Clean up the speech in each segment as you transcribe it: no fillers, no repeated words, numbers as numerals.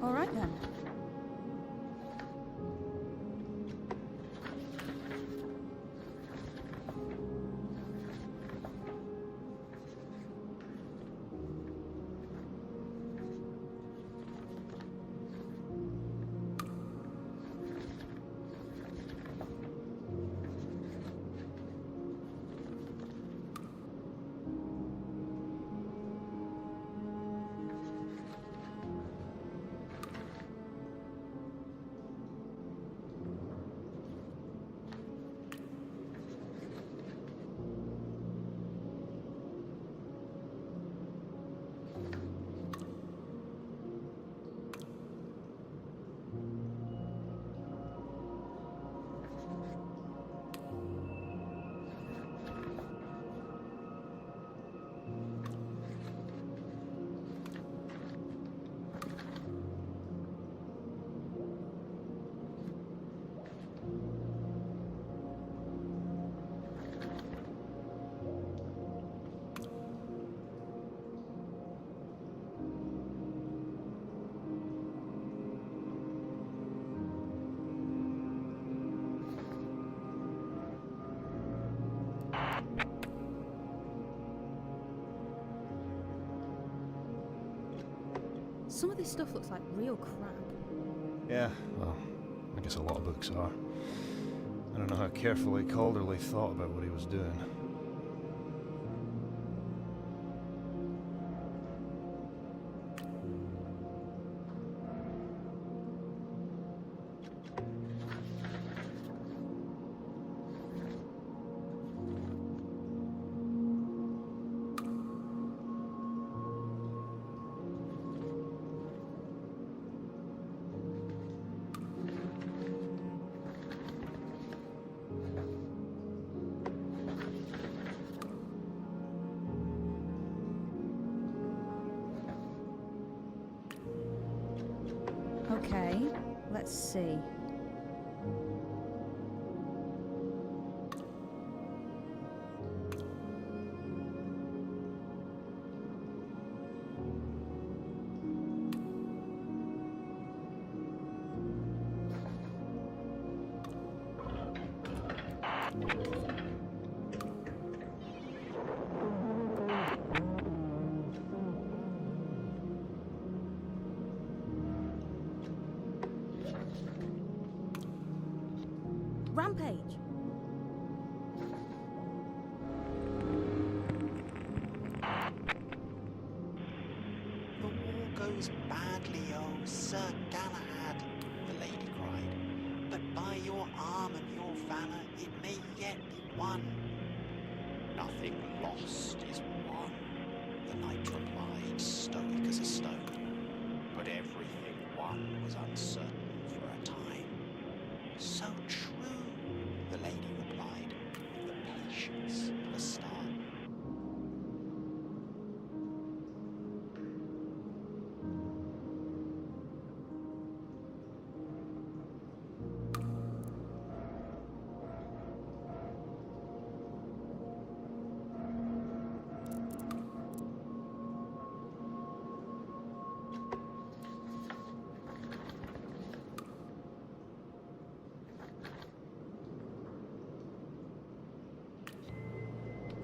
All right then. Some of this stuff looks like real crap. Yeah, well, I guess a lot of books are. I don't know how carefully Calderley thought about what he was doing. Okay, let's see. Rampage! The war goes badly, oh, Sir Galahad, the lady cried. But by your arm and your valour it may yet be won. Nothing lost is won, the knight replied, stoic as a stone. But everything won was uncertain for a time. So true, the lady replied, with the patience of a star.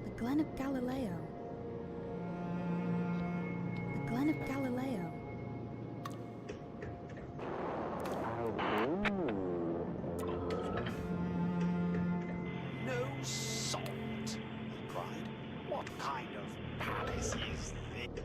The Glen of Galileo. The Glen of Galileo. No salt, he cried. What kind of palace is this?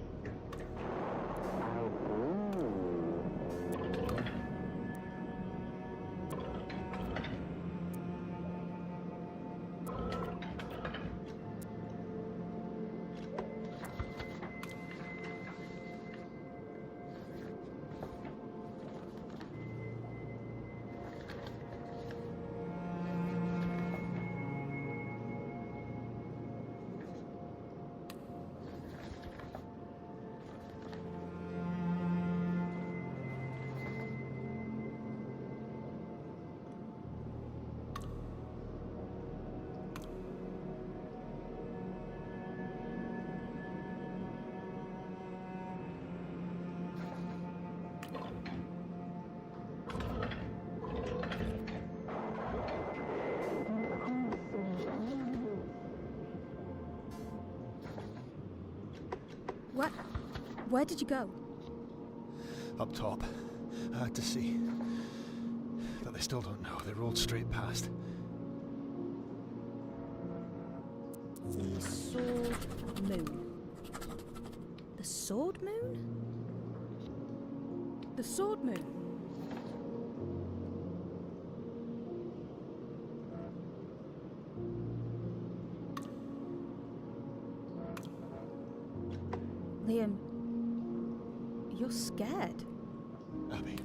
Where did you go? Up top. I had to see. But they still don't know. They rolled straight past. The Sword Moon. The Sword Moon? The Sword Moon? Liam, you're scared. Abby,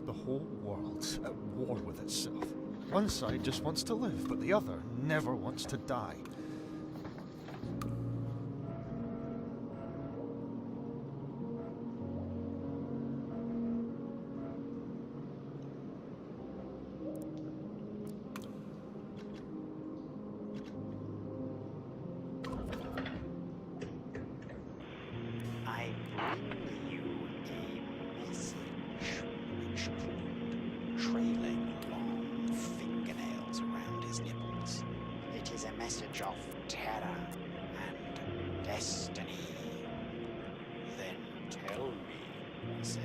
the whole world's at war with itself. One side just wants to live, but the other never wants to die. I bring you a message which crawled, trailing long fingernails around his nipples. It is a message of terror and destiny. Then tell me, he said,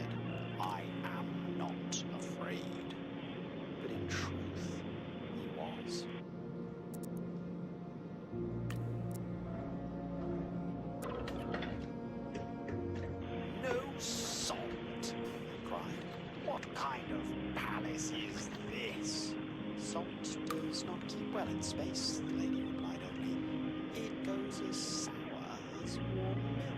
I am not afraid. But in truth, he was. No salt, he cried. What kind of palace is this? Salt does not keep well in space, the lady replied only. It goes as sour as warm milk.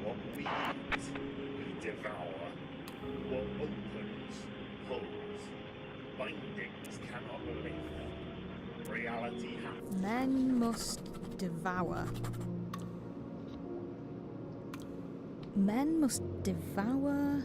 What we eat, we devour. What opens, pulls. Bindings cannot live. Reality happens. Men must devour. Men must devour.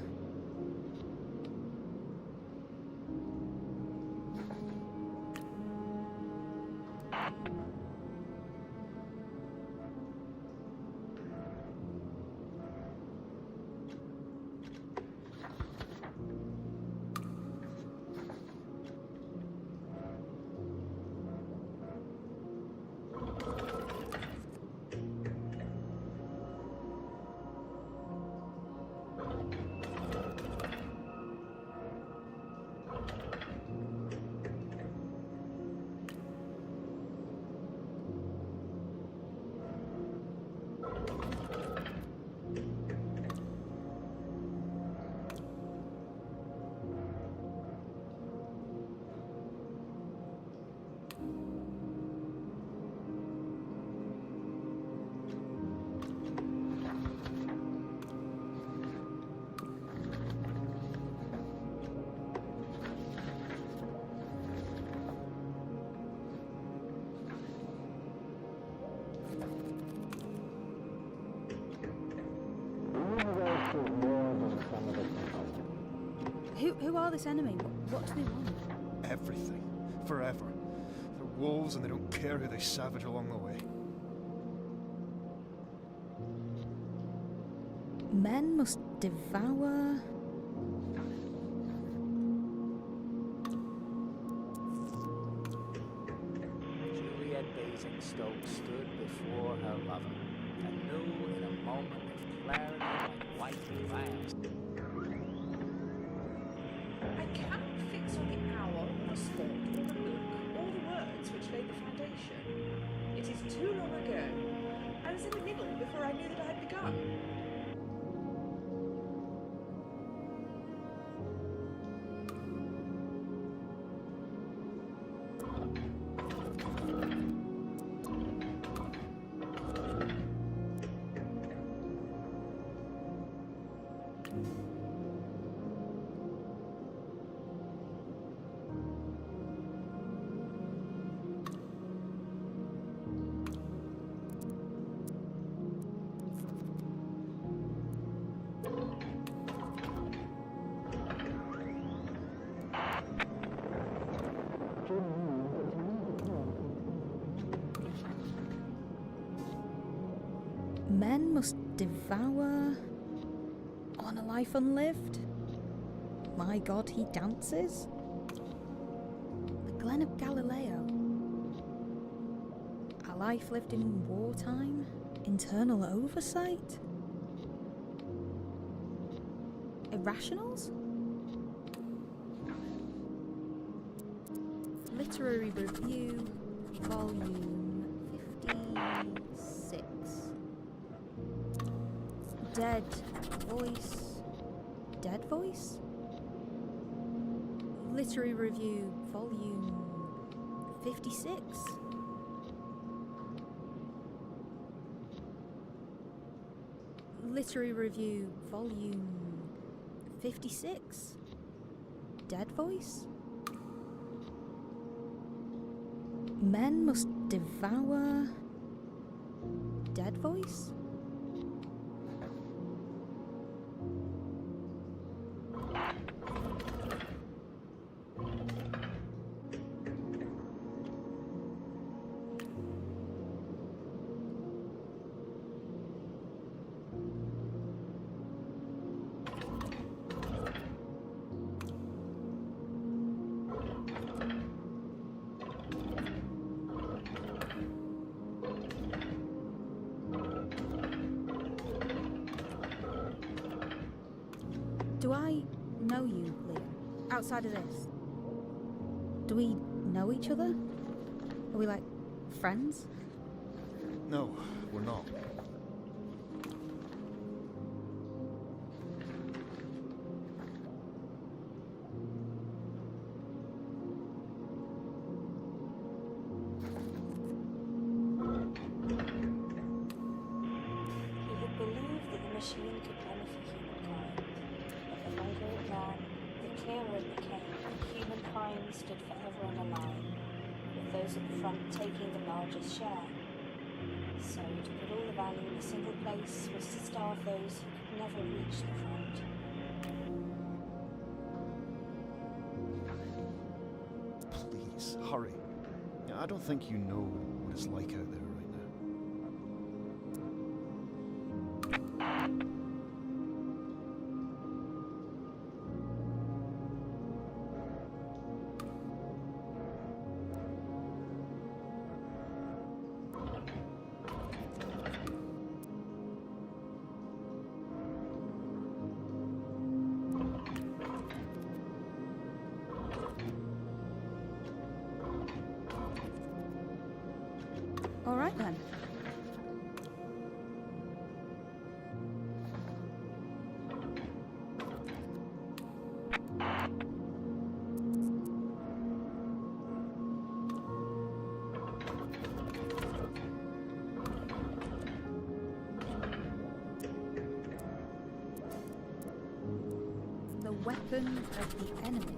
Who are this enemy? What do they want? Everything. Forever. They're wolves and they don't care who they savage along the way. Men must devour. Juliet Basingstoke stood before her lover, and knew in a moment of clarity like white glass. I cannot fix on the hour, or the spot, or the look, or the words which laid the foundation. It is too long ago. I was in the middle before I knew that I had begun. Men must devour on a life unlived. My God, he dances. The Glen of Galileo. A life lived in wartime. Internal oversight. Irrationals? Literary Review, Volume 56. Dead Voice. Dead Voice? Literary Review, Volume 56. Literary Review, Volume 56. Dead Voice? Men must devour. Dead Voice? Do I know you, Liam? Outside of this? Do we know each other? Are we like friends? No, we're not. He had believed that the machine could benefit humankind, but the longer it ran, the clearer it became that humankind stood forever on a line, with those at the front taking the largest share. So to put all the value in a single place was to starve those who could never reach the front. Please, hurry. I don't think you know what it's like out there right now. All right then. The weapon of the enemy.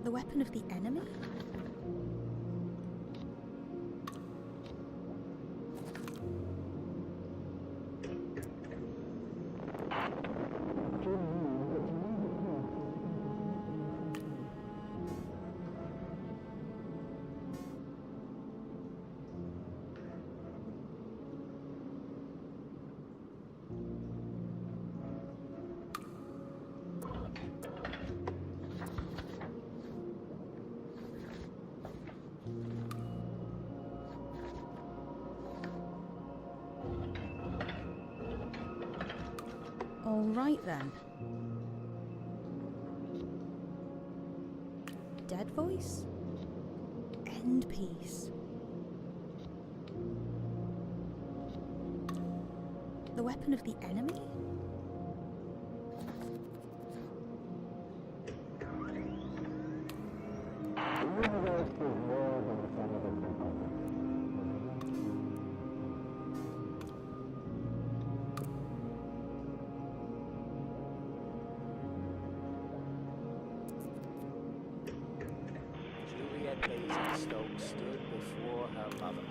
The weapon of the enemy? All right then. Dead Voice? End piece. The weapon of the enemy? Juliet Basingstoke stood before her lover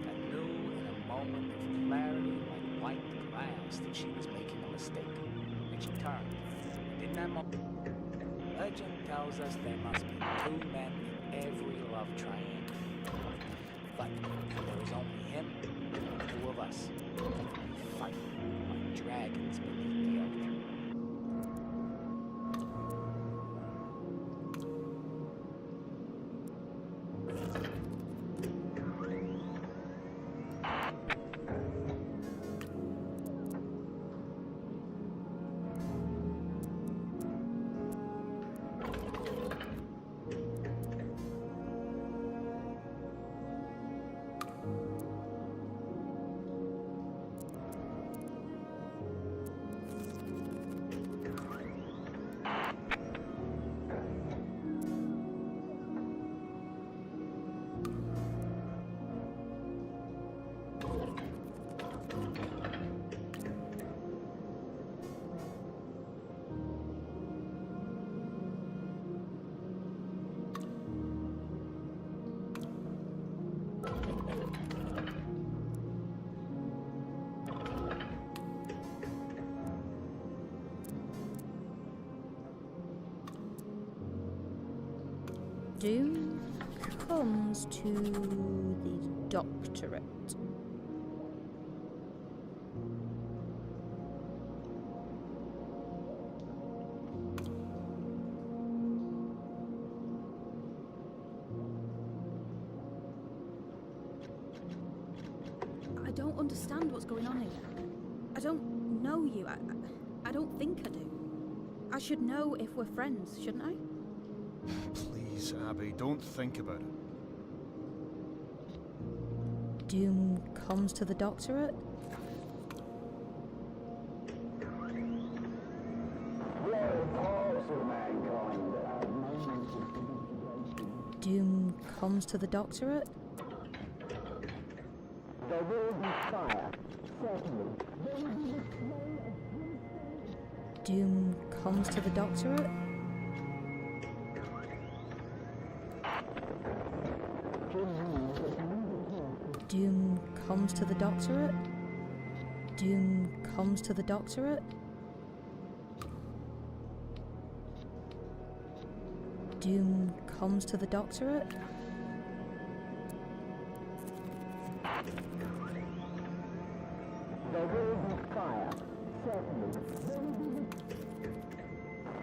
and knew in a moment of clarity like white glass that she was making a mistake. And she turned. And in that moment, legend tells us there must be two men in every love triangle. But there is only him and two of us. Fighting like dragons beneath the earth. Doom comes to the doctorate. I don't understand what's going on here. I don't know you. I don't think I do. I should know if we're friends, shouldn't I? Please, Abby, don't think about it. Doom comes to the doctorate? Doom comes to the doctorate? There will be fire, certainly. Doom comes to the doctorate? Doom comes to the doctorate? Doom comes to the doctorate? Doom comes to the doctorate? There will be fire, certainly.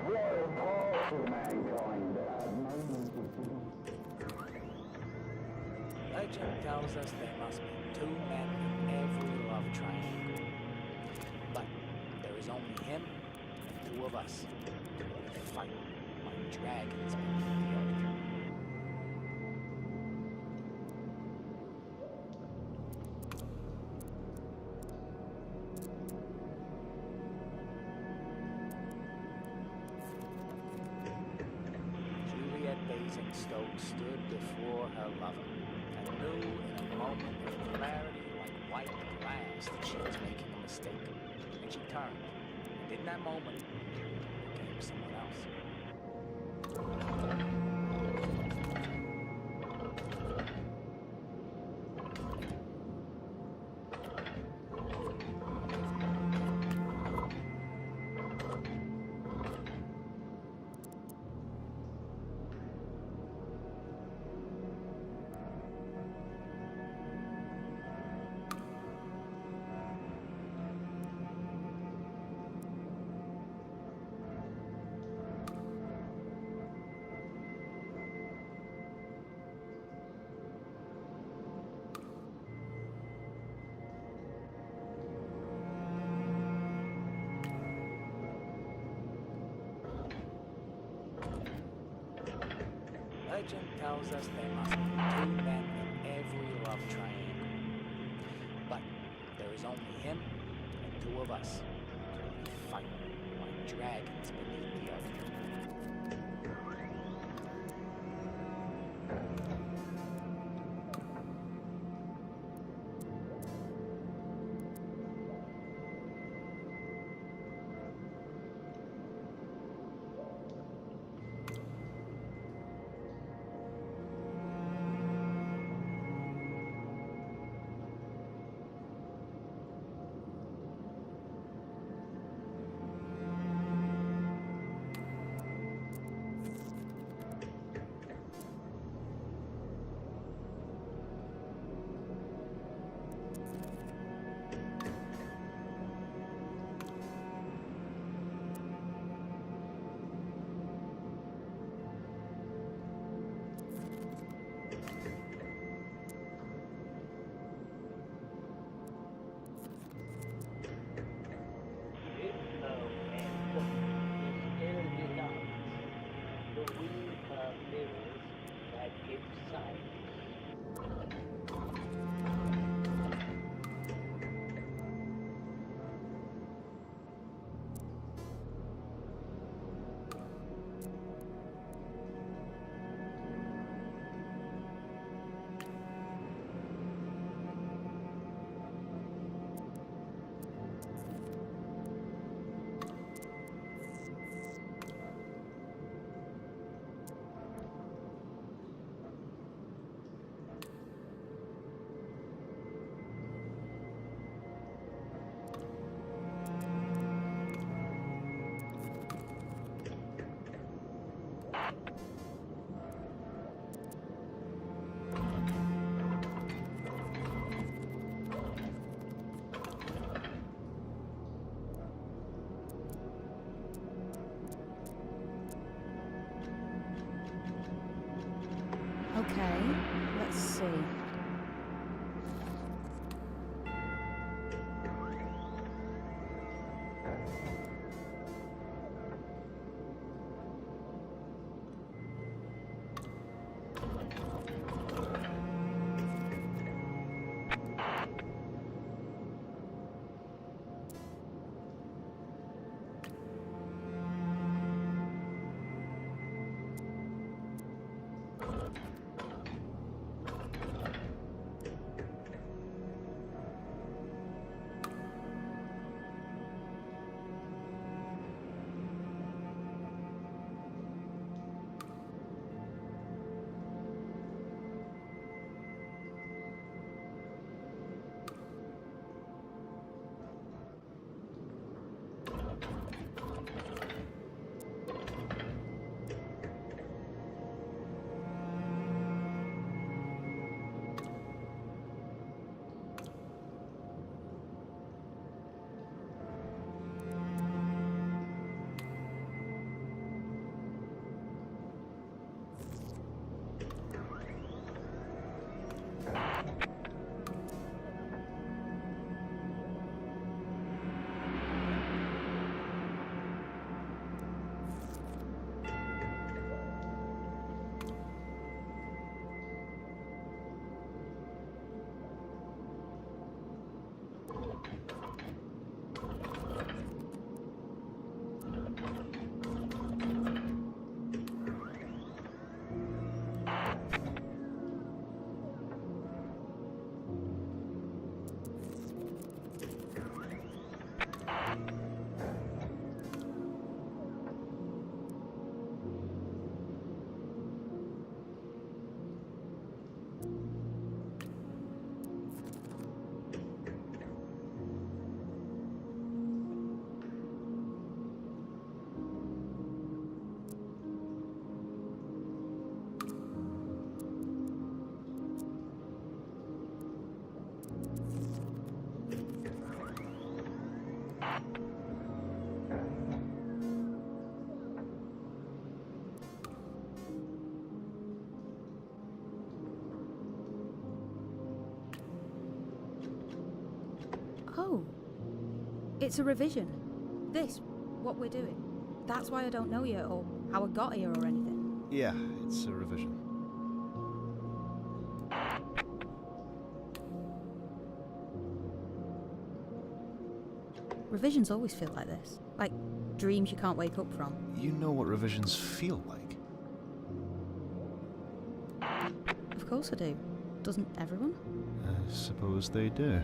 Royal call to mankind. Legend tells us there must be two men in every love triangle. But there is only him and two of us. We fight like dragons beneath the earth. Basingstoke stood before her lover and knew in a moment of clarity like white glass that she was making a mistake. And she turned, and in that moment became someone else. Legend tells us there must be two men in every love triangle. But there is only him and two of us. We fight like dragons beneath the earth. Okay, let's see. Oh, it's a revision. This, what we're doing. That's why I don't know yet, or how I got here or anything. Yeah, it's a revision. Revisions always feel like this. Like dreams you can't wake up from. You know what revisions feel like. Of course I do. Doesn't everyone? I suppose they do.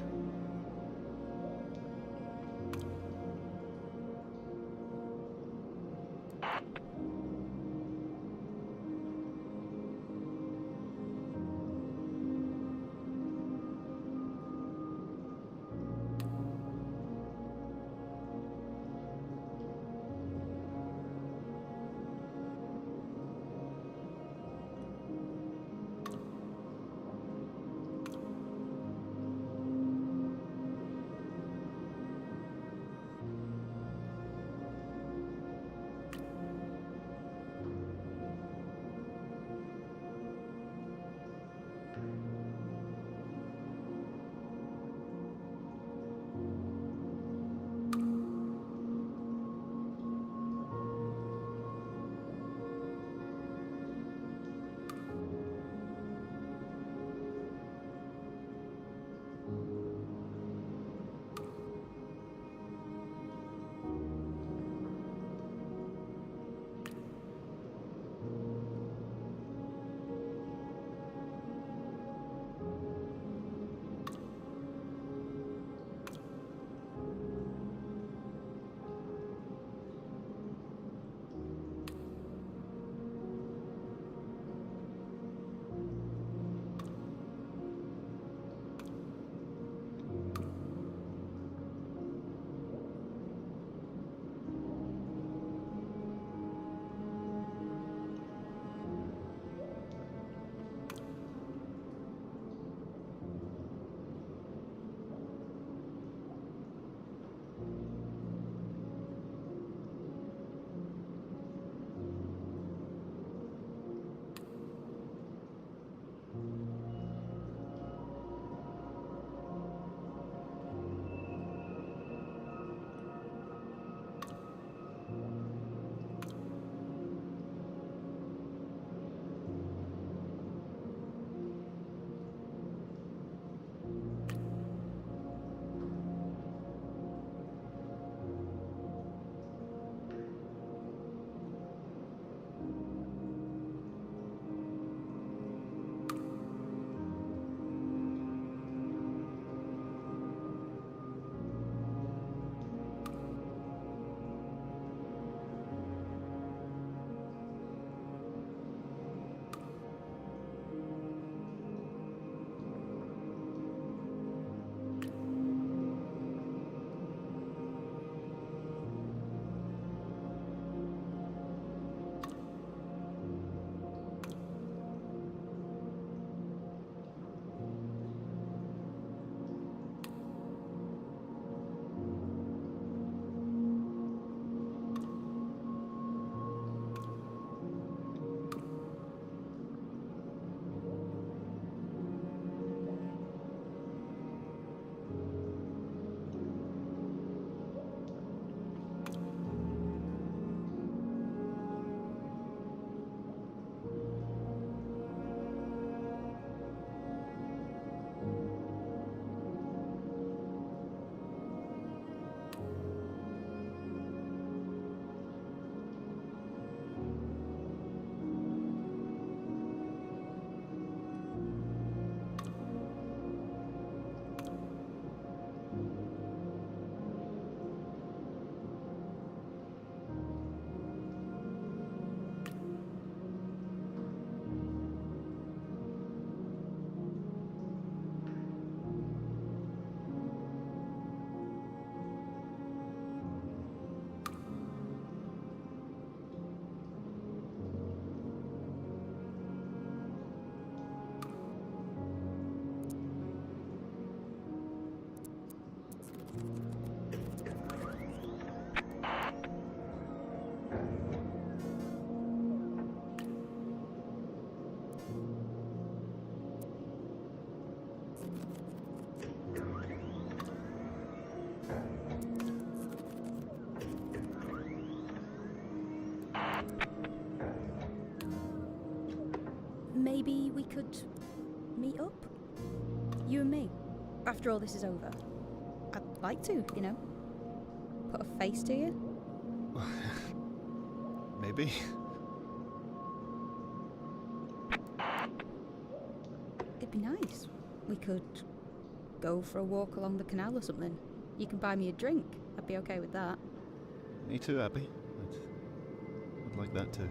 maybe we could meet up? You and me. After all this is over. I'd like to, you know. Put a face to you. Maybe. It'd be nice. We could go for a walk along the canal or something. You can buy me a drink. I'd be okay with that. Me too, Abby. I'd like that too.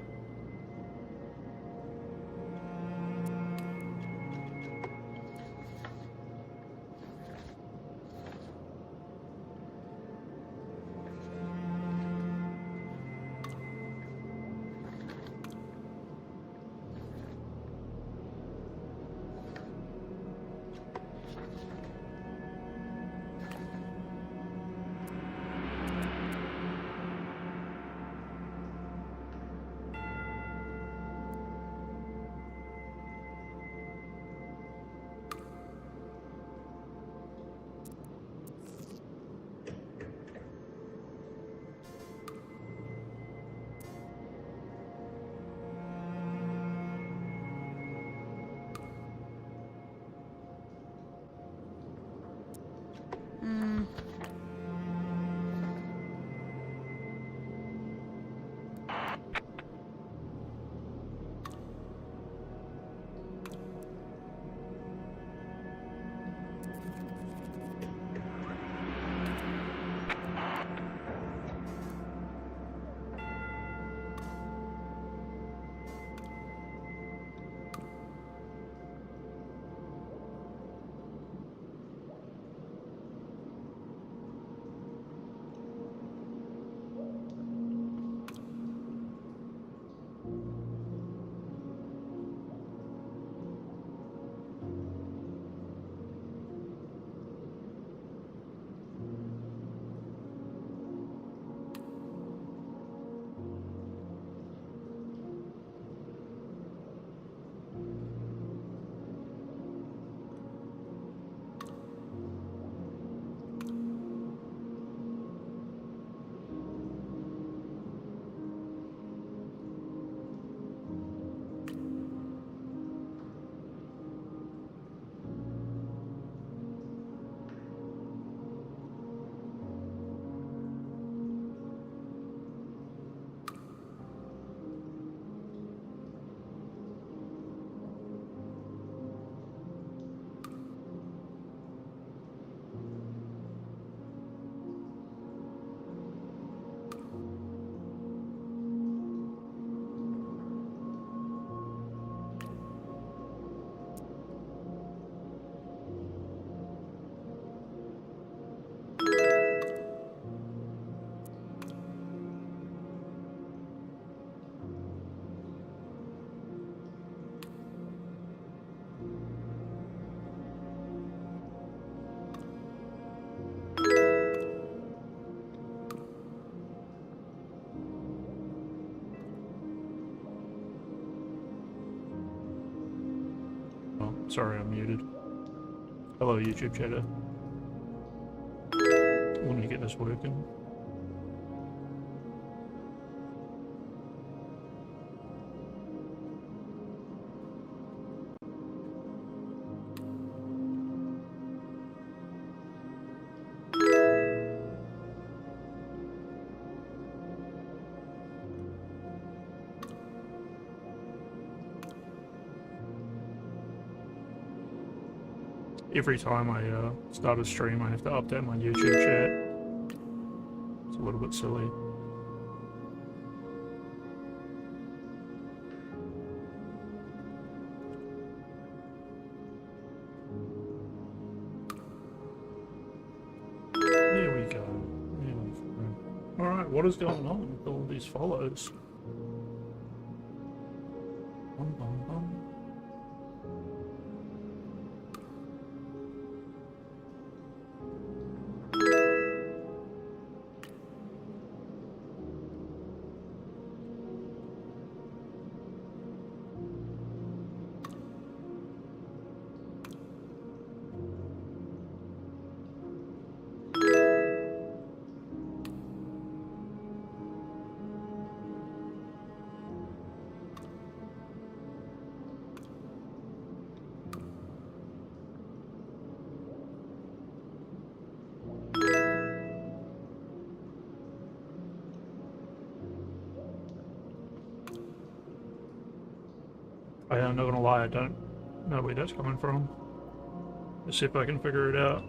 Sorry, I'm muted. Hello, YouTube chatter. Want to get this working? Every time I start a stream, I have to update my YouTube chat. It's a little bit silly. There we go. There we go. Alright, what is going on with all these follows? Bum, bum, bum. I'm not gonna lie, I don't know where that's coming from. Let's see if I can figure it out.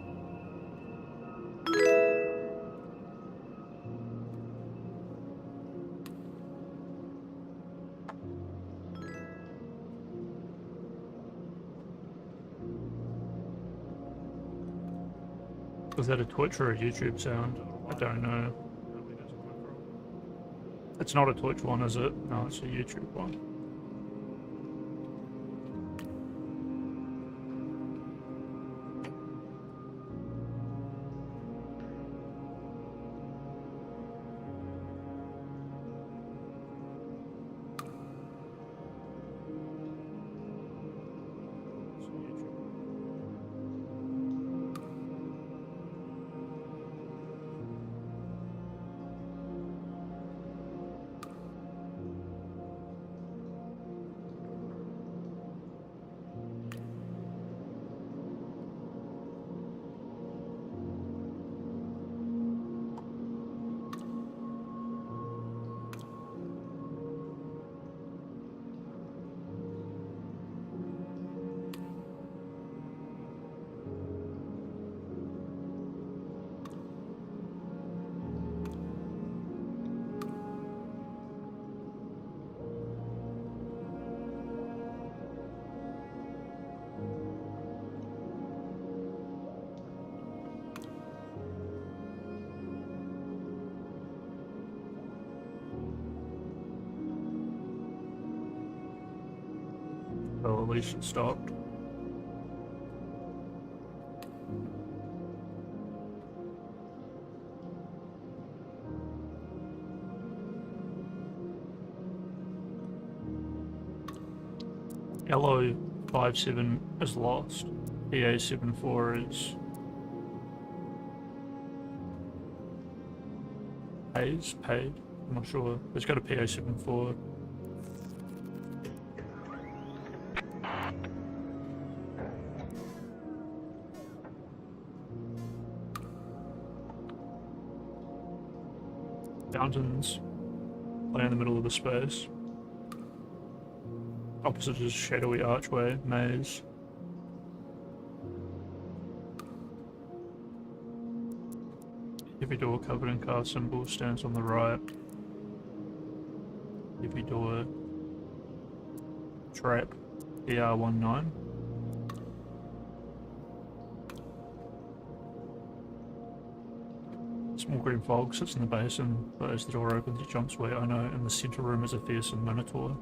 Was that a Twitch or a YouTube sound? I don't know. It's not a Twitch one, is it? No, it's a YouTube one. Well, at least it stopped. LO57 is lost. PA74 is paid. I'm not sure. It's got a PA74. Fountains play in the middle of the space. Opposite is shadowy archway, maze. Heavy door covered in car symbols stands on the right. Heavy door trap, tr-49. Small green fog sits in the basin, but as the door opens it jumps away. I know, in the centre room is a fearsome minotaur.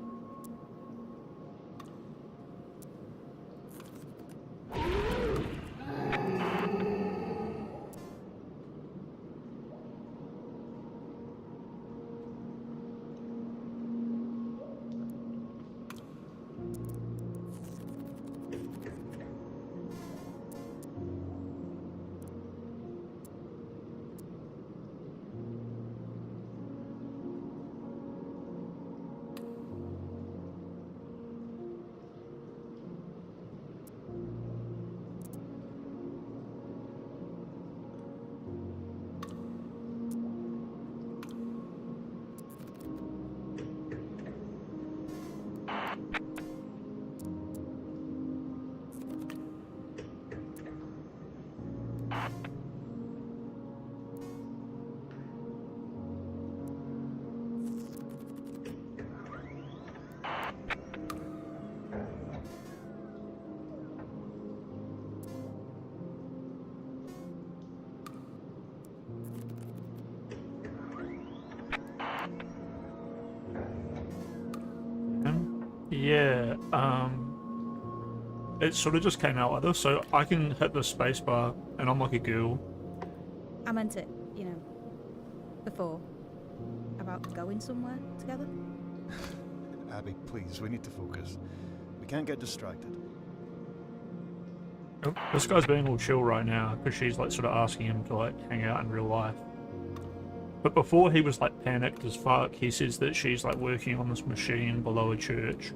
Yeah, it sort of just came out like this, so I can hit the spacebar and I'm like a girl. I meant it, you know, before. About going somewhere together. Abby, please, we need to focus. We can't get distracted. Oh, this guy's being all chill right now because she's like sort of asking him to like hang out in real life. But before he was like panicked as fuck. He says that she's like working on this machine below a church,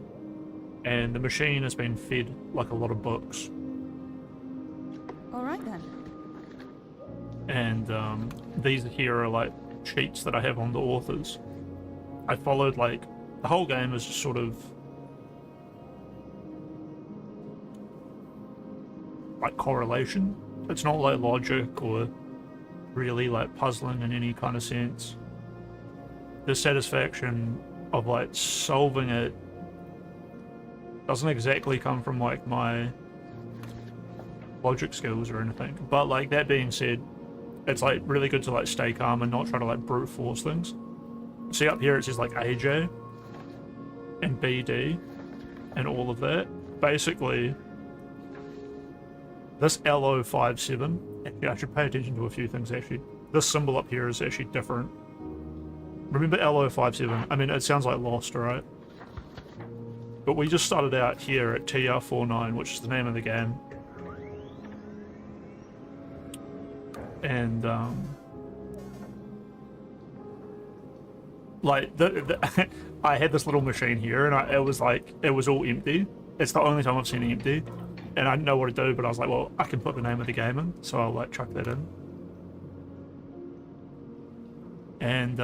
and the machine has been fed like a lot of books. All right then. And these here are like cheats that I have on the authors. I followed like the whole game is just sort of like correlation. It's not like logic or really like puzzling in any kind of sense. The satisfaction of like solving it doesn't exactly come from like my logic skills or anything. But like that being said, it's like really good to like stay calm and not try to like brute force things. See up here it says like AJ and BD and all of that. Basically, this LO57, actually I should pay attention to a few things actually. This symbol up here is actually different. Remember LO57? I mean, it sounds like Lost, right? But we just started out here at tr-49, which is the name of the game. And, like, I had this little machine here, and it was all empty. It's the only time I've seen it empty. And I didn't know what to do, but I was like, well, I can put the name of the game in, so I'll, like, chuck that in. And,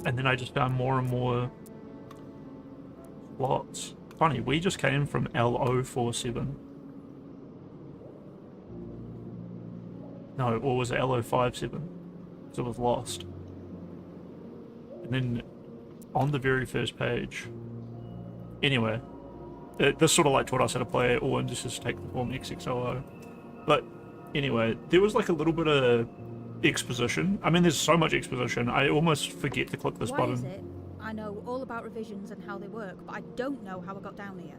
and then I just found more and more slots. Funny, we just came from LO47. No, or was it LO57? So it was lost. And then on the very first page. Anyway, this sort of like taught us how to play it all indices take the form XXOO. But anyway, there was like a little bit of exposition. I mean, there's so much exposition, I almost forget to click this Why button. is it? I know all about revisions and how they work, but I don't know how I got down here.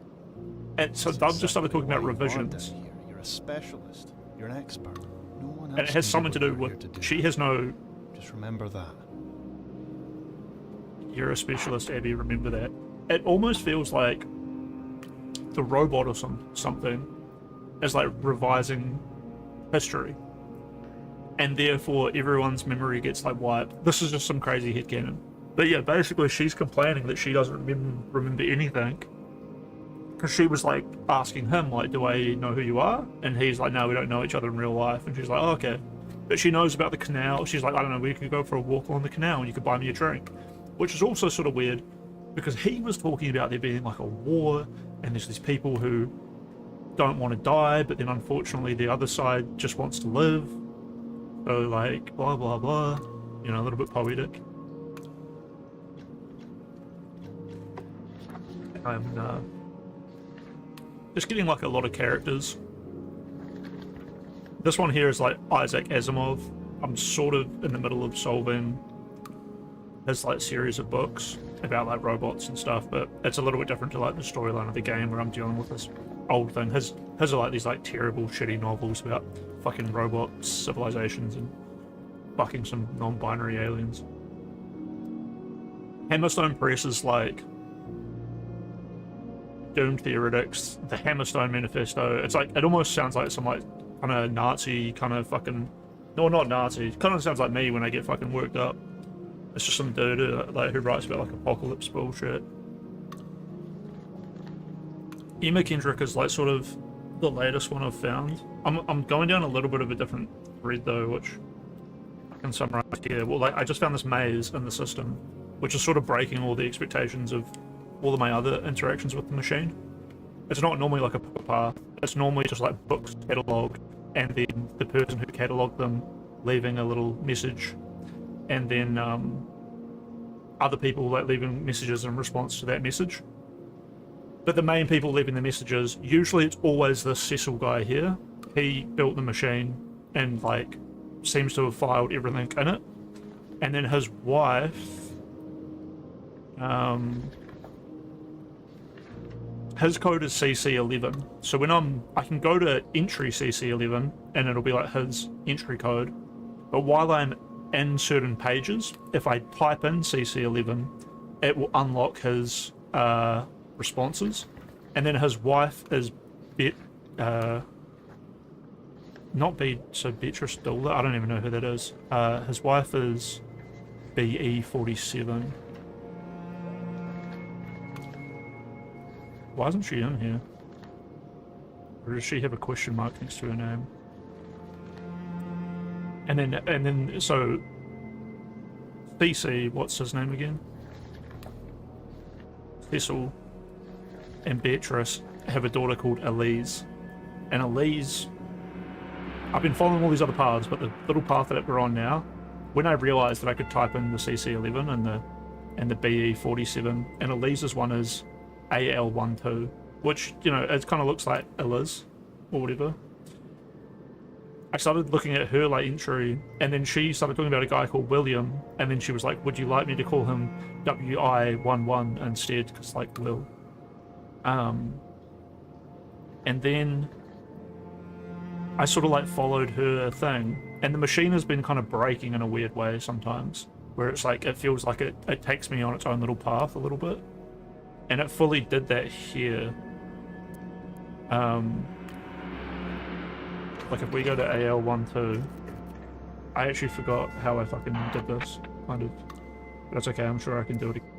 And so Dub just started talking about revisions. You're a specialist. You're an expert. No one else And it has can something to what do you're here with... to do. She has no... Just remember that. You're a specialist, Abby, remember that. It almost feels like the robot or something is like revising history. And therefore everyone's memory gets like wiped. This is just some crazy headcanon. But yeah, basically she's complaining that she doesn't remember anything. Because she was like asking him, like, do I know who you are? And he's like, no, we don't know each other in real life. And she's like, oh, okay. But she knows about the canal. She's like, I don't know, we could go for a walk along the canal and you could buy me a drink. Which is also sort of weird, because he was talking about there being like a war, and there's these people who don't want to die, but then unfortunately the other side just wants to live. So like, blah, blah, blah. You know, a little bit poetic. I'm just getting like a lot of characters. This one here is like Isaac Asimov. I'm sort of in the middle of solving his like series of books about like robots and stuff, but it's a little bit different to like the storyline of the game where I'm dealing with this old thing. His are like these like terrible shitty novels about fucking robot civilizations and fucking some non-binary aliens. Hammerstone Press is like Doomed Theoretics, the Hammerstone Manifesto. It's like, it almost sounds like some like kind of Nazi kind of fucking, no, not Nazi, it kind of sounds like me when I get fucking worked up. It's just some dude who writes about like apocalypse bullshit. Emma Kendrick is like sort of the latest one I've found. I'm going down a little bit of a different thread though, which I can summarize here. Well, like I just found this maze in the system, which is sort of breaking all the expectations of all of my other interactions with the machine. It's not normally like a path. It's normally just like books catalogued, and then the person who catalogued them leaving a little message, and then other people like leaving messages in response to that message. But the main people leaving the messages, usually it's always this Cecil guy here. He built the machine and like seems to have filed everything in it. And then his wife, his code is CC11. So when I can go to entry CC11 and it'll be like his entry code. But while I'm in certain pages, if I type in CC11, it will unlock his responses. And then his wife is Beatrice Dula, I don't even know who that is. His wife is BE47. Why isn't she in here? Or does she have a question mark next to her name? And then so CC, what's his name again? Cecil. and Beatrice have a daughter called Elise. And Elise, I've been following all these other paths, but the little path that we're on now, when I realised that I could type in the CC11 and the BE47, and Elise's one is AL12, which, you know, it kind of looks like Eliz or whatever. I started looking at her like entry, and then she started talking about a guy called William, and then she was like, would you like me to call him WI11 instead, because like Will. And then I sort of like followed her thing, and the machine has been kind of breaking in a weird way sometimes, where it's like, it feels like it takes me on its own little path a little bit, and it fully did that here. Like if we go to AL12, I actually forgot how I fucking did this, kind of. But that's okay, I'm sure I can do it again.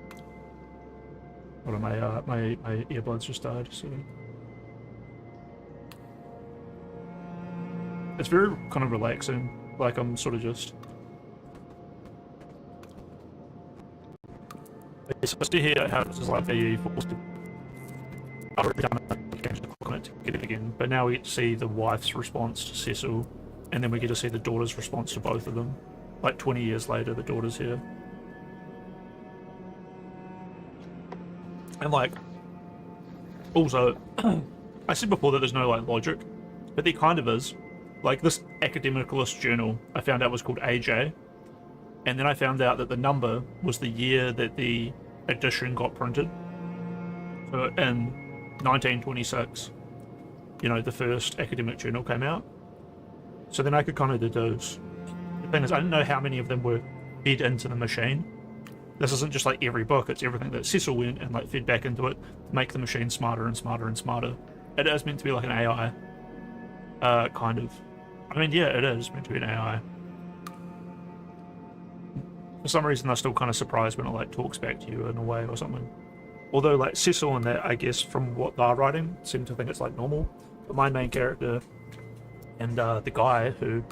Hold on, my earbuds just died, so... It's very kind of relaxing, like I'm sort of just... It's supposed to hear how this is like the forced to... I've already done it, on it to get it again, but now we get to see the wife's response to Cecil, and then we get to see the daughter's response to both of them. Like 20 years later, the daughter's here. And like, also, I said before that there's no like logic, but there kind of is. Like this academicalist journal I found out was called AJ, and then I found out that the number was the year that the edition got printed. So in 1926, you know, the first academic journal came out. So then I could kind of deduce. The thing is, I didn't know how many of them were fed into the machine. This isn't just like every book, it's everything that Cecil went and like fed back into it to make the machine smarter and smarter and smarter. It is meant to be like an AI. Kind of. I mean, yeah, it is meant to be an AI. For some reason, I'm still kind of surprised when it like talks back to you in a way or something. Although, like, Cecil and that, I guess, from what they're writing, seem to think it's, like, normal. But my main character and the guy who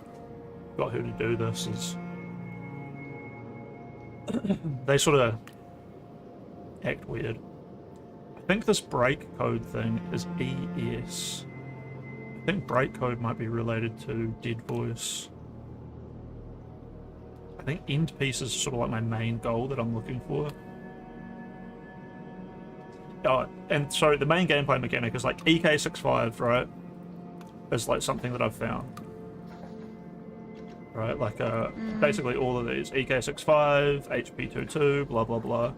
got her to do this is... they sort of act weird. I think this break code thing is ES. I think break code might be related to Dead Voice. I think end piece is sort of like my main goal that I'm looking for. Oh, and so the main gameplay mechanic is like EK65, right? Is like something that I've found. Right, like basically all of these. EK65, HP22, blah blah blah.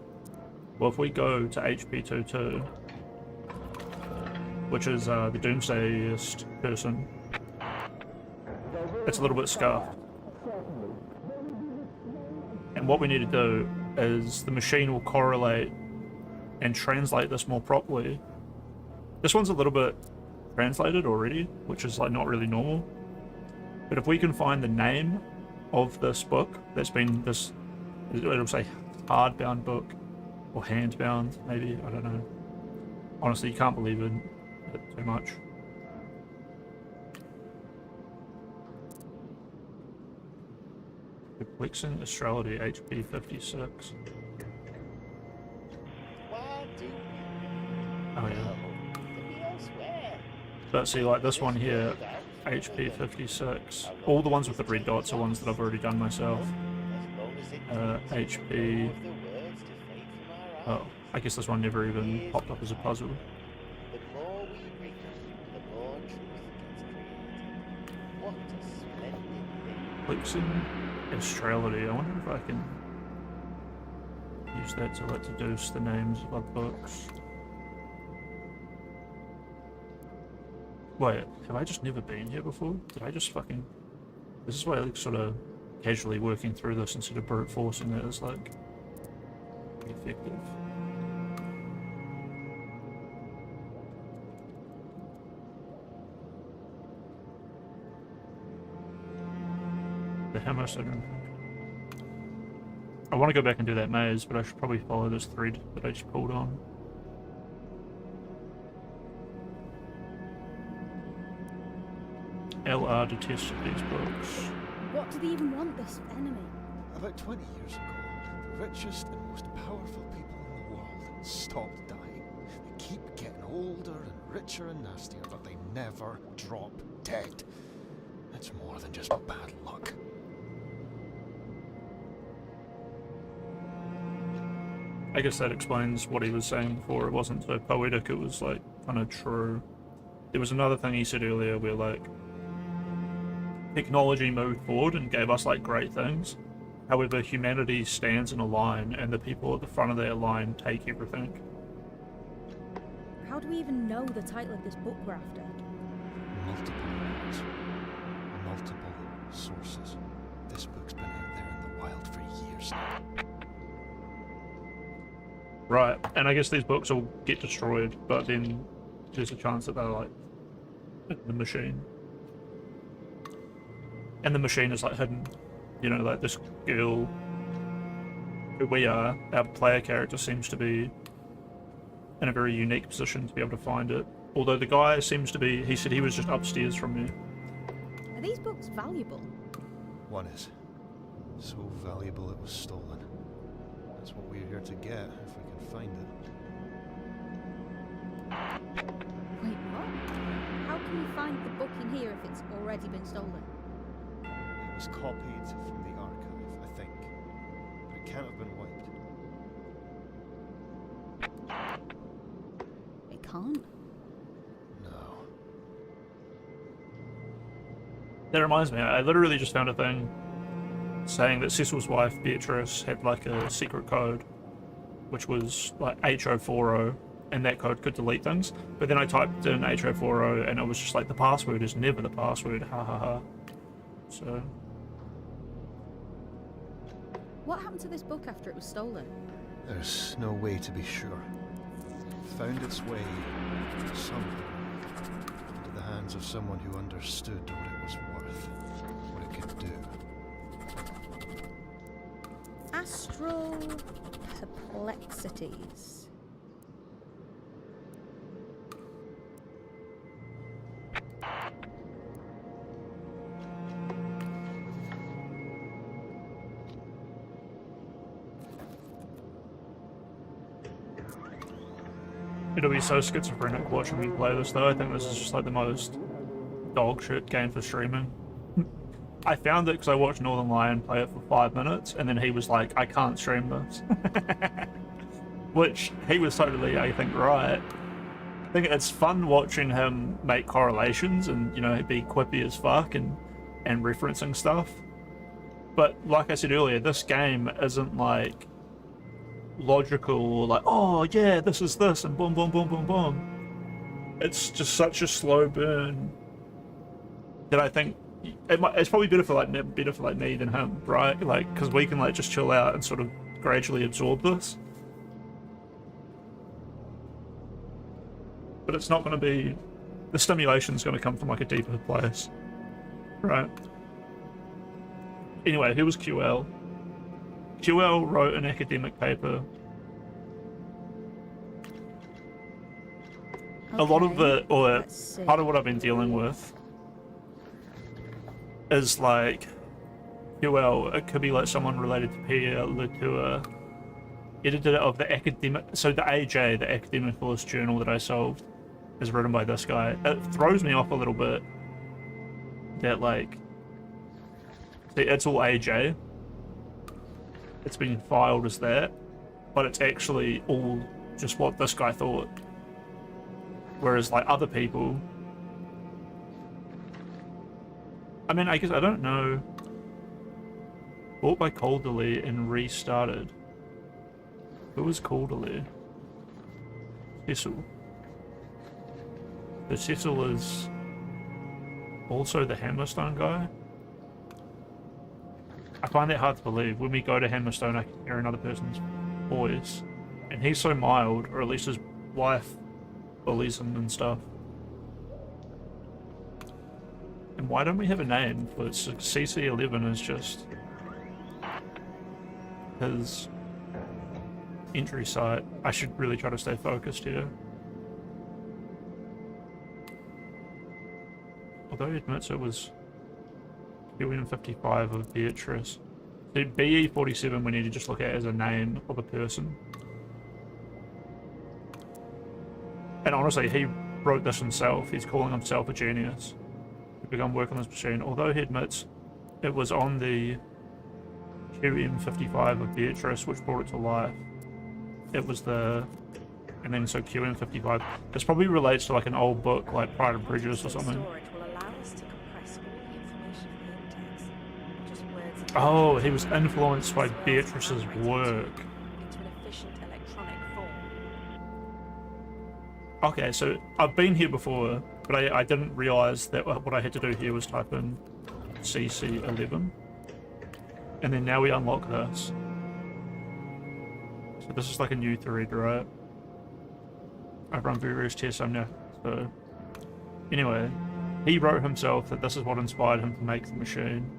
Well, if we go to HP22, which is the Doomsdayist person, it's a little bit scuffed. And what we need to do is the machine will correlate and translate this more properly. This one's a little bit translated already, which is like not really normal. But if we can find the name of this book that's been this, it'll say hardbound book or handbound, maybe, I don't know. Honestly, you can't believe in it too much. Perplexing astrology, HP 56. Oh yeah. But see, like this one here, HP 56. All the ones with the red dots are ones that I've already done myself. HP... Oh, I guess this one never even popped up as a puzzle. Perplexing astrology. I wonder if I can use that to like deduce the names of other books. Wait, have I just never been here before? Did I just fucking... This is why I like sort of casually working through this instead of brute forcing it is like... pretty effective. The hammer center. I want to go back and do that maze, but I should probably follow this thread that I just pulled on. LR detested these books. What do they even want, this enemy? About 20 years ago, the richest and most powerful people in the world stopped dying. They keep getting older and richer and nastier, but they never drop dead. It's more than just bad luck. I guess that explains what he was saying before. It wasn't so poetic, it was like kind of true. There was another thing he said earlier where like technology moved forward and gave us like great things. However, humanity stands in a line and the people at the front of that line take everything. How do we even know the title of this book we're after? Multiple reports, multiple sources. This book's been out there in the wild for years now. Right, and I guess these books will get destroyed, but then there's a chance that they're like in the machine. And the machine is like hidden. You know, like this girl who we are, our player character seems to be in a very unique position to be able to find it. Although the guy seems to be, he said he was just upstairs from me. Are these books valuable? One is so valuable it was stolen. That's what we're here to get, if we can find it. Wait, what? How can we find the book in here if it's already been stolen? It was copied from the archive, I think. But it can't have been wiped. It can't. No. That reminds me, I literally just found a thing saying that Cecil's wife, Beatrice, had like a secret code, which was like H040, and that code could delete things. But then I typed in H040 and it was just like, the password is never the password, ha ha ha. So... What happened to this book after it was stolen? There's no way to be sure. It found its way somehow into the hands of someone who understood what it was worth, what it could do. Astral perplexities. It'll be so schizophrenic watching me play this though. I think this is just like the most dog shit game for streaming. I found it because I watched Northern Lion play it for 5 minutes and then he was like, I can't stream this. Which he was totally, I think, right. I think it's fun watching him make correlations and, you know, be quippy as fuck and referencing stuff. But like I said earlier, this game isn't like logical, like, oh yeah, this is this, and boom, boom, boom, boom, boom. It's just such a slow burn that I think it's probably better for like me than him, right? Like, because we can like just chill out and sort of gradually absorb this. But it's not going to be, the stimulation's going to come from like a deeper place, right? Anyway, who was QL? QL wrote an academic paper. A lot of the, or part of what I've been dealing with is like, QL, it could be like someone related to Pierre Latour, editor of the academic, so the AJ, the Academicalist journal that I solved, is written by this guy. It throws me off a little bit that like, see, it's all AJ. It's been filed as that, but it's actually all just what this guy thought. Whereas like other people, I mean, I guess I don't know. Bought by Calderley and restarted. Who was Calderley? Cecil. The Cecil is also the Hammerstone guy. I find that hard to believe. When we go to Hammerstone, I can hear another person's voice, and he's so mild, or at least his wife bullies him and stuff. And why don't we have a name for it? CC11 is just his entry site. I should really try to stay focused here. Although he admits it was BE55 of Beatrice. So BE47 we need to just look at as a name of a person. And honestly, he wrote this himself. He's calling himself a genius. He began work on this machine, although he admits it was on the QM55 of Beatrice which brought it to life. It was the... and then so QM55. This probably relates to like an old book like Pride and Prejudice or something. Storage will allow us to compress all the information in the index, not just words and Oh, he was influenced by Beatrice's work. into an efficient electronic form. Okay, so I've been here before, but I didn't realise that what I had to do here was type in CC11. And then now we unlock this. So this is like a new thread, right? I've run various tests on now. So anyway, he wrote himself that this is what inspired him to make the machine.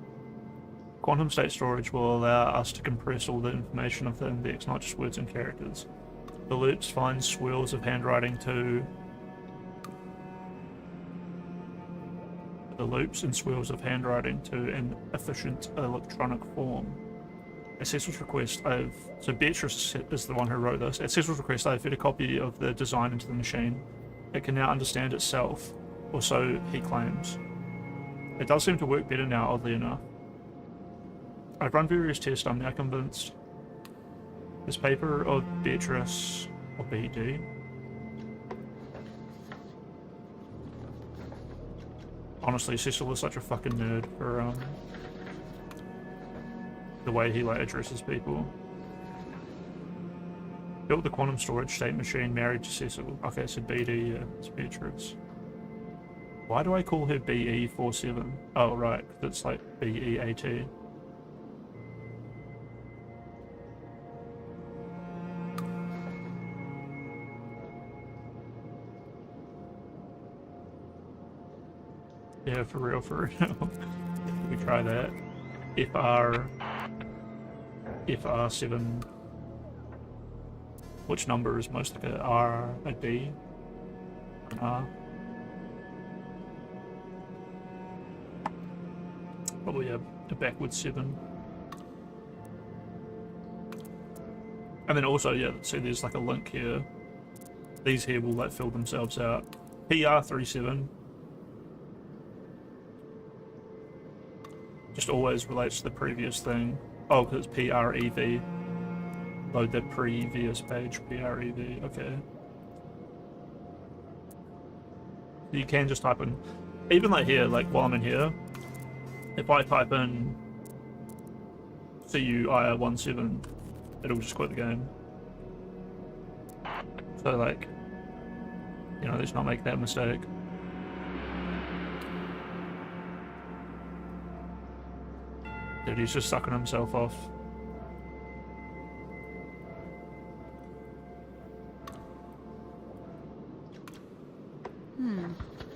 Quantum state storage will allow us to compress all the information of the index, not just words and characters. The loops find swirls of handwriting to... the loops and swirls of handwriting to an efficient electronic form. At Cecil's request, so Beatrice is the one who wrote this. At Cecil's request, I've fed a copy of the design into the machine. It can now understand itself, or so he claims. It does seem to work better now, oddly enough. I've run various tests, I'm now convinced. This paper of Beatrice, or BD. Honestly, Cecil is such a fucking nerd for, the way he like addresses people. Built the quantum storage state machine married to Cecil. Okay, so BD, yeah, it's Beatrice. Why do I call her BE47? Oh, right, that's like BEAT. Yeah, for real, for real. We try that. FR7. Which number is most like a R, a D, an R? Probably a backwards 7. And then also, yeah, see there's like a link here. These here will like fill themselves out. PR37 just always relates to the previous thing. Oh, because it's PREV. Load the previous page, PREV, okay. You can just type in, even like here, like while I'm in here, if I type in CUIR17, it'll just quit the game. So like, you know, let's not make that mistake. Dude, he's just sucking himself off.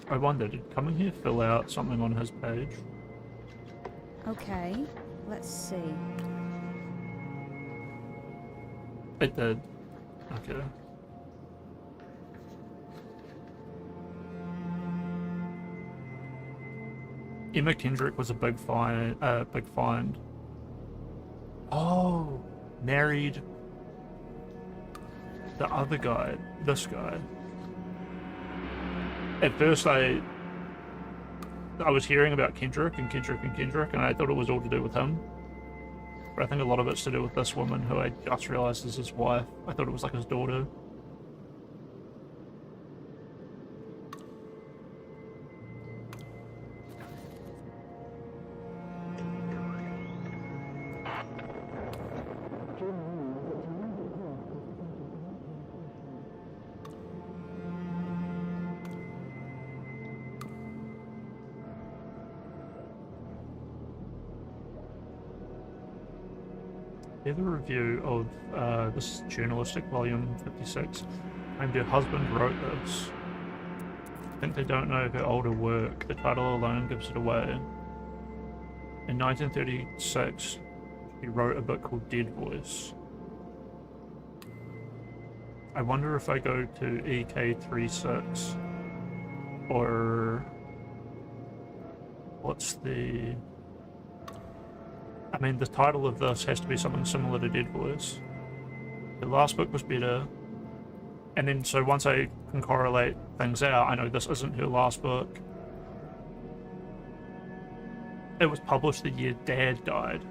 I wonder, did coming here fill out something on his page? Okay, let's see. It did. Okay. Emma Kendrick was a big find. Oh, married the other guy, this guy. At first I was hearing about Kendrick, and I thought it was all to do with him. But I think a lot of it's to do with this woman who I just realised is his wife. I thought it was like his daughter. The review of this journalistic volume 56, and her husband wrote this. I think they don't know her older work. The title alone gives it away. In 1936, he wrote a book called Dead Voice. I wonder if I go to EK36 or what's the... I mean, the title of this has to be something similar to Dead Voice. The last book was better. And then, so once I can correlate things out, I know this isn't her last book. It was published the year Dad died.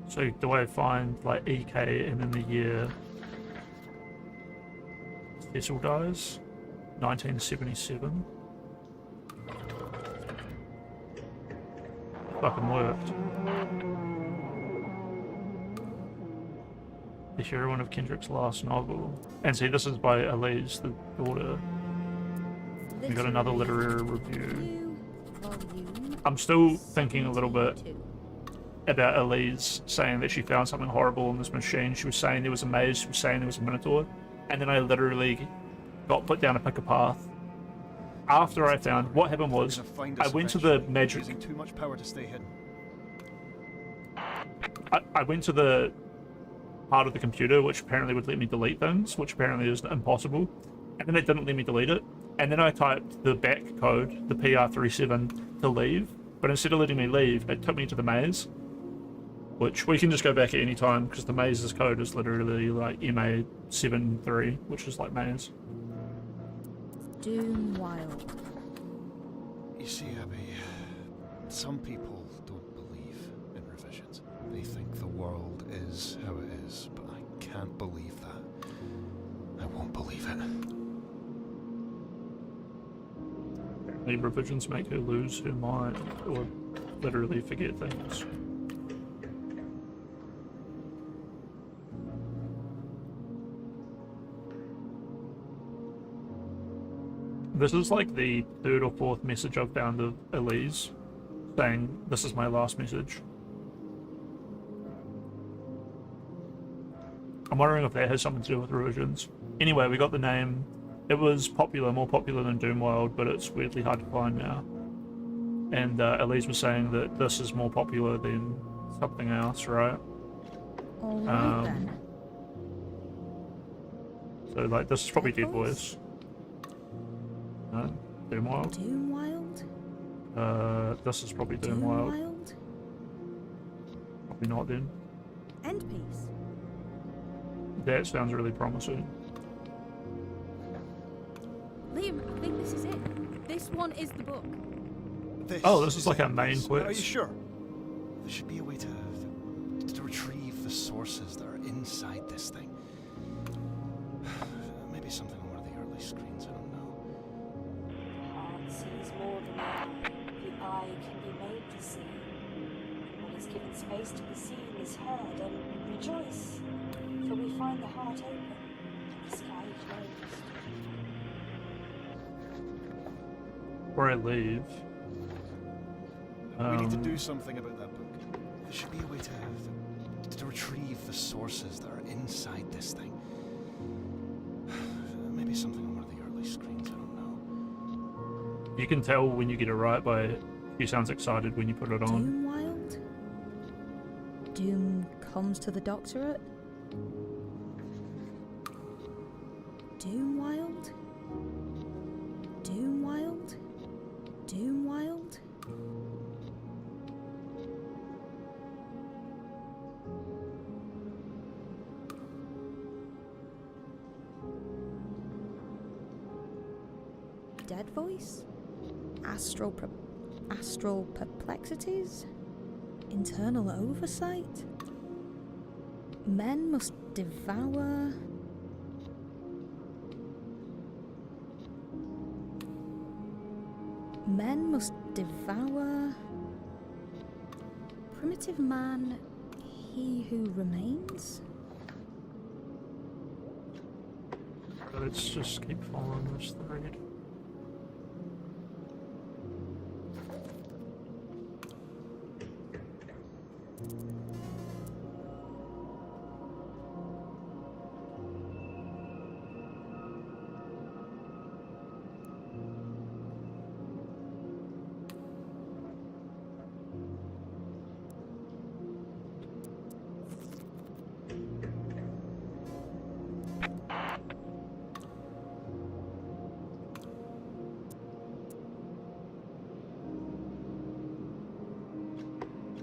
So do I find like EK and then the year Cecil dies? 1977. Fucking worked. The heroine of Kendrick's last novel. And see, this is by Elise, the daughter. We got another literary review. I'm still thinking a little bit about Elise saying that she found something horrible in this machine. She was saying there was a maze, she was saying there was a minotaur. And then I literally got put down a pick a path. After I found, what happened was, I went to the magic... Using too much power to stay hidden. I went to the part of the computer which apparently would let me delete things, which apparently is impossible. And then it didn't let me delete it. And then I typed the back code, the PR37, to leave. But instead of letting me leave, it took me to the maze. Which we can just go back at any time, because the maze's code is literally like MA73, which is like maze. Doom Wild. You see, Abby, some people don't believe in revisions. They think the world is how it is, but I can't believe that. I won't believe it. The revisions make her lose her mind, or literally forget things. This is like the third or fourth message I've found of Elise saying, this is my last message. I'm wondering if that has something to do with revisions. Anyway, we got the name. It was popular, more popular than Doomwild, but it's weirdly hard to find now. And Elise was saying that this is more popular than something else, right? Alright then. So like, this is probably Dead Voice. No? Doomwild? Doomwild? This is probably Doomwild. Doomwild? Probably not then. End piece. That sounds really promising. Liam, I think this is it. This one is the book. This is like a main quest. Are you sure? There should be a way to retrieve the sources that are inside this thing. Maybe something on one of the early screens, I don't know. Heart sees more than the eye. The eye can be made to see. And what is given space to be seen is heard, and rejoice, for we find the heart open, and the sky closed. Before I leave... We need to do something about that book. There should be a way to retrieve the sources that are inside this thing. Maybe something on one of the early screens, I don't know. You can tell when you get it right by... He sounds excited when you put it on. Doomwild? Doom comes to the doctorate? Doomwild? Doomwild? Doomwild? Dead voice? Astral perplexities? Internal oversight? Men must devour... Men must devour... Primitive man, he who remains? Let's just keep following this thread.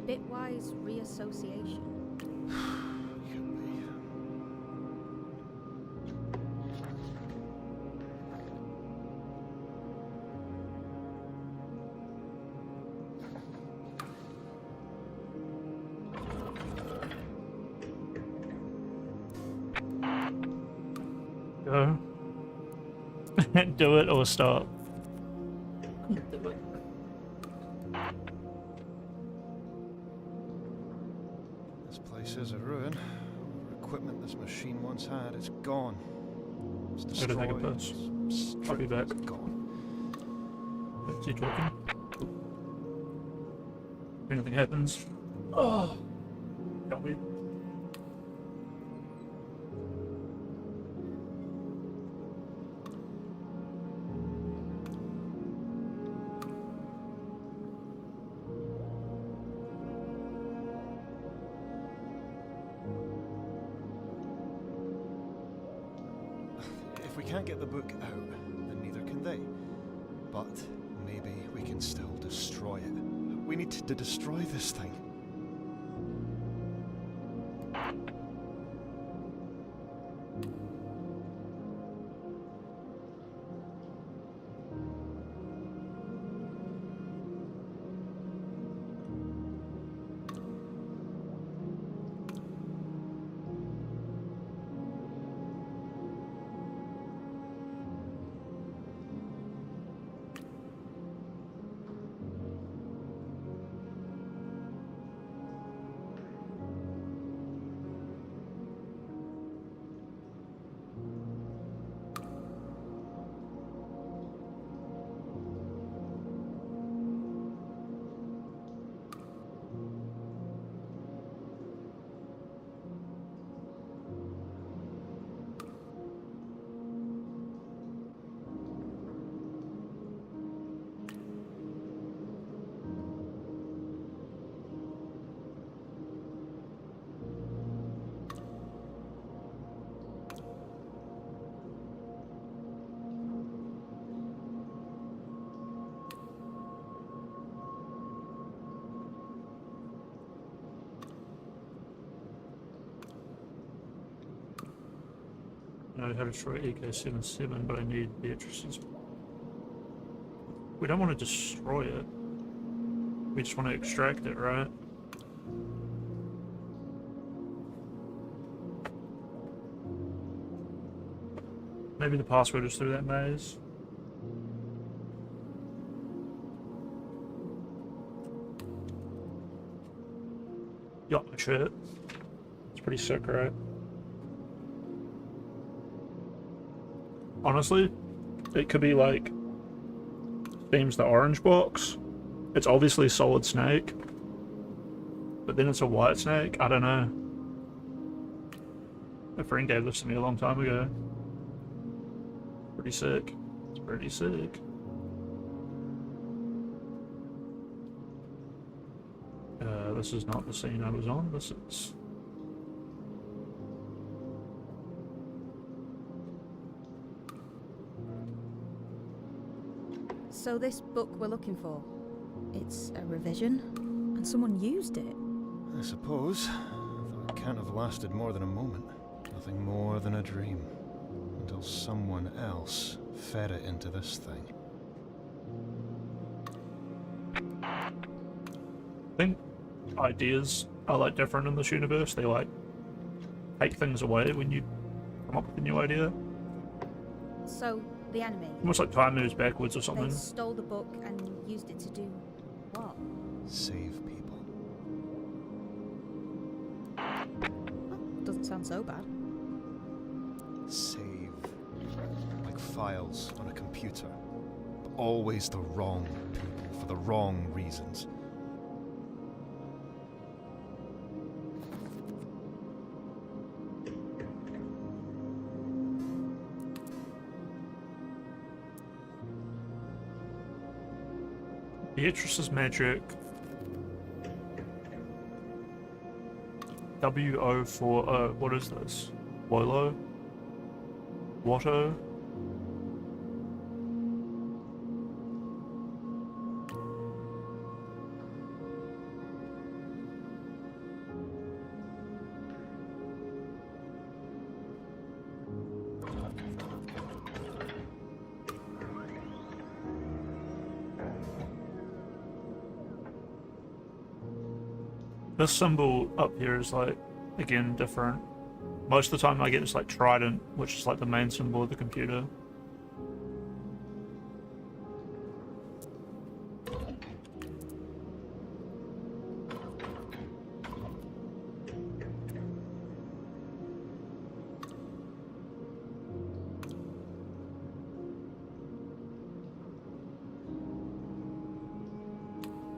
Bitwise reassociation. Could be. Go. Do it or stop. Do it. This place is a ruin. The equipment this machine once had is gone. It's Go to destroyed. take a piss. It's I'll be back. stripped, it's gone. Is he talking? If anything happens. Oh! Got me. If we can't get the book out, then neither can they. But maybe we can still destroy it. We need to destroy this thing. I know how to destroy EK-77, but I need Beatrice's. We don't want to destroy it. We just want to extract it, right? Maybe the password is through that maze. Got my shirt. It's pretty sick, right? Honestly, it could be like themes the orange box. It's obviously Solid Snake, but then it's a white snake. I don't know. A friend gave this to me a long time ago. Pretty sick. It's pretty sick. This is not the scene I was on. This is. So this book we're looking for, it's a revision? And someone used it? I suppose. Though it can't have lasted more than a moment. Nothing more than a dream. Until someone else fed it into this thing. I think ideas are like different in this universe. They like take things away when you come up with a new idea. So, the enemy, Almost like time moves backwards or something. they stole the book and used it to do what? Save people. Doesn't sound so bad. Save. Like files on a computer. But always the wrong people for the wrong reasons. Beatrice's magic. W-O-4-O. What is this? Wolo? Watto? This symbol up here is like, again, different. Most of the time I get this like trident, which is like the main symbol of the computer.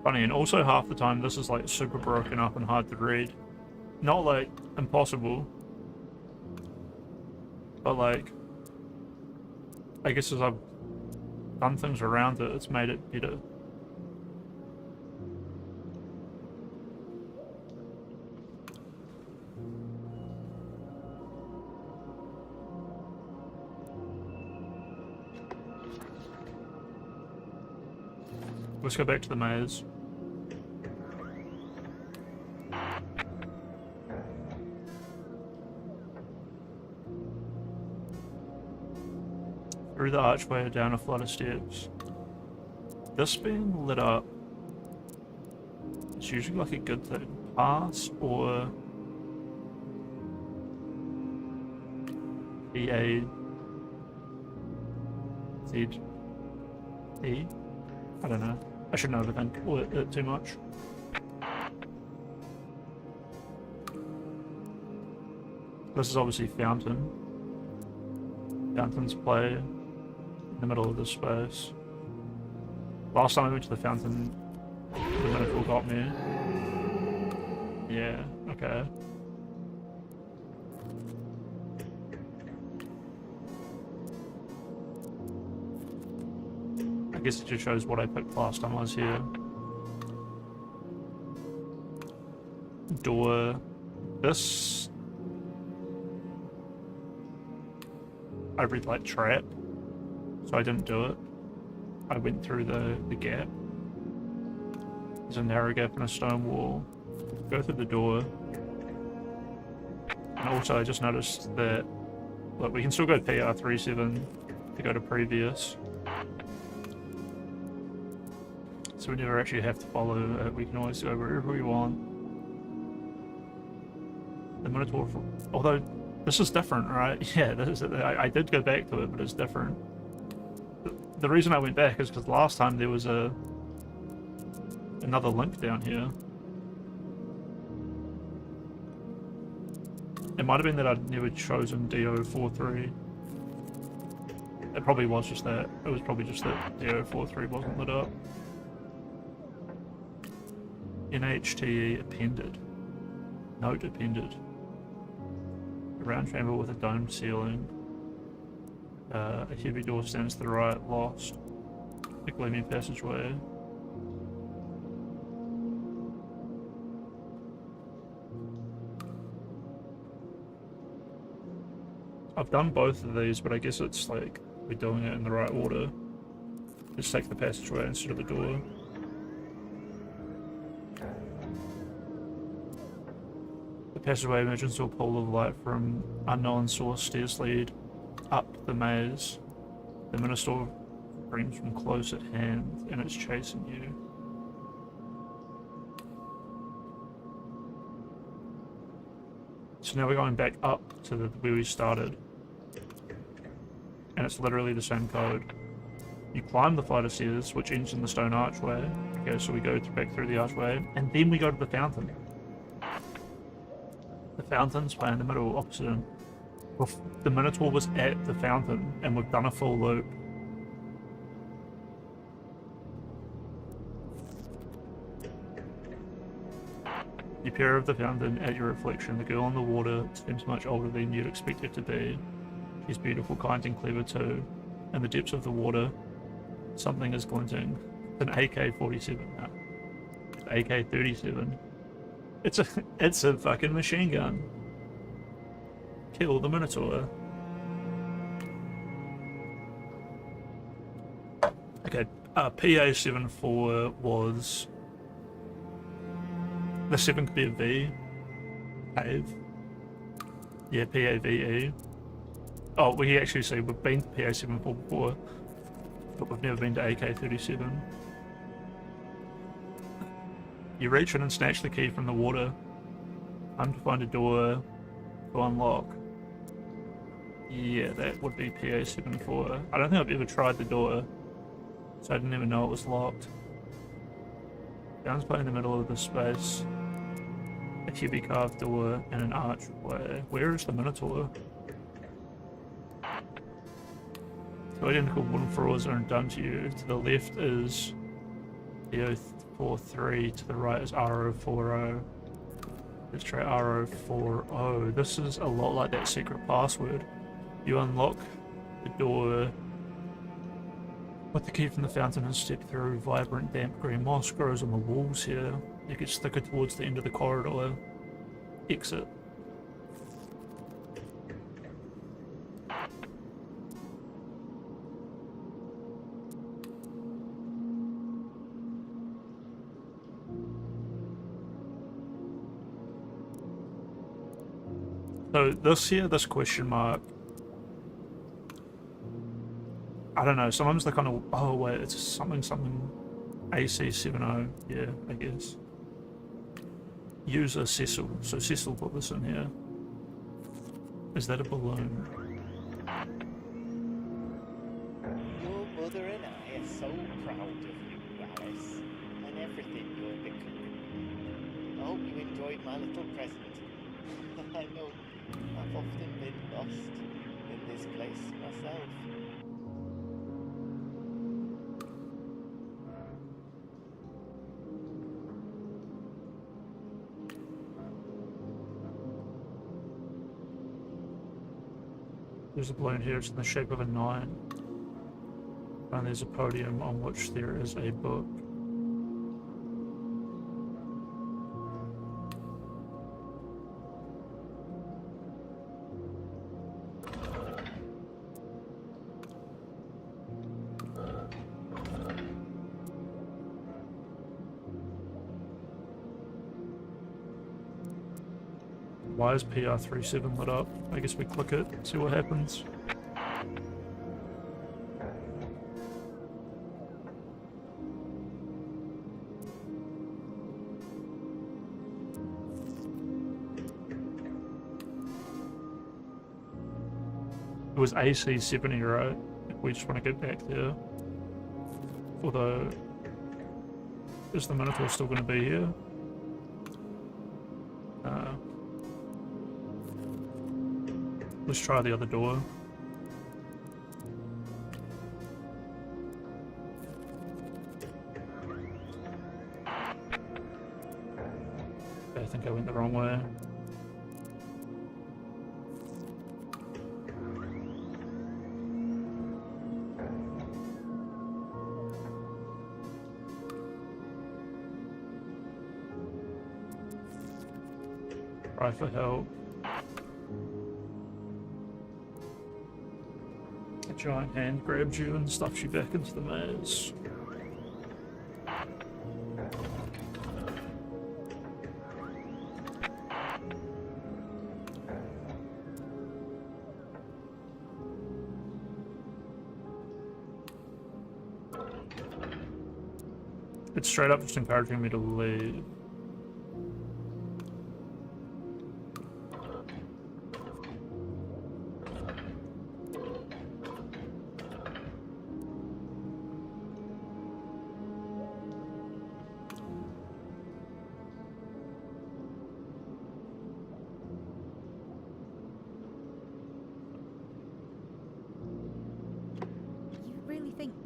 Funny, and also half the time this is like super broken up and hard to read. Not like impossible, but like, I guess as I've done things around it, it's made it better. Let's go back to the maze. Through the archway down a flight of steps. This being lit up, it's usually like a good thing. Pass or EA Z E? I don't know. I shouldn't overthink it too much. This is obviously Fountain. Fountains play in the middle of this space. Last time I went to the Fountain, the Minotaur got me. Yeah, okay. I guess it just shows what I picked last time I was here. Door. This... I read like trap, so I didn't do it. I went through the gap. There's a narrow gap in a stone wall. Go through the door. And also I just noticed that, look, we can still go tr-37 to go to previous. So we never actually have to follow it, we can always go wherever we want. The Minotaur, although this is different, right? Yeah, this is, I did go back to it, but it's different. The reason I went back is because last time there was another link down here. It might have been that I'd never chosen DO43. It probably was just that. It was probably just that DO43 wasn't lit up. NHTE appended. Note appended. A round chamber with a domed ceiling. A heavy door stands to the right, lost. A gleaming passageway. I've done both of these, but I guess it's like we're doing it in the right order. Just take the passageway instead of the door. The passageway emerges to a pool of light from unknown source. Stairs lead up the maze. The Minotaur screams from close at hand, and it's chasing you. So now we're going back up to where we started. And it's literally the same code. You climb the flight of stairs, which ends in the stone archway. Okay, so we go back through the archway, and then we go to the fountain. The fountain's way in the middle, opposite him. The Minotaur was at the fountain, and we've done a full loop. You peer of the fountain at your reflection. The girl in the water seems much older than you'd expect her to be. She's beautiful, kind, and clever too. In the depths of the water, something is glinting. An AK-47 now. AK-37. It's a fucking machine gun. Kill the Minotaur. Okay, PA-74 was... The 7 could be a V. Pave. Yeah, PAVE. Oh, we actually see we've been to PA-74 before, but we've never been to AK-37. You reach in and snatch the key from the water. Time to find a door to unlock. Yeah, that would be PA74. I don't think I've ever tried the door, so I didn't even know it was locked. Down's put in the middle of the space. A heavy carved door and an archway. Where is the Minotaur? Two identical wooden floors are done to you. To the left is PO43, to the right is RO40. Let's try RO40. This is a lot like that secret password. You unlock the door with the key from the fountain and step through. Vibrant damp green moss grows on the walls here. It gets thicker towards the end of the corridor. Exit. So this here, this question mark, I don't know, sometimes they kind of, oh wait, it's something AC70, yeah, I guess. User Cecil, so Cecil put this in here. Is that a balloon? Your mother and I are so proud of you, Alice, and everything you're becoming. I hope you enjoyed my little present. I know I've often been lost in this place myself. There's a balloon here, it's in the shape of a 9. And there's a podium on which there is a book. Why is PR37 lit up? I guess we click it, see what happens. It was AC70, right? We just want to get back there. Although, is the Minotaur still going to be here? Let's try the other door. I think I went the wrong way. Try for help. A giant hand grabs you and stuffs you back into the maze. It's straight up just encouraging me to leave.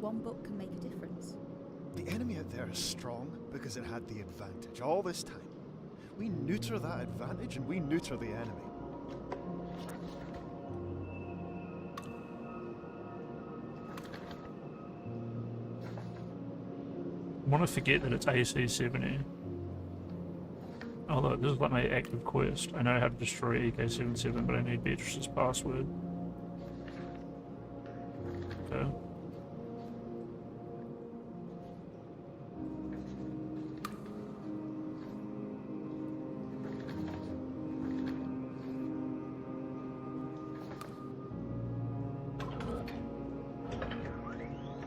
One book can make a difference. The enemy out there is strong because it had the advantage all this time. We neuter that advantage and we neuter the enemy. I want to forget that it's AC70. Although this is like my active quest. I know how to destroy EK77, but I need Beatrice's password. Okay.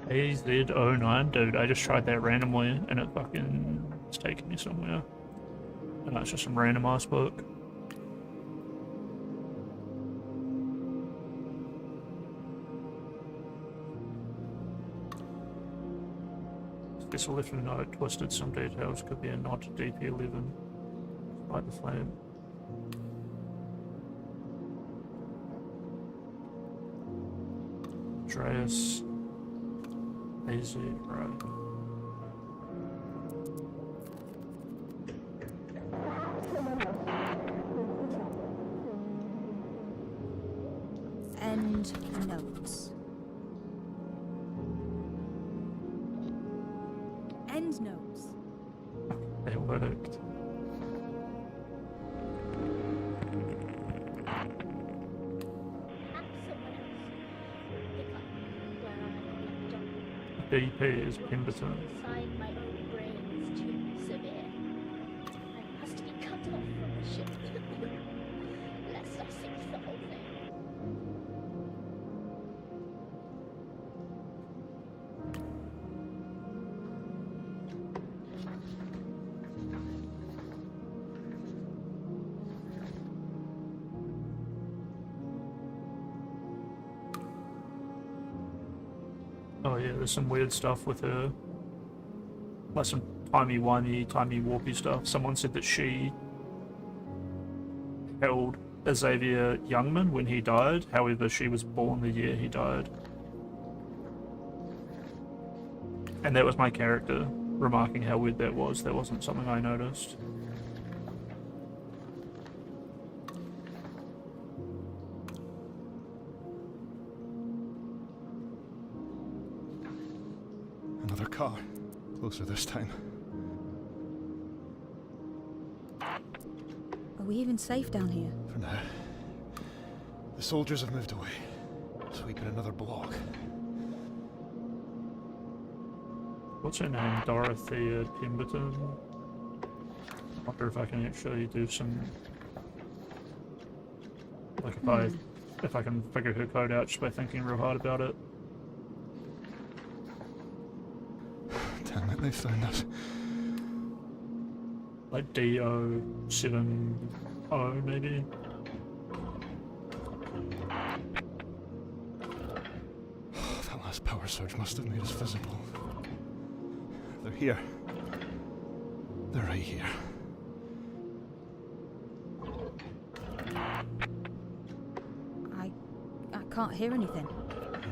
AZ09, dude, I just tried that randomly and it fucking is taking me somewhere. And that's just some random ass book. Professor left a note, twisted some details, could be a nod to DP11. Light the flame. Andreas. AZ, right. End notes. End notes. It worked. BP is Pemberton. Inside my own brain is too severe. I must be cut off from the ship. Lest I sink the whole thing. Oh yeah, there's some weird stuff with her. Like some timey-wimey, timey-warpy stuff. Someone said that she held Xavier Youngman when he died, however she was born the year he died. And that was my character remarking how weird that was. That wasn't something I noticed. Another car. Closer this time. Are we even safe down here? For now. The soldiers have moved away. Sweeping another block. What's her name? Dorothea Pemberton? I wonder if I can actually do some... Like if I can figure her code out just by thinking real hard about it. Damn it, they found us. Like DO70 maybe? That last power surge must have made us visible. They're here. They're right here. I can't hear anything.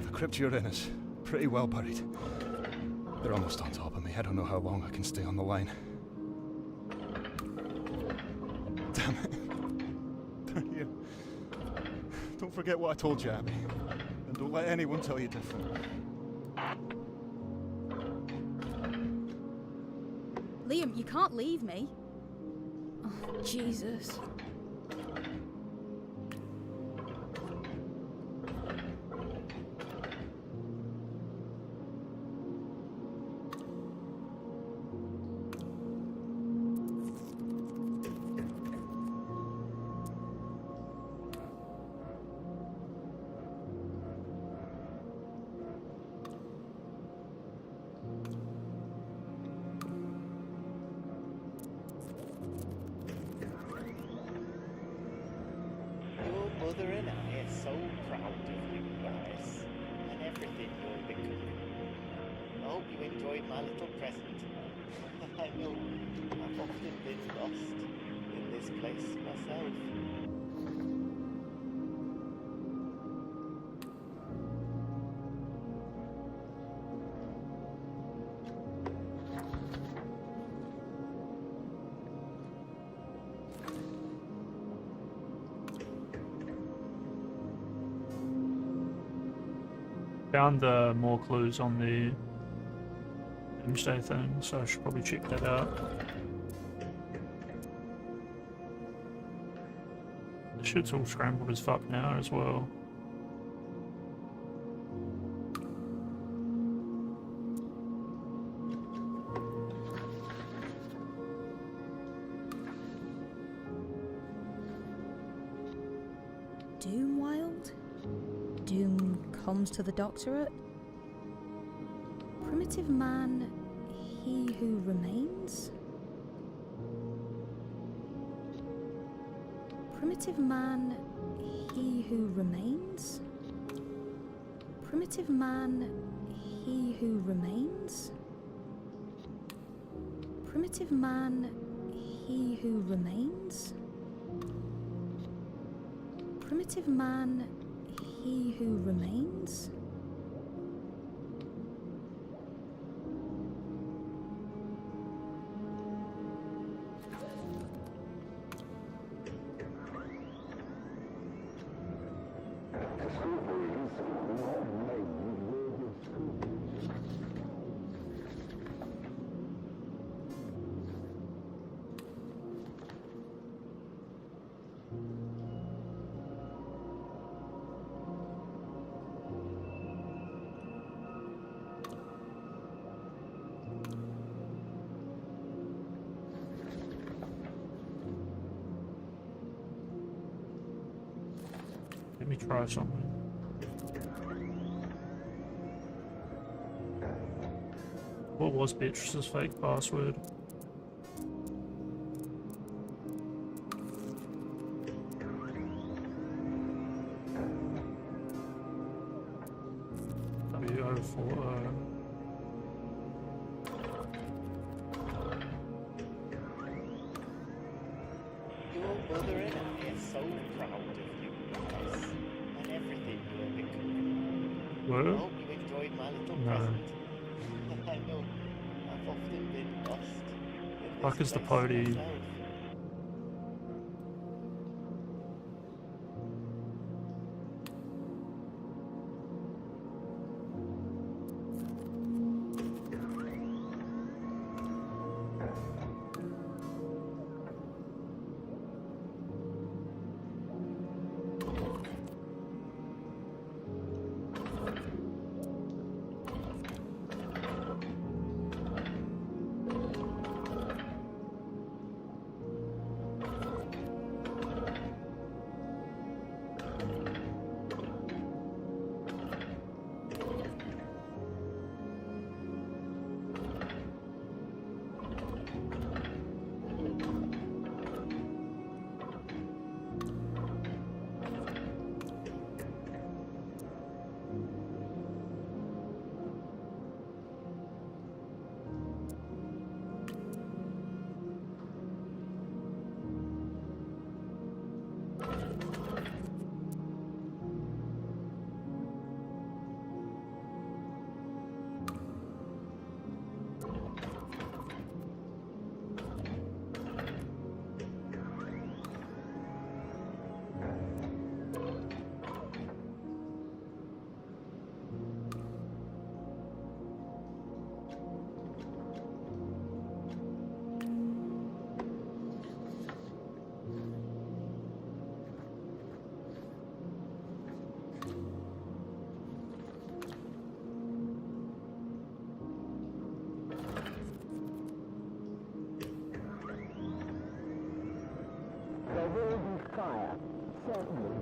The crypt you're in is pretty well buried. They're almost on top of me. I don't know how long I can stay on the line. Damn it. They're here. Don't forget what I told you, Abby. And don't let anyone tell you different. Liam, you can't leave me. Oh, Jesus. Your mother and I are so proud of you guys and everything you're becoming. I hope you enjoyed my little present. I know I've often been lost in this place myself. Found more clues on the Doomsday thing, so I should probably check that out. The shit's all scrambled as fuck now as well. Doom Wild? Doom comes to the doctorate? Primitive man, he who remains? Primitive man, he who remains? Primitive man, he who remains? Primitive man, he who remains? Primitive man, he who remains? Let me try something. What was Beatrice's fake password? W040. Your mother and I are so proud of you, Alice, and everything you're becoming. I Where? hope you enjoyed my little No. present. I know I've often been lost in Fuck this is the place party? myself. There will be fire, certainly.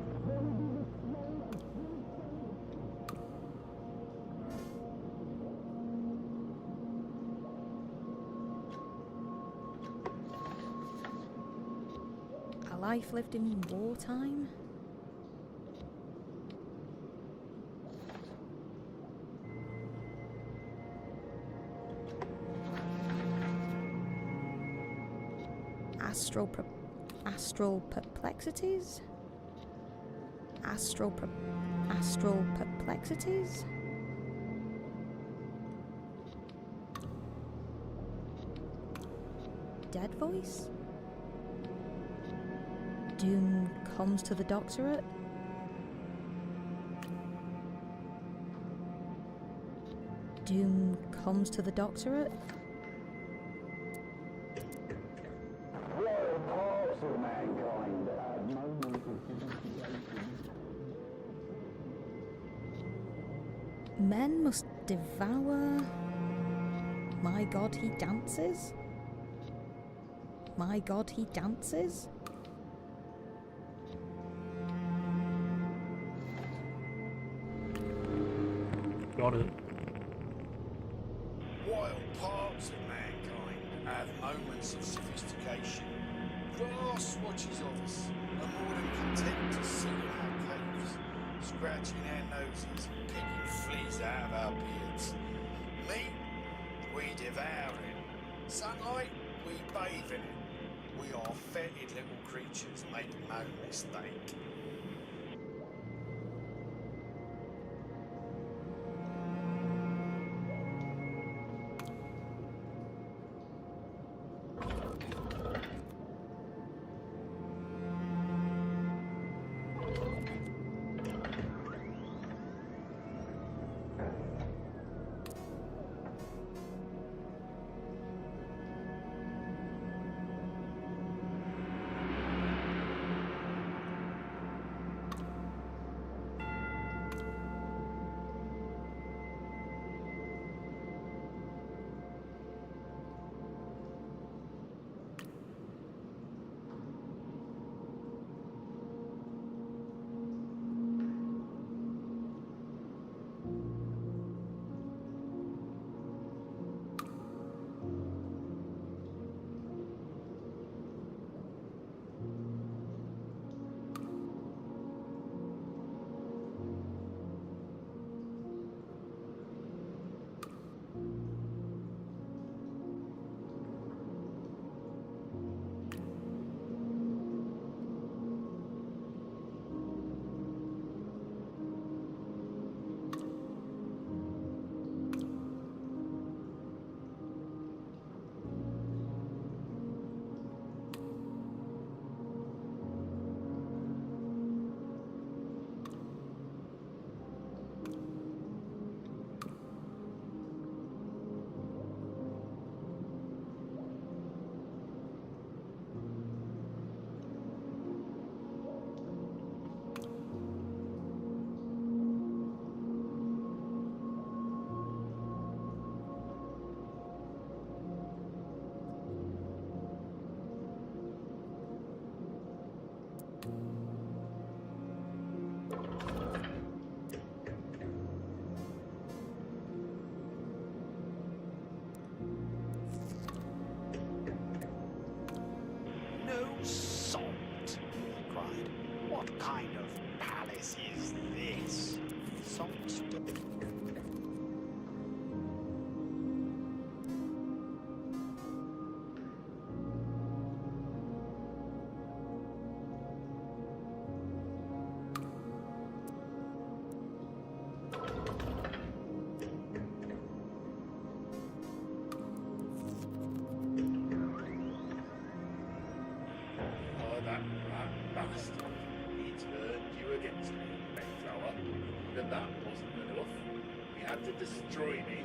A life lived in wartime? Astral perplexities? Astral perplexities? Dead voice? Doom comes to the doctorate? Doom comes to the doctorate? Royal parts of mankind at moments of sophistication. Men must devour... My God, he dances? My God, he dances? Got it. While parts of mankind have moments of sophistication, grass watches of us are more than content to sit in our caves, scratching our noses and picking fleas out of our beards. Meat, we devour it. Sunlight, We bathe in it. We are fetid little creatures, make no mistake. No salt, he cried. What kind of palace is this? Salt Oh, that bastard. He turned you against me, Mayflower. But that wasn't enough. He had to destroy me,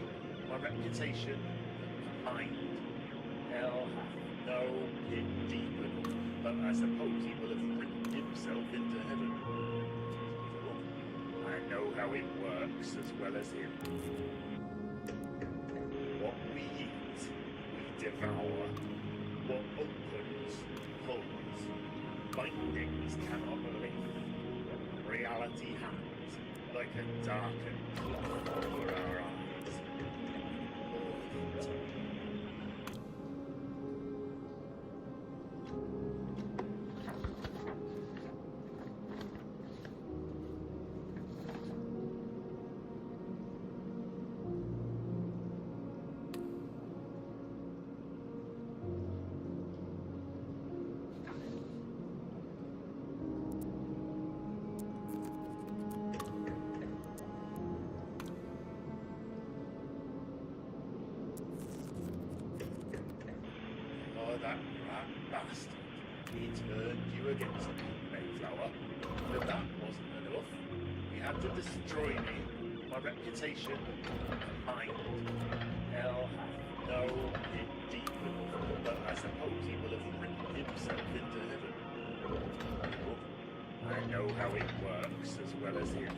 my reputation, my mind. Hell hath no pit deep enough, but I suppose he will have written himself into heaven. So, I know how it works as well as him. What we eat, we devour. What opens, pulls, bindings cannot lift. Reality hangs like a darkened cloth over our eyes. Oh, that bastard. He turned you against me, Mayflower. But that wasn't enough. He had to destroy me, my reputation, my mind. Hell hath no pit deep enough, but I suppose he will have written himself into heaven. I know how it works as well as him.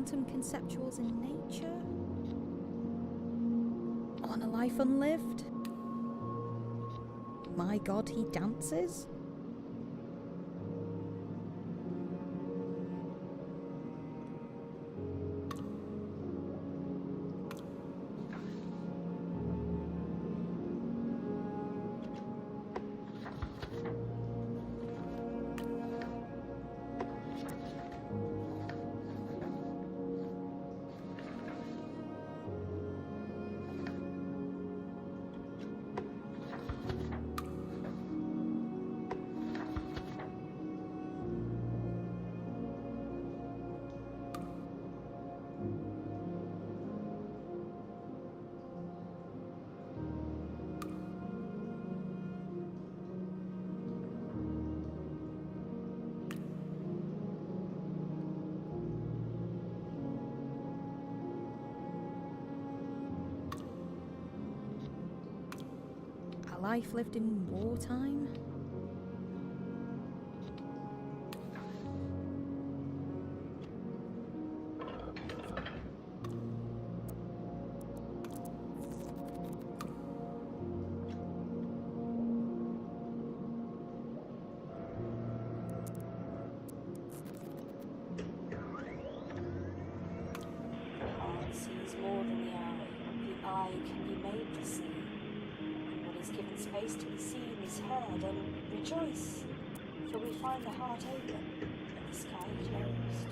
quantum conceptuals in nature? On a life unlived? My God, he dances? A life lived in wartime? Heart sees more than the eye can be made to see. And what is given space to be seen is heard, and rejoice, for we find the heart open and the sky closed.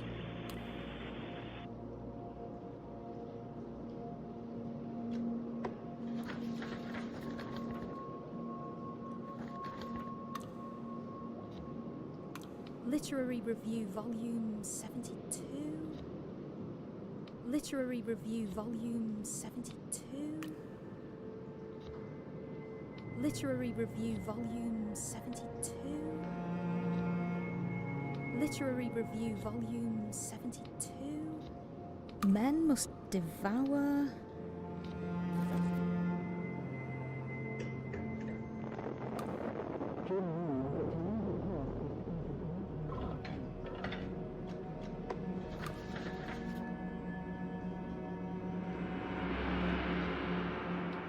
Literary Review Volume 72? Literary Review Volume 72? Literary Review Volume 72? Literary Review Volume 72? Men must devour...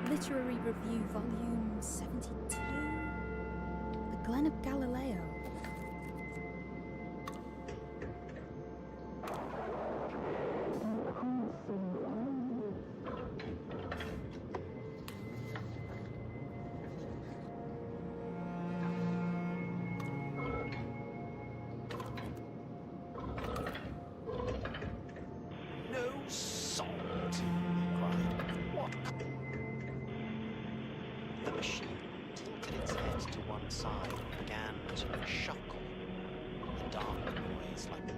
Literary Review Volume 72? The Glen of Galileo? No salt, he cried. What? The machine tilted its head to one side and began to shuckle. A dark noise like...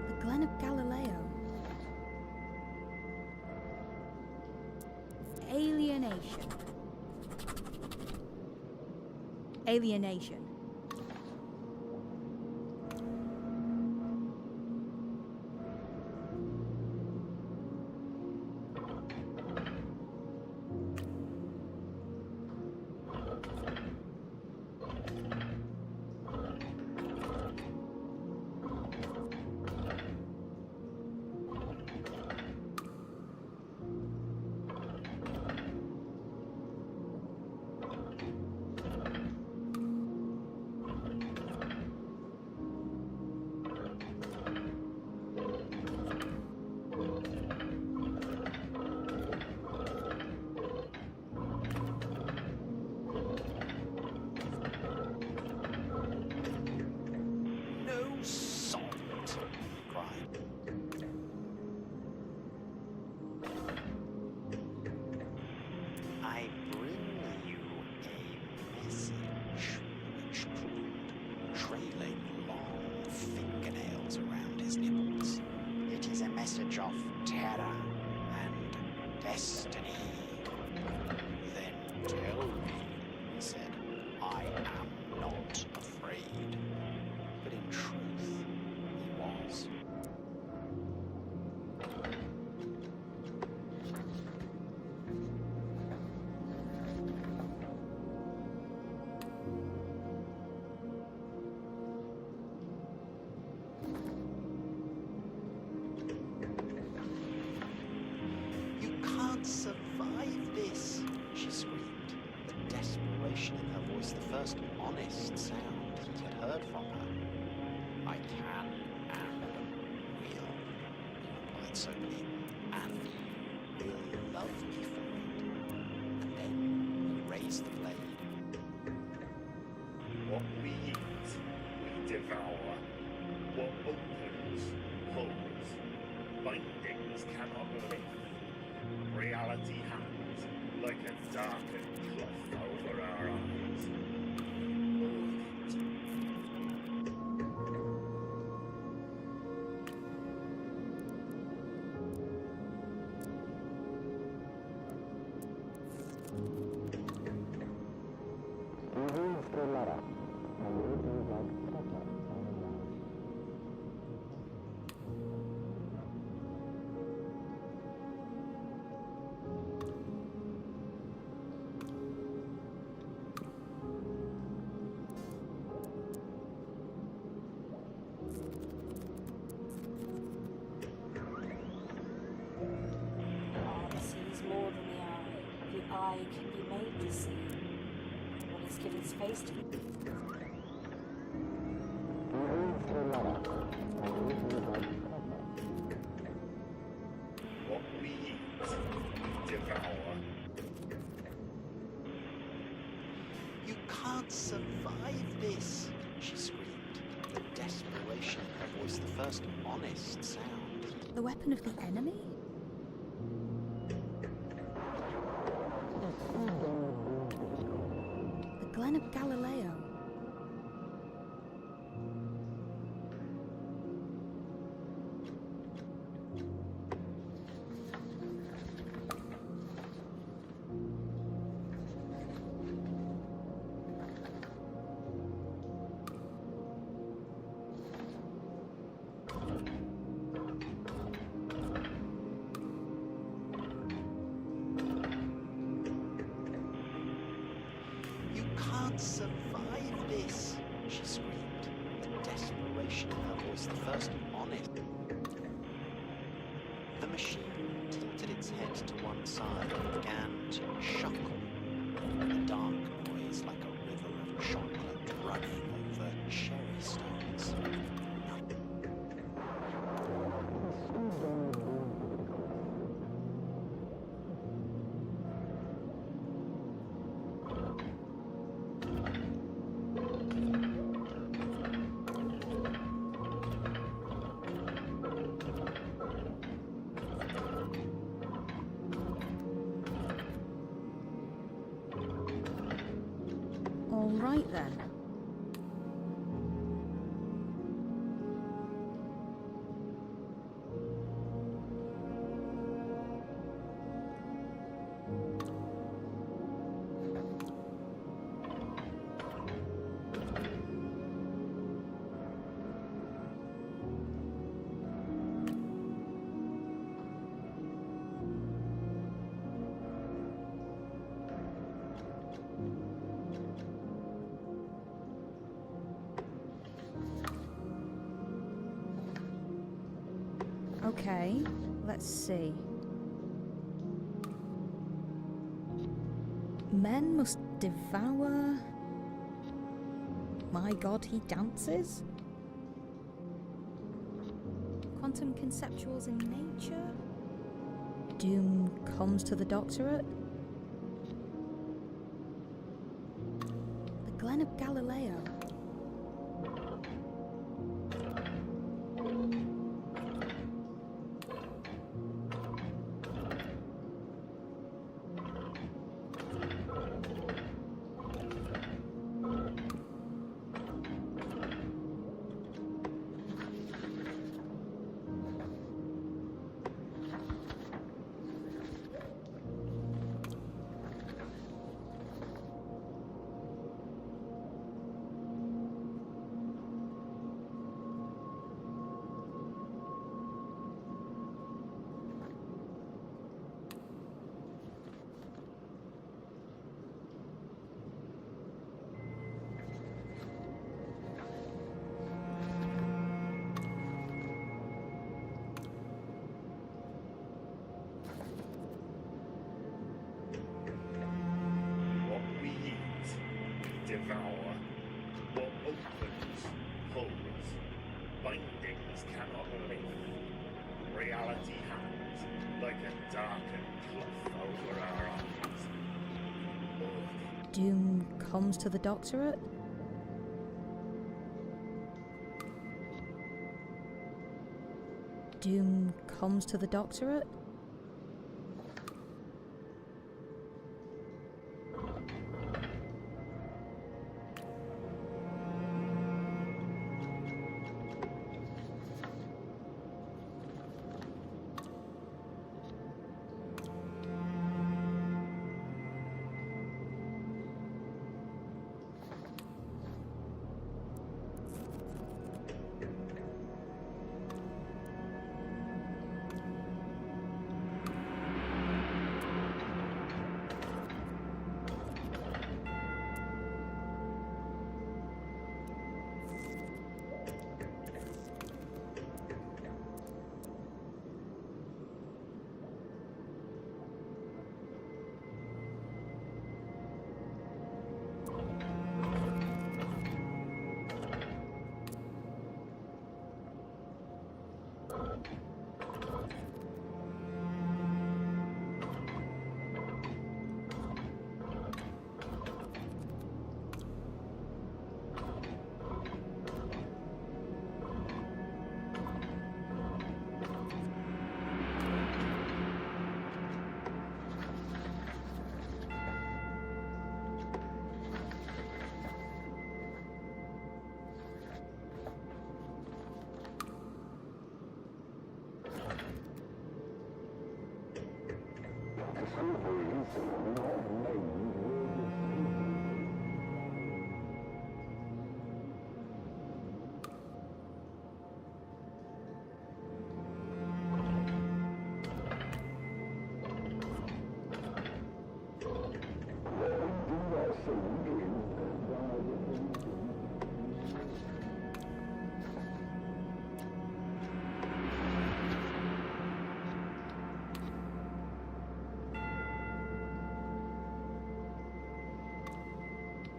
The Glen of Galileo? Alienation. Alienation. No salt, he cried. I bring you a message, which crooned, trailing long fingernails around his nipples. It is a message of terror and destiny. Then tell me, he said, I am not afraid. But in truth, he was. word from her. I can and will, he replied soberly, and you will love me for it. And then he raised the blade. What we eat, we devour. What opens, holds. Bindings cannot lift. Reality hangs like a darkened cloth over our eyes. Art sees more than the eye. The eye can be made to see. When it's given space to be. What we eat, we devour. You can't survive this, she screamed, the desperation in her voice, the first honest sound. The weapon of the enemy? The Glen of Galileo. You can't survive this, she screamed, the desperation in her voice, the first honest. The machine tilted its head to one side and began to chuckle, a dark noise like a river of chocolate running over cherry stones. All right then. Okay, let's see. Men must devour. My God, he dances? Quantum conceptuals in nature? Doom comes to the doctorate? The Glen of Galileo. bindings cannot lift. Reality hangs like a darkened cloth over our eyes. Doom comes to the doctorate? Doom comes to the doctorate?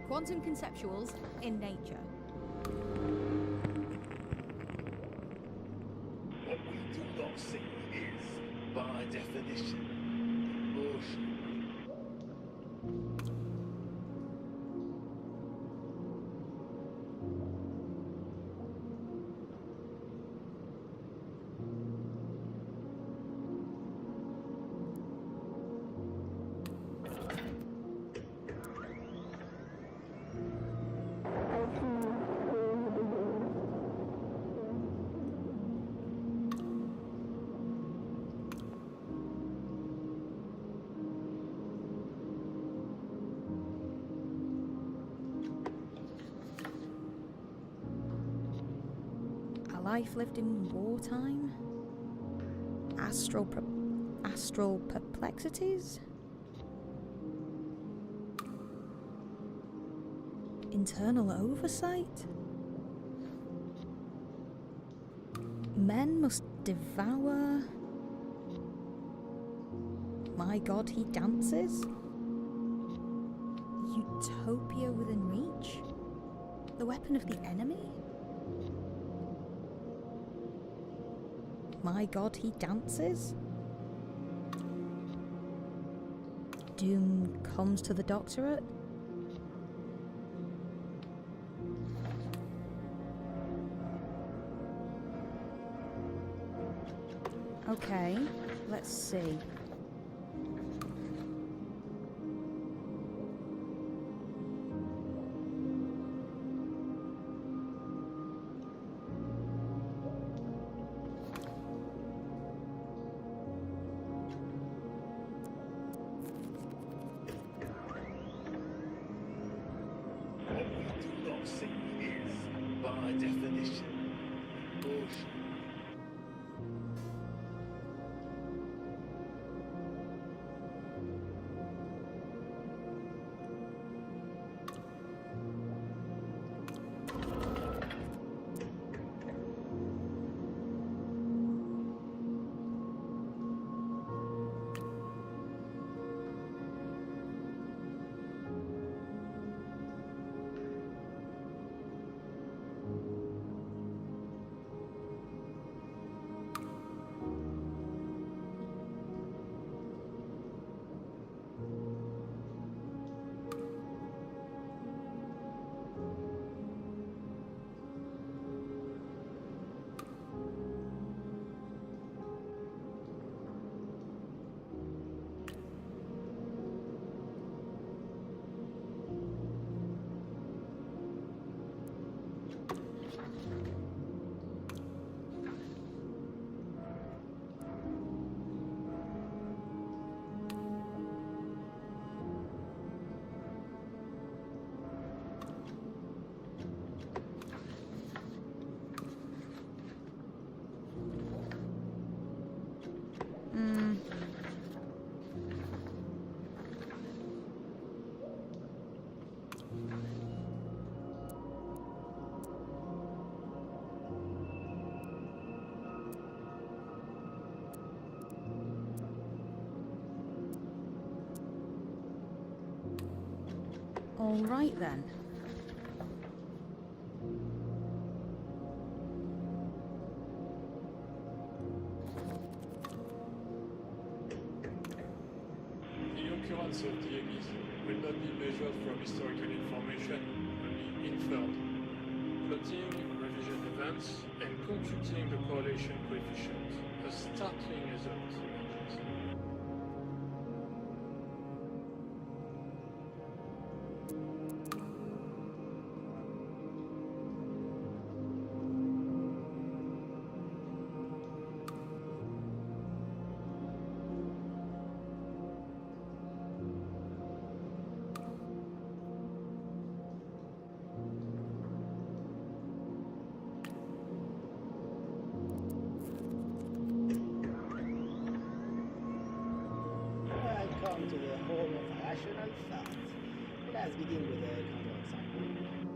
Quantum conceptuals in nature. What we do not see is, by definition, emotion. A life lived in wartime? Astral perplexities? Internal oversight? Men must devour... My God, he dances? Utopia within reach? The weapon of the enemy? My God, he dances? Doom comes to the doctorate? Okay, let's see. What we do not see is, by definition, emotion. All right then. The occurrence of the abyss will not be measured from historical information, only inferred. Plotting revision events and computing the correlation coefficient, a startling result emerges. Welcome to the home of rational thought. Let's begin with a counterexample.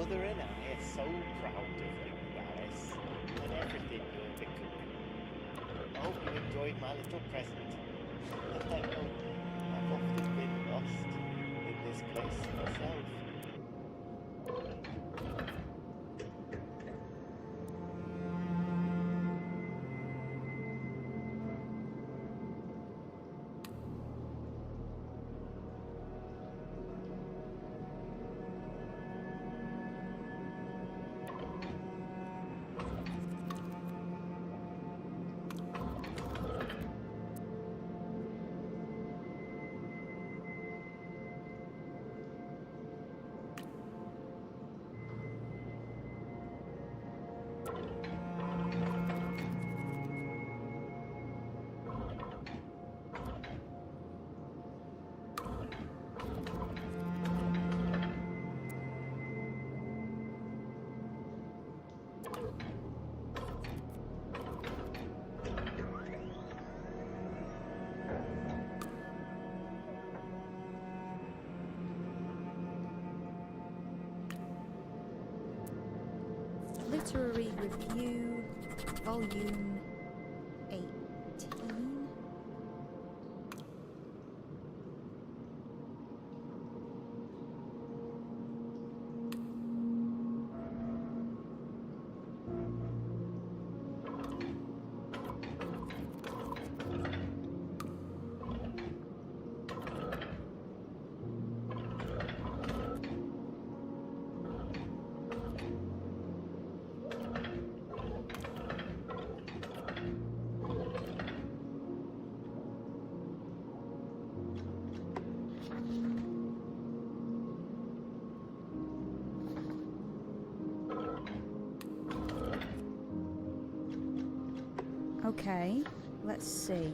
mother and I are so proud of you, Alice, and everything you're becoming. I hope you enjoyed my little present. I know I've often been lost in this place myself. Literary Review, Volume 18. Okay, let's see.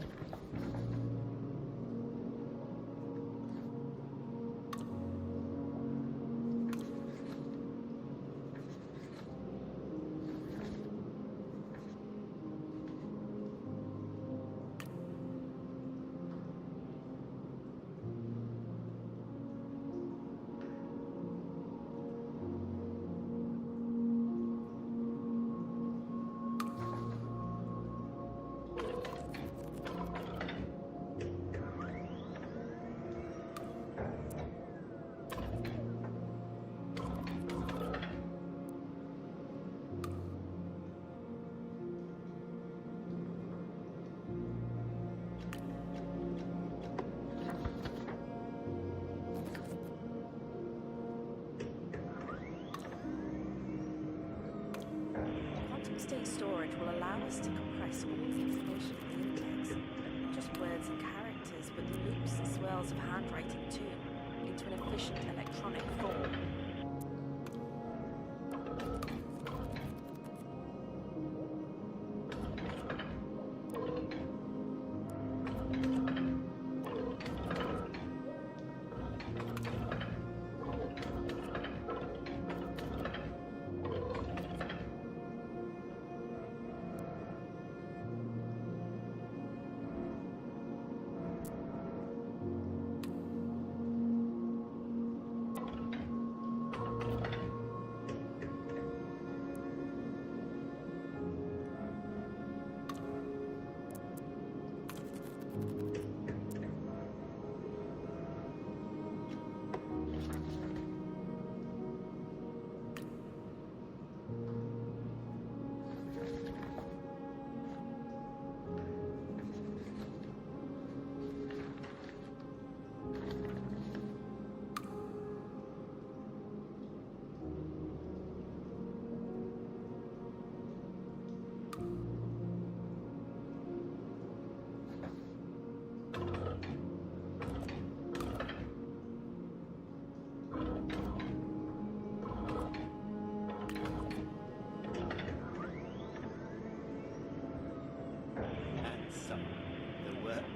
Quantum state storage will allow us to compress all the information from the index, not just words and characters, but the loops and swirls of handwriting too, into an efficient electronic form.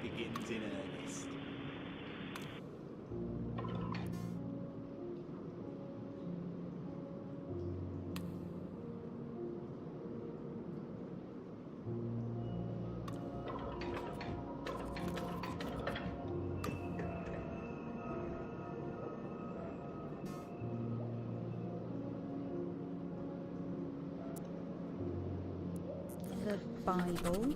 begins in earnest. Bible.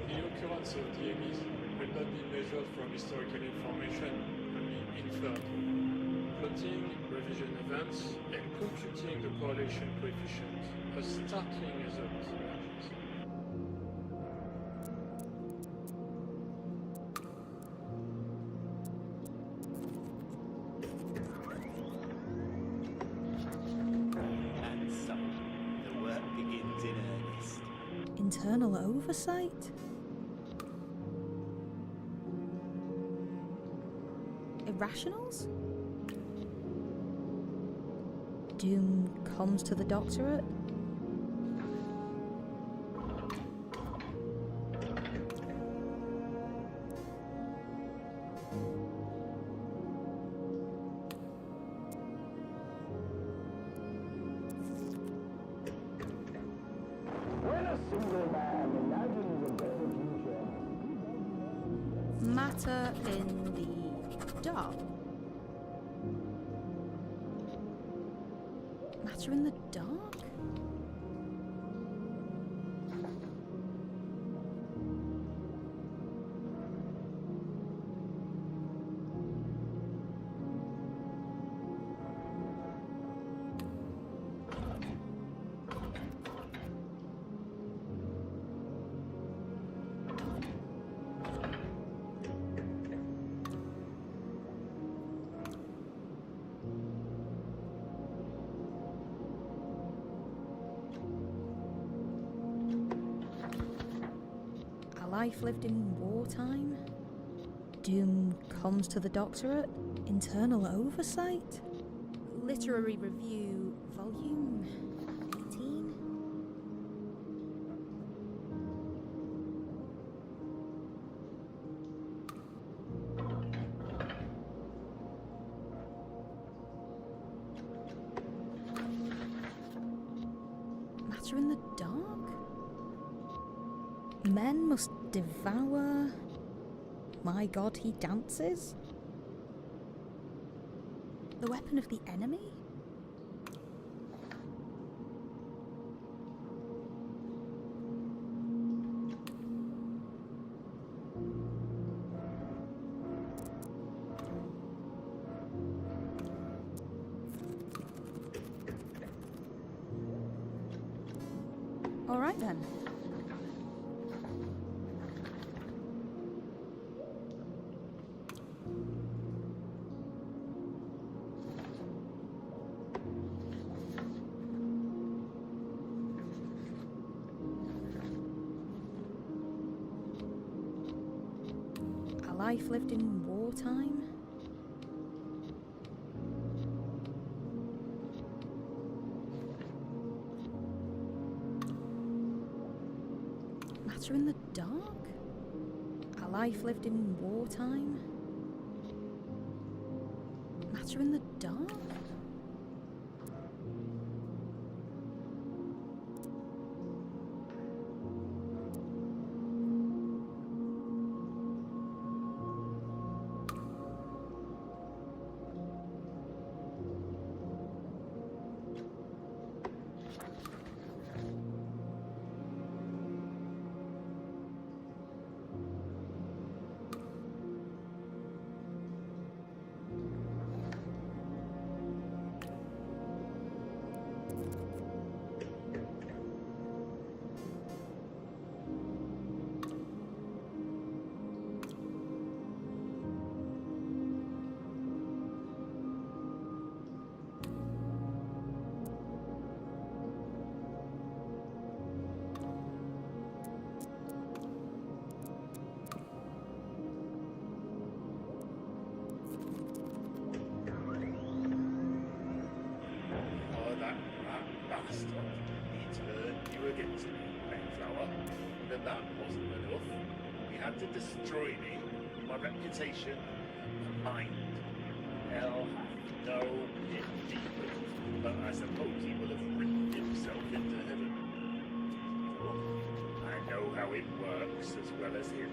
The occurrence of DMEs will not be measured from historical information, only inferred. Plotting revision events and computing the correlation coefficient, a startling result emerges. And so, the work begins in earnest. Internal oversight? Irrationals? Doom comes to the doctorate? When a single man imagines a better future, Matter in the dark? Matter in the dark? A life lived in wartime? Doom comes to the doctorate? Internal oversight? Literary Review, Volume 18? Matter in the dark? Men must devour. My god, he dances? The weapon of the enemy? Alright then. A life lived in wartime? Matter in the dark? A life lived in wartime? Matter in the dark? Oh, that bastard. He turned you against me, Mayflower. But that wasn't enough. We had to destroy me, my reputation, my mind. Hell hath no pity, but I suppose he will have written himself into heaven. For I know how it works as well as him.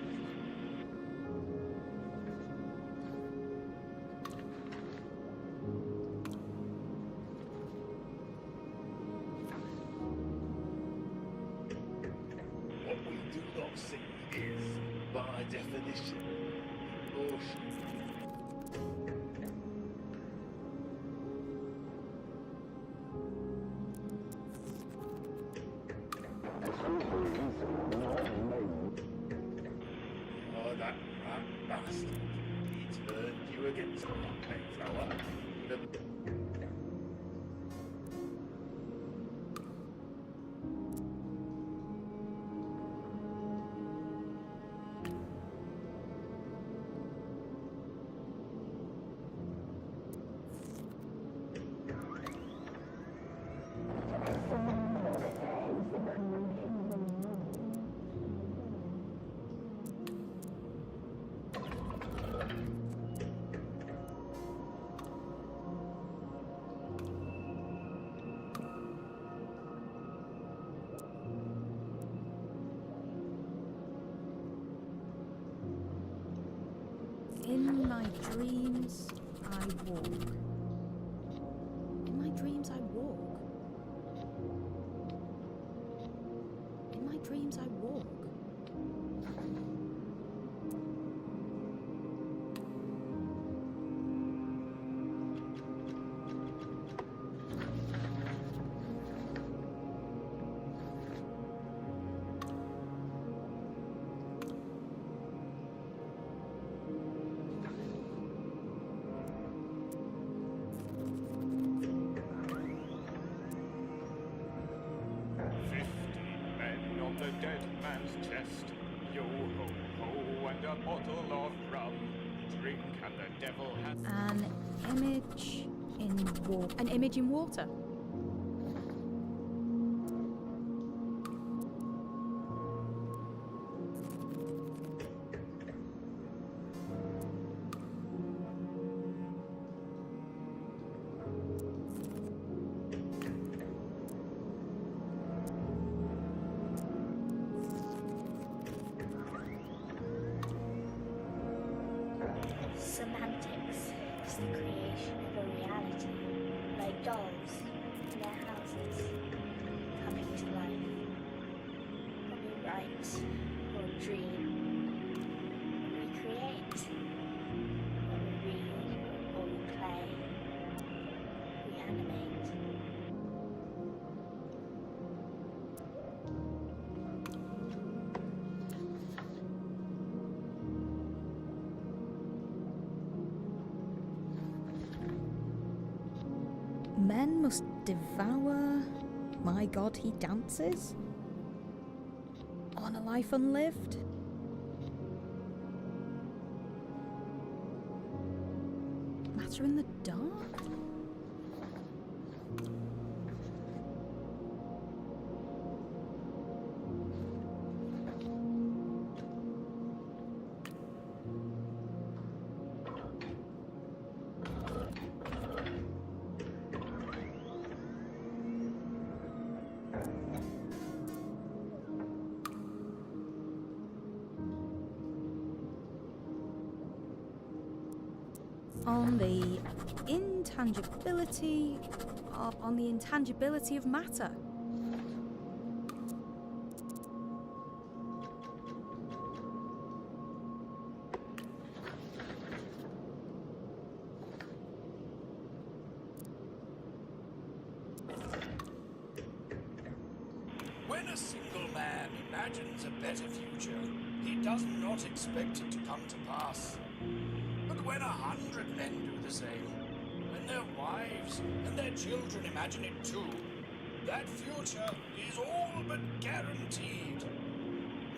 What we do not see is, by definition, abortion. Oh, that bastard. He turned you against me, Mayflower. The In my dreams, I walk. In my dreams, I walk. In my dreams, I walk. The dead man's chest, yo ho ho, and a bottle of rum. Drink and the devil has An image in water. An image in water. Semantics is the creation of a reality, like dolls in their houses, coming to life. When we write or dream, we create. When we read or we play, we animate. Men must devour. My God, he dances? On a life unlived? Matter in the dark? On the intangibility of matter. When a single man imagines a better future, he does not expect it to come to pass. But when 100 men do the same, when their wives and their children imagine it too, that future is all but guaranteed.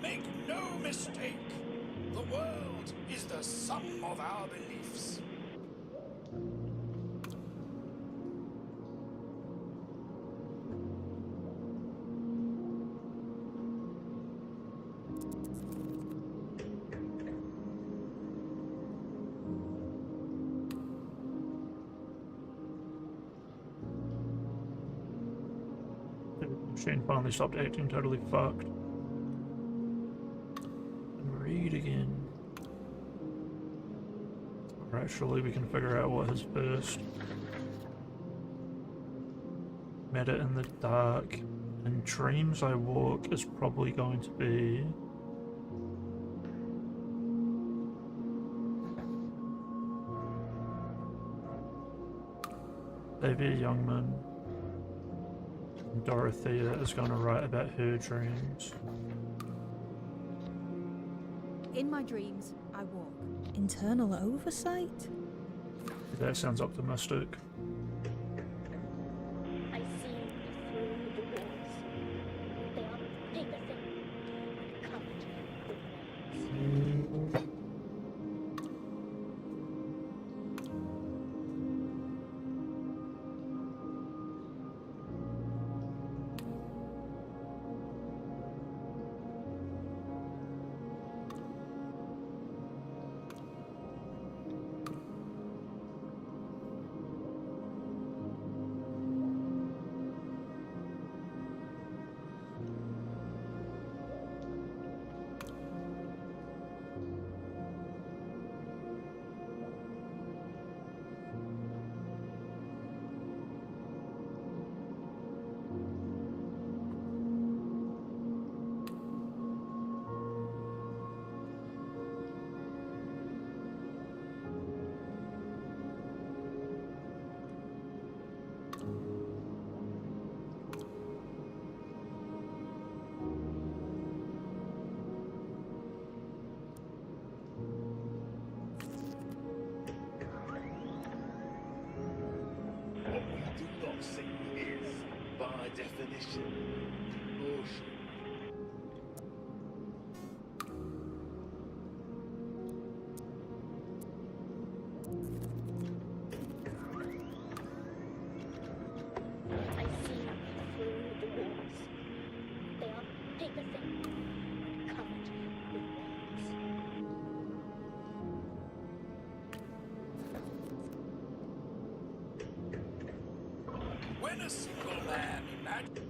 Make no mistake, the world is the sum of our beliefs. The machine finally stopped acting totally fucked. And read again. Or actually, we can figure out what his first. Met it in the dark. In dreams I walk is probably going to be. Davia Youngman. Dorothea is going to write about her dreams. In my dreams, I walk. Internal oversight? That sounds optimistic. I see through the walls. They are paper thin, covered with nails. What we do not see is, by definition, bullshit. I see through the walls. They are paper thin, covered with nails. When a single man imagines.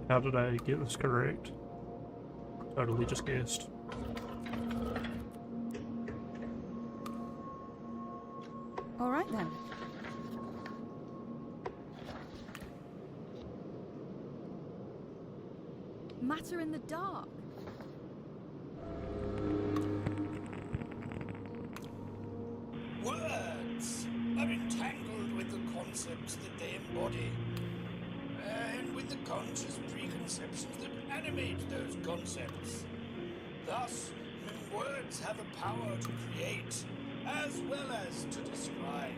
How did I get this correct? Totally just guessed. All right then. Matter in the dark. Words are entangled with the concepts that they embody, and with the conscious preconceptions that animate those concepts. Thus, words have a power to create, as well as to describe.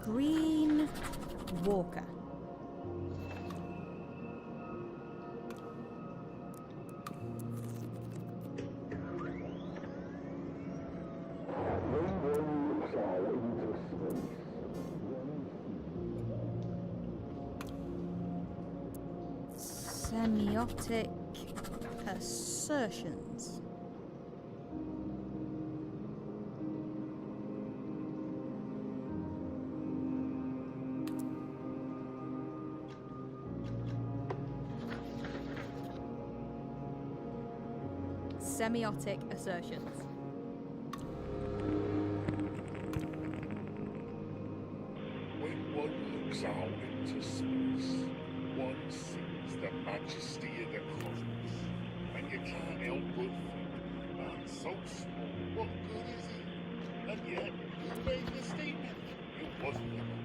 Green Walker. Semiotic assertions. Semiotic assertions. When one looks out into space, one sees the majesty of the cosmos, and you can't help but think, man, so small, what good is it? And yet, who made the statement? It wasn't a monkey.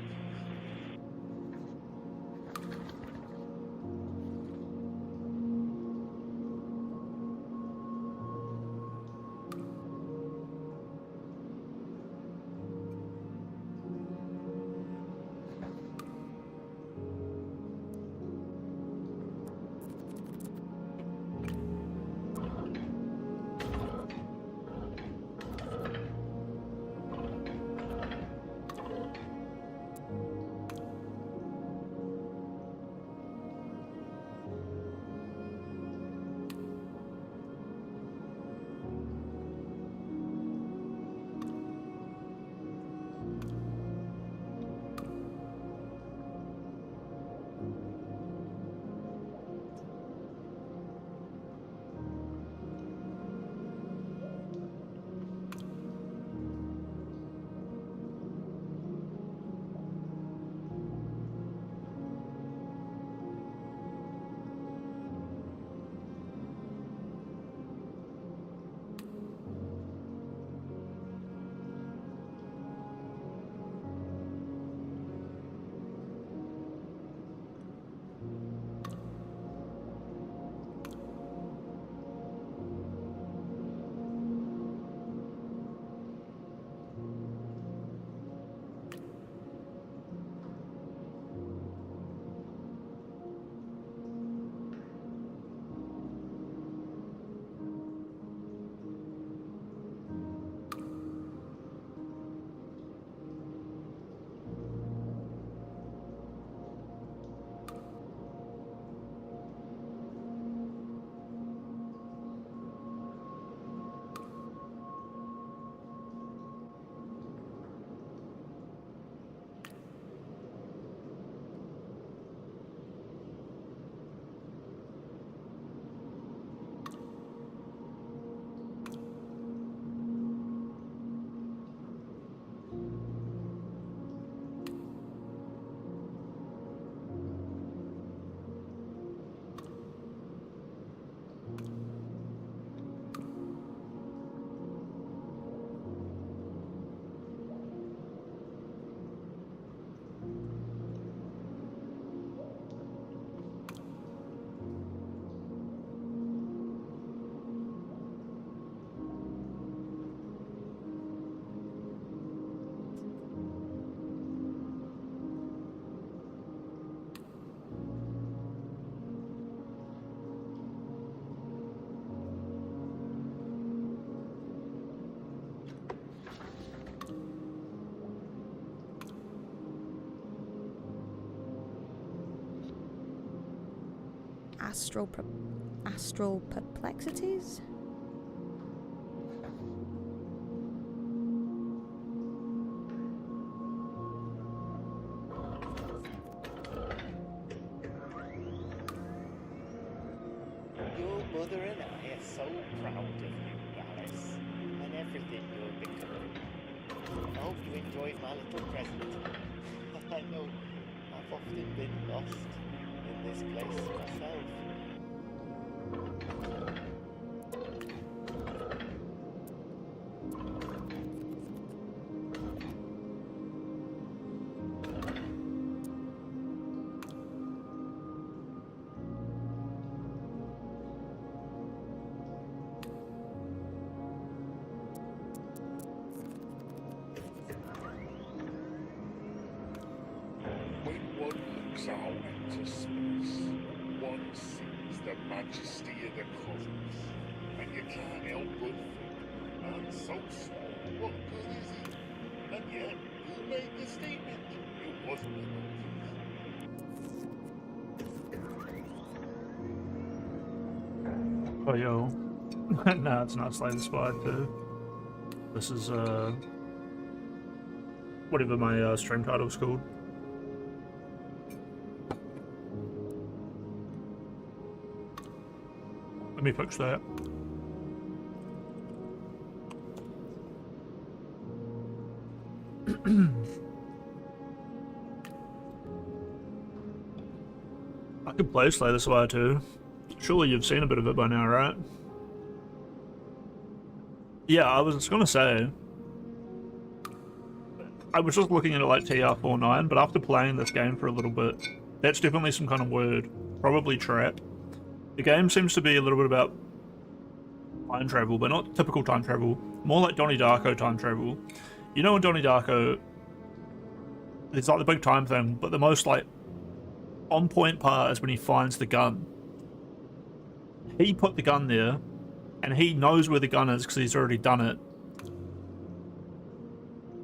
astral perplexities? Your mother and I are so proud of you, Alice, and everything you're becoming. I hope you enjoyed my little present. I know I've often been lost in this place myself. When one looks out into space, one sees the majesty of the cosmos, and you can't help but think, man, so small, what good is it? And yet, who made the statement? It wasn't the Oh, yo. Nah, it's not Slay the Spire 2. This is, whatever my stream title's called. Let me fix that. I could play Slay the Spire 2. Surely you've seen a bit of it by now, right? Yeah, I was gonna say, I was just looking at it like tr-49, but after playing this game for a little bit, that's definitely some kind of word. Probably trap. The game seems to be a little bit about time travel, but not typical time travel. More like Donnie Darko time travel. You know in Donnie Darko, it's like the big time thing, but the most like on point part is when he finds the gun. He put the gun there, and he knows where the gun is because he's already done it.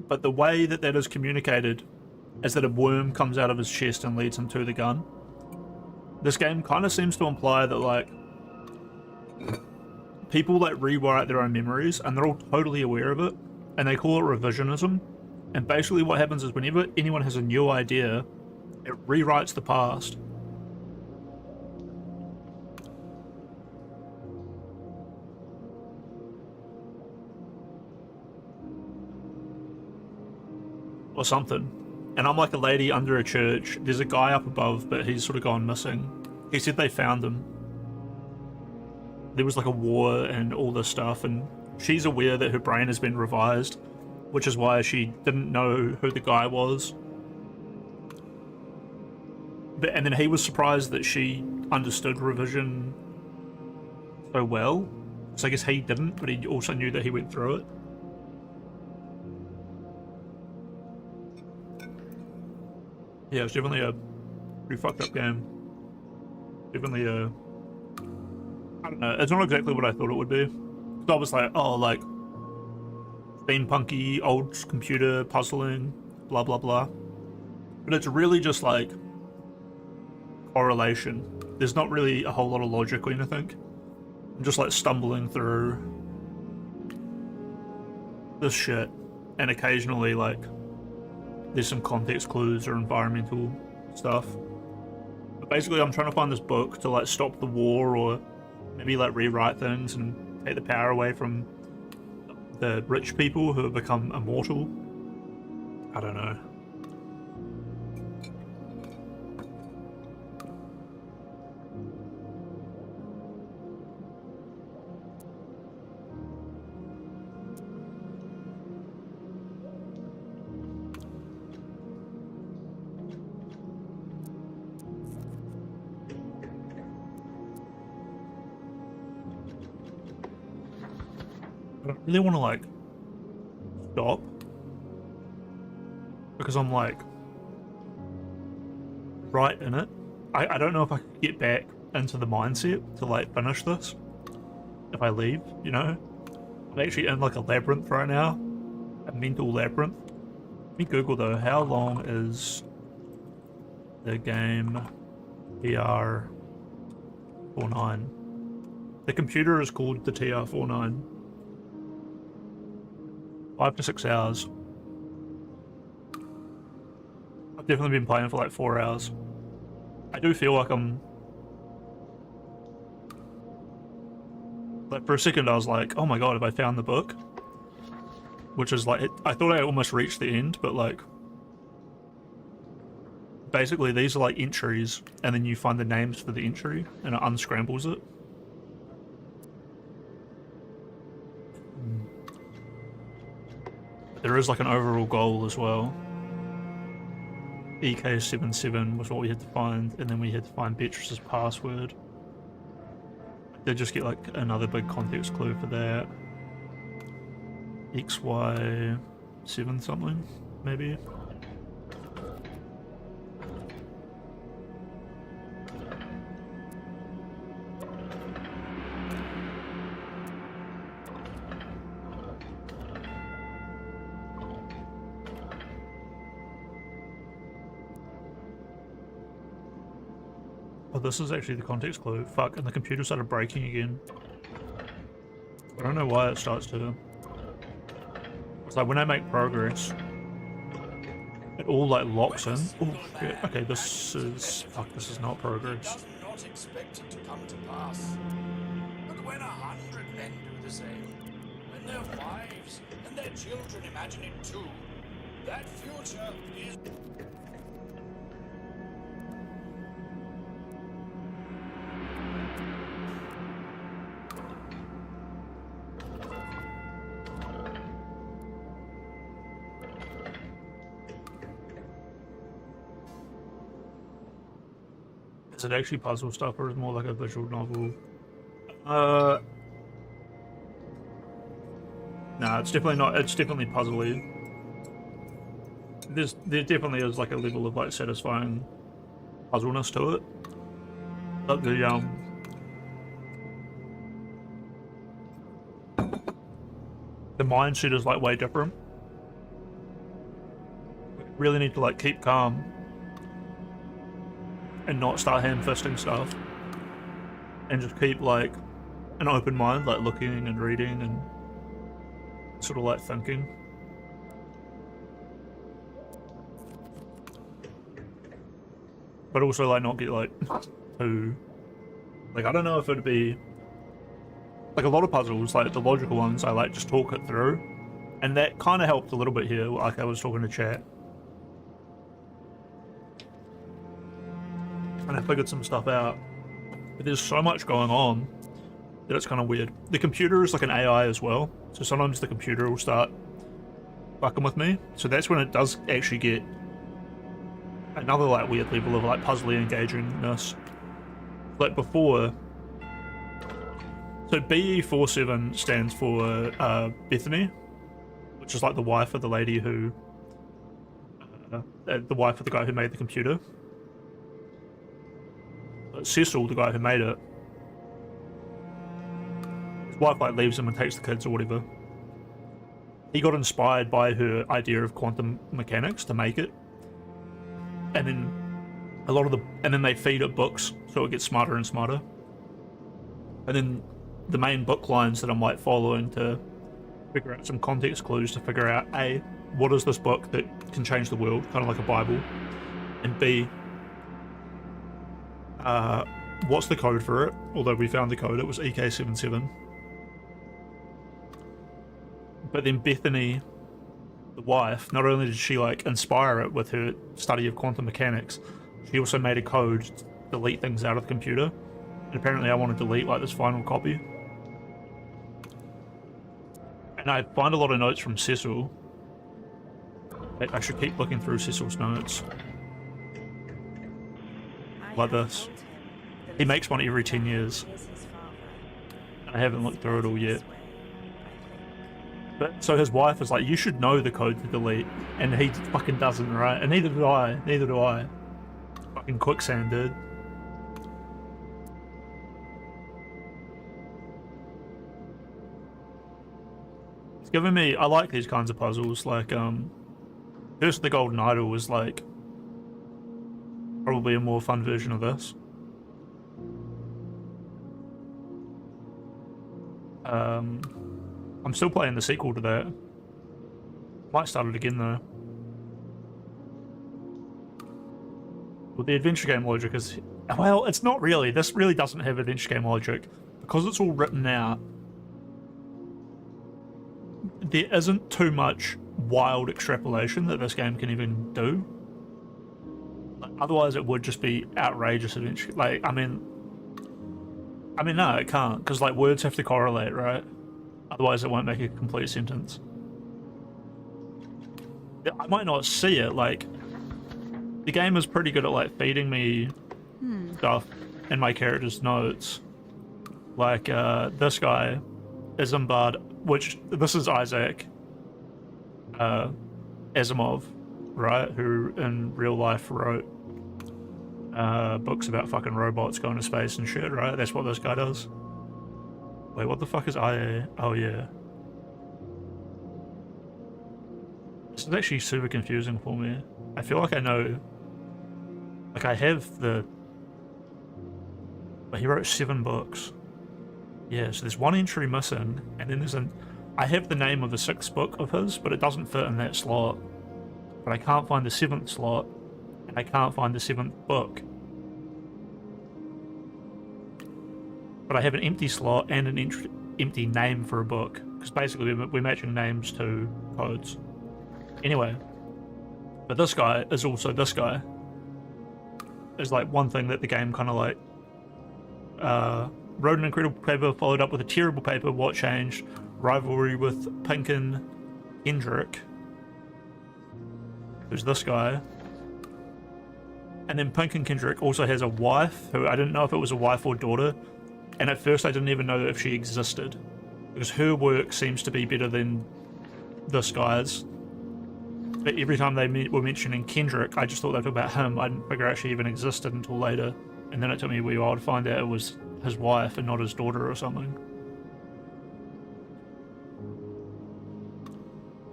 But the way that that is communicated is that a worm comes out of his chest and leads him to the gun. This game kind of seems to imply that, like, people, like, rewrite their own memories, and they're all totally aware of it, and they call it revisionism. And basically what happens is whenever anyone has a new idea, it rewrites the past. Or something. And I'm like a lady under a church. There's a guy up above, but he's sort of gone missing. He said they found him. There was like a war and all this stuff, and she's aware that her brain has been revised, which is why she didn't know who the guy was. And then he was surprised that she understood revision so well. So I guess he didn't, but he also knew that he went through it. Yeah, it's definitely a pretty fucked up game. Definitely a... I don't know, it's not exactly what I thought it would be. So I was like, oh, like, steampunky, old computer puzzling, blah blah blah. But it's really just like correlation. There's not really a whole lot of logic or anything. I'm just like stumbling through this shit, and occasionally like there's some context clues or environmental stuff. But basically I'm trying to find this book to like stop the war, or maybe like rewrite things and take the power away from the rich people who have become immortal. I don't know. I don't really want to like stop, because I'm like right in it. I don't know if I could get back into the mindset to like finish this if I leave, you know? I'm actually in like a labyrinth right now, a mental labyrinth. Let me Google though, how long is the game tr-49. The computer is called the tr-49. 5 to 6 hours. I've definitely been playing for like 4 hours. I do feel like I'm... Like for a second I was like, oh my god, have I found the book? Which is like, I thought I almost reached the end, but like... Basically these are like entries, and then you find the names for the entry, and it unscrambles it. There is like an overall goal as well. EK77 was what we had to find, and then we had to find Beatrice's password. They just get like another big context clue for that. XY7 something, maybe. Oh, this is actually the context clue. Fuck, and the computer started breaking again. I don't know why it starts to. It's like when I make progress, it all like locks in. Oh shit, okay, this is... Fuck, this is not progress. Does not expect it to come to pass. But when 100 men do the same, when their wives and their children imagine it too, that future is... Is it actually puzzle stuff, or is it more like a visual novel? Nah, it's definitely not. It's definitely puzzly. There definitely is like a level of like satisfying puzzleness to it. But the mindset is like way different. We really need to like keep calm and not start hand-fisting stuff, and just keep like an open mind, like looking and reading and sort of like thinking. But also like not get like too, like I don't know if it'd be like a lot of puzzles, like the logical ones, I like just talk it through, and that kind of helped a little bit here, like I was talking to chat. And I figured some stuff out, but there's so much going on that it's kind of weird. The computer is like an AI as well, so sometimes the computer will start fucking with me, so that's when it does actually get another like weird level of like puzzly engagingness. Like before, so BE47 stands for Bethany, which is like the wife of the lady who, the wife of the guy who made the computer. Cecil, the guy who made it, his wife like leaves him and takes the kids or whatever. He got inspired by her idea of quantum mechanics to make it, and then they feed it books so it gets smarter and smarter. And then the main book lines that I'm like following to figure out some context clues to figure out A, what is this book that can change the world, kind of like a Bible, and B, what's the code for it? Although we found the code, it was EK77. But then Bethany, the wife, not only did she like inspire it with her study of quantum mechanics, she also made a code to delete things out of the computer. And apparently I want to delete like this final copy. And I find a lot of notes from Cecil. I should keep looking through Cecil's notes. Like this. He makes one every 10 years. I haven't looked through it all yet. But so his wife is like, you should know the code to delete, and he fucking doesn't, right? And neither do I. Neither do I. Fucking quicksand, dude. It's giving me... I like these kinds of puzzles. Like, Curse of the Golden Idol was like probably a more fun version of this. I'm still playing the sequel to that. Might start it again though. Well, the adventure game logic is... Well, it's not really. This really doesn't have adventure game logic. Because it's all written out, there isn't too much wild extrapolation that this game can even do. Like, otherwise, it would just be outrageous adventure. Like, I mean, no, it can't, because like words have to correlate, right? Otherwise, it won't make a complete sentence. I might not see it. Like, the game is pretty good at like feeding me stuff in my character's notes. Like, this guy, Isambard, which, this is Isaac Asimov, right? Who in real life wrote books about fucking robots going to space and shit, right? That's what this guy does. Wait, what the fuck is IA? Oh, yeah. This is actually super confusing for me. I feel like I know... Like, I have the... But he wrote 7 books. Yeah, so there's one entry missing, and then there's an... I have the name of the 6th book of his, but it doesn't fit in that slot. But I can't find the 7th slot, and I can't find the 7th book. But I have an empty slot and an empty name for a book, because basically we're matching names to codes. Anyway, but this guy is also this guy. Is like one thing that the game kind of like wrote an incredible paper, followed up with a terrible paper. What changed? Rivalry with Pinkin Kendrick, who's this guy. And then Pinkin Kendrick also has a wife, who I didn't know if it was a wife or daughter. And at first I didn't even know if she existed, because her work seems to be better than this guy's. But every time they were mentioning Kendrick, I just thought they were about him. I didn't figure out she even existed until later. And then it took me a wee while to find out it was his wife and not his daughter or something.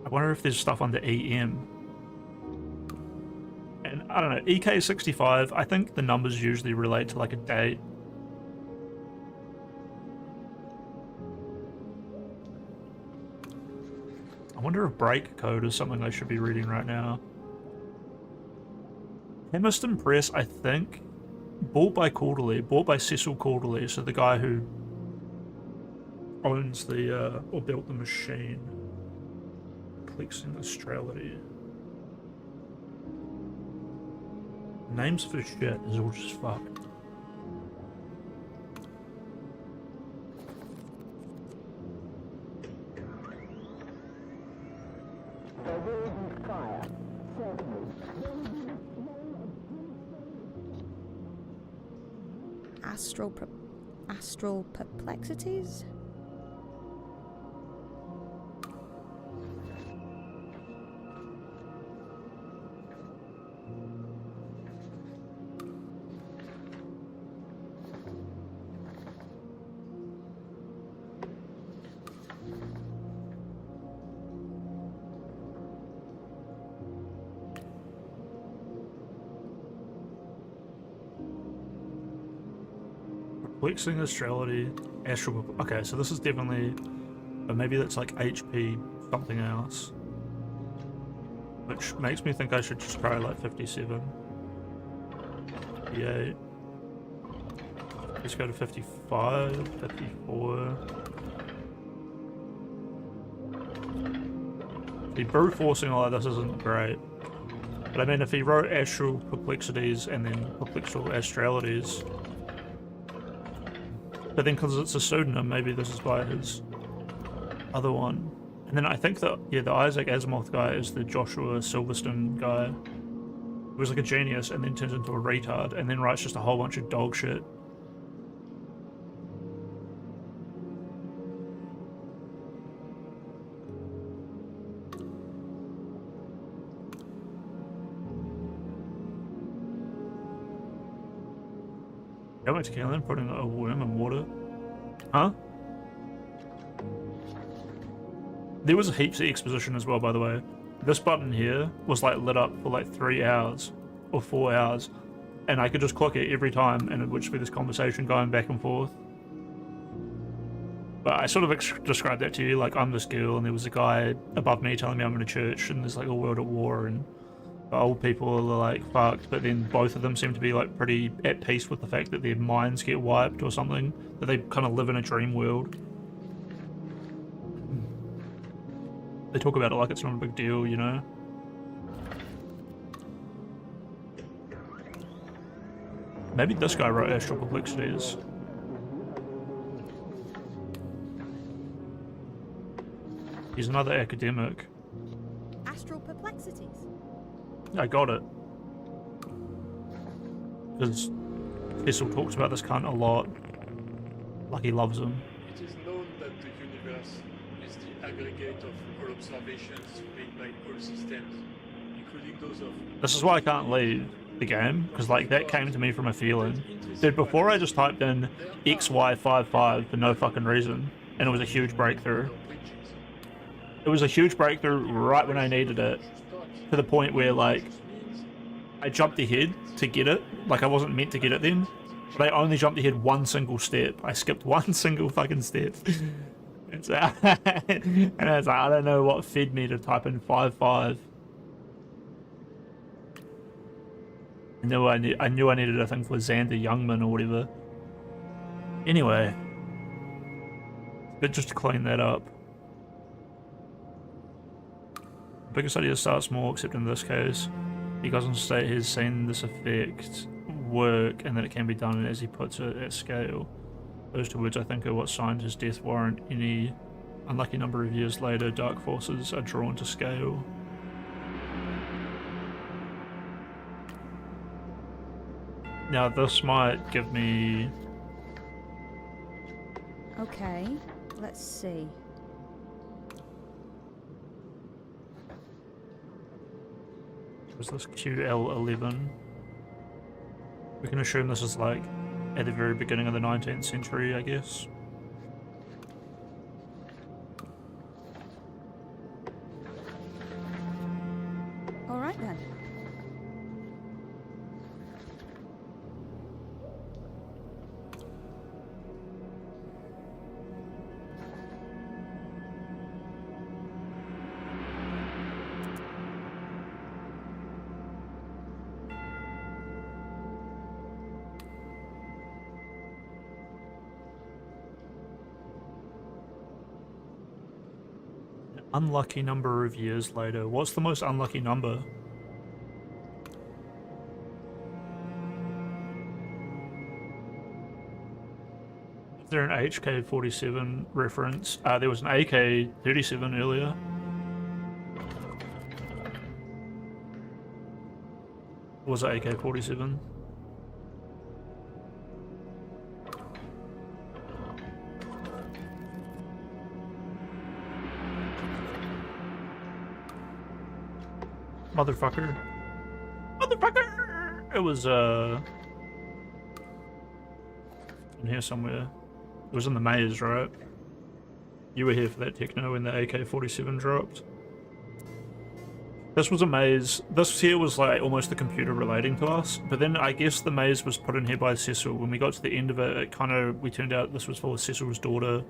I wonder if there's stuff under EM. And I don't know, EK65, I think the numbers usually relate to like a date. I wonder if break code is something I should be reading right now. Hammerston Press, I think, bought by Cecil Quarterly, so the guy who owns the, or built the machine. Complexing Australity. Names for shit is all just fucked. Astral perplexities? Perplexing Australity, Astral... Okay, so this is definitely... But maybe that's like HP something else. Which makes me think I should just try like 57. 58. Let's go to 55, 54. The brute forcing all of this isn't great. But I mean, if he wrote Astral Perplexities and then Perplexal Astralities... But then because it's a pseudonym, maybe this is by his other one. And then I think that, yeah, the Isaac Asimov guy is the Joshua Silverstone guy. Who was like a genius and then turns into a retard and then writes just a whole bunch of dog shit. I went to Caelan, putting a worm in water. Huh? There was heaps of exposition as well, by the way. This button here was like lit up for like 3 hours or 4 hours, and I could just click it every time and it would just be this conversation going back and forth. But I sort of described that to you, like I'm this girl and there was a guy above me telling me I'm in a church and there's like a world at war and the old people are like fucked, but then both of them seem to be like pretty at peace with the fact that their minds get wiped or something, that they kind of live in a dream world. They talk about it like it's not a big deal, you know? Maybe this guy wrote Astral Perplexities. He's another academic. Astral Perplexities? I got it. Because Kessel talks about this cunt a lot. Like he loves him. It is known that the universe is the aggregate of all observations made by all systems, including those of... This is why I can't leave the game, because like that came to me from a feeling. Dude, before I just typed in XY55 for no fucking reason, and it was a huge breakthrough. It was a huge breakthrough right when I needed it, to the point where like I jumped ahead to get it. Like I wasn't meant to get it then, but I only jumped ahead one single step. I skipped one single fucking step. And, so, and I was like, I don't know what fed me to type in 55. I knew I needed a thing for Xander Youngman or whatever. Anyway, but just to clean that up. Biggest idea starts small, except in this case, he doesn't state he's seen this effect work and that it can be done, as he puts it, at scale. Those two words I think are what signed his death warrant. Any unlucky number of years later, dark forces are drawn to scale. Now this might give me... Okay, let's see. Was this QL11? We can assume this is like at the very beginning of the 19th century, I guess. Alright then. Unlucky number of years later. What's the most unlucky number? Is there an HK-47 reference? There was an AK-37 earlier. Or was it AK-47? Motherfucker. Motherfucker! It was, in here somewhere. It was in the maze, right? You were here for that techno when the AK-47 dropped. This was a maze. This here was like almost the computer relating to us, but then I guess the maze was put in here by Cecil. When we got to the end of it, it kind of, we turned out this was for Cecil's daughter,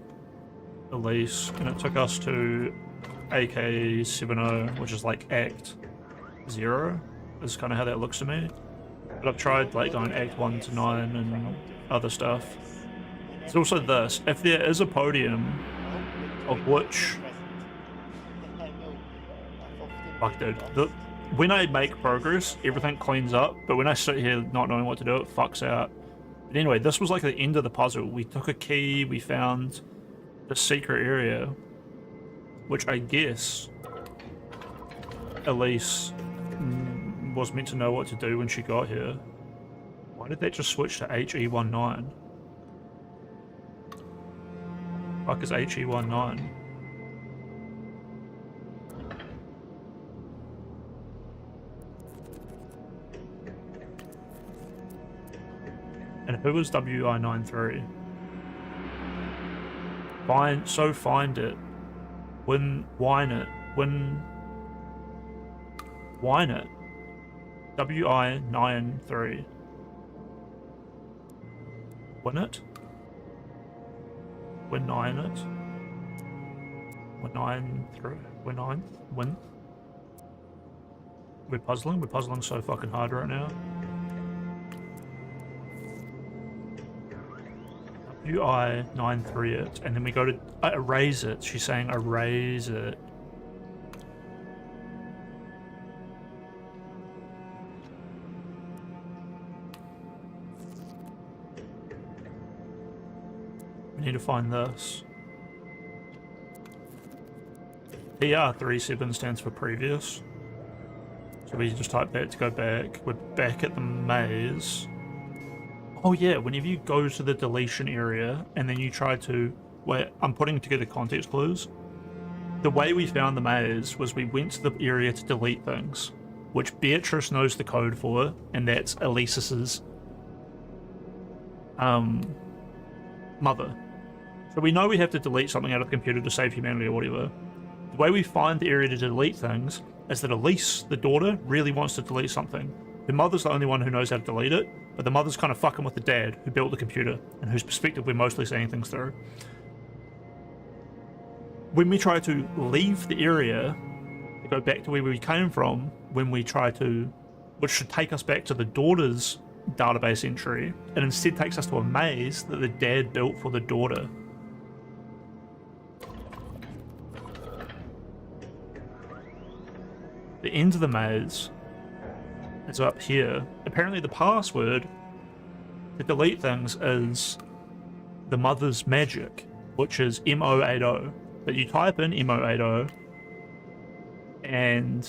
Elise, and it took us to AK-70, which is like Act 0, is kind of how that looks to me. But I've tried like going Act 1 to 9 and other stuff. There's also this. If there is a podium, of which... Fuck dude. When I make progress, everything cleans up, but when I sit here not knowing what to do, it fucks out. But anyway, this was like the end of the puzzle. We took a key, we found the secret area, which I guess Elise was meant to know what to do when she got here. Why did that just switch to HE19? Fuck is HE19? And who was WI93? Find it. Whine it. Whine it. WI93. Win it? we're 9 it. We're 9 through. We're 9. Win. We're puzzling. We're puzzling so fucking hard right now. UI 9-3 it, and then we go to erase it. She's saying erase it. We need to find this. tr-37 stands for previous. So we just type that to go back. We're back at the maze. Oh yeah, whenever you go to the deletion area and then you try to... Wait, I'm putting together context clues. The way we found the maze was we went to the area to delete things, which Beatrice knows the code for, and that's Elise's mother. So we know we have to delete something out of the computer to save humanity or whatever. The way we find the area to delete things is that Elise, the daughter, really wants to delete something. Her mother's the only one who knows how to delete it, but the mother's kind of fucking with the dad who built the computer and whose perspective we're mostly seeing things through. When we try to leave the area to go back to where we came from, when we try to, which should take us back to the daughter's database entry, it instead takes us to a maze that the dad built for the daughter. The end of the maze is up here. Apparently the password to delete things is the mother's magic, which is MO80. But you type in MO80 and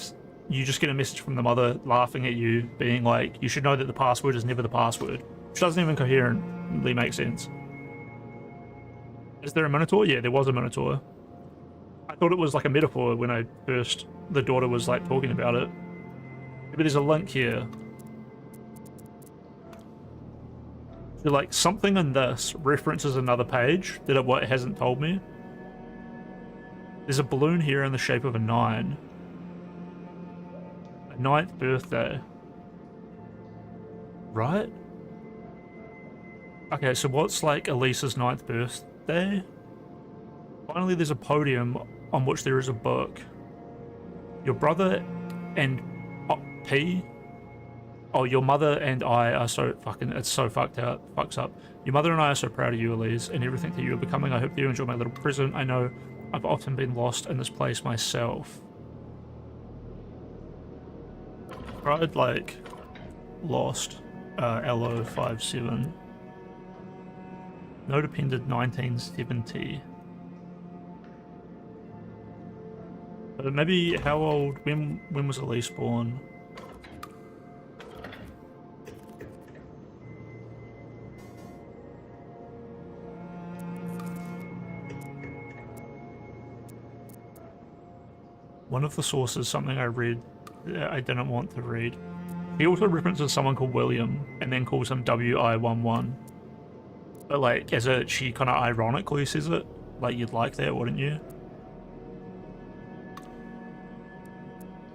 you just get a message from the mother laughing at you, being like, you should know that the password is never the password. Which doesn't even coherently make sense. Is there a Minotaur? Yeah, there was a Minotaur. I thought it was like a metaphor when I first, the daughter was like talking about it. Maybe there's a link here. So like something in this references another page that it hasn't told me. There's a balloon here in the shape of a 9. A 9th birthday. Right? Okay, so what's like Elisa's 9th birthday? Finally, there's a podium on which there is a book. Your brother and P? Oh, your mother and I are so fucking... It's so fucked up. Your mother and I are so proud of you, Elise, and everything that you are becoming. I hope you enjoy my little present. I know I've often been lost in this place myself. Tried, like, lost. LO57. Note appended 1970. But maybe how old... When was Elise born? One of the sources, something I read that I didn't want to read. He also references someone called William and then calls him WI11. But like, she kind of ironically says it. Like, you'd like that, wouldn't you?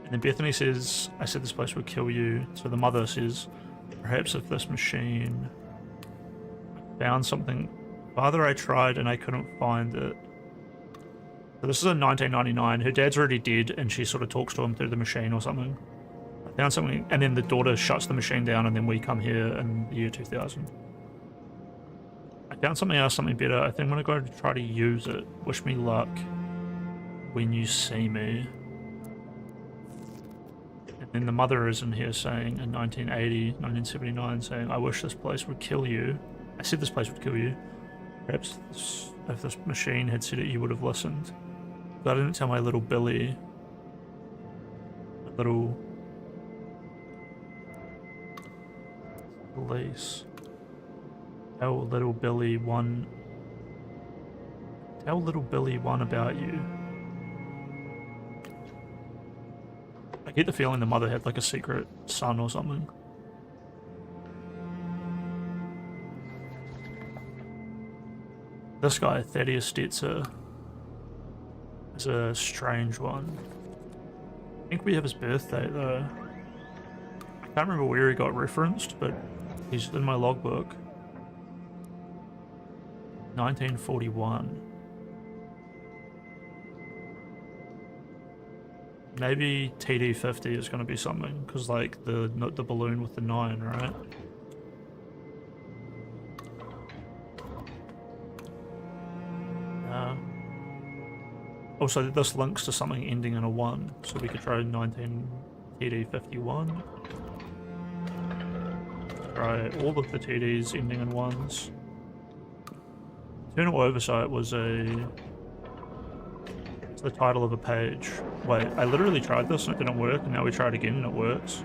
And then Bethany says, I said this place would kill you. So the mother says, perhaps if this machine found something. Father, I tried and I couldn't find it. So this is in 1999. Her dad's already dead and she sort of talks to him through the machine or something. I found something, and then the daughter shuts the machine down and then we come here in the year 2000. I found something else, something better. I think I'm going to go try to use it. Wish me luck when you see me. And then the mother is in here saying, in 1980, 1979, saying, I wish this place would kill you. I said this place would kill you. Perhaps if this machine had said it, you would have listened. But I didn't tell my little Billy. My little... Police. Tell little Billy one about you. I get the feeling the mother had like a secret son or something. This guy, Thaddeus Stetzer, is a strange one. I think we have his birthday though. I can't remember where he got referenced, but he's in my logbook. 1941. Maybe TD50 is going to be something, because like the balloon with the 9, right? Also, this links to something ending in a 1, so we could try 19 TD51. Try all of the TDs ending in 1s. Internal Oversight was it's the title of a page. Wait, I literally tried this and it didn't work, and now we try it again and it works.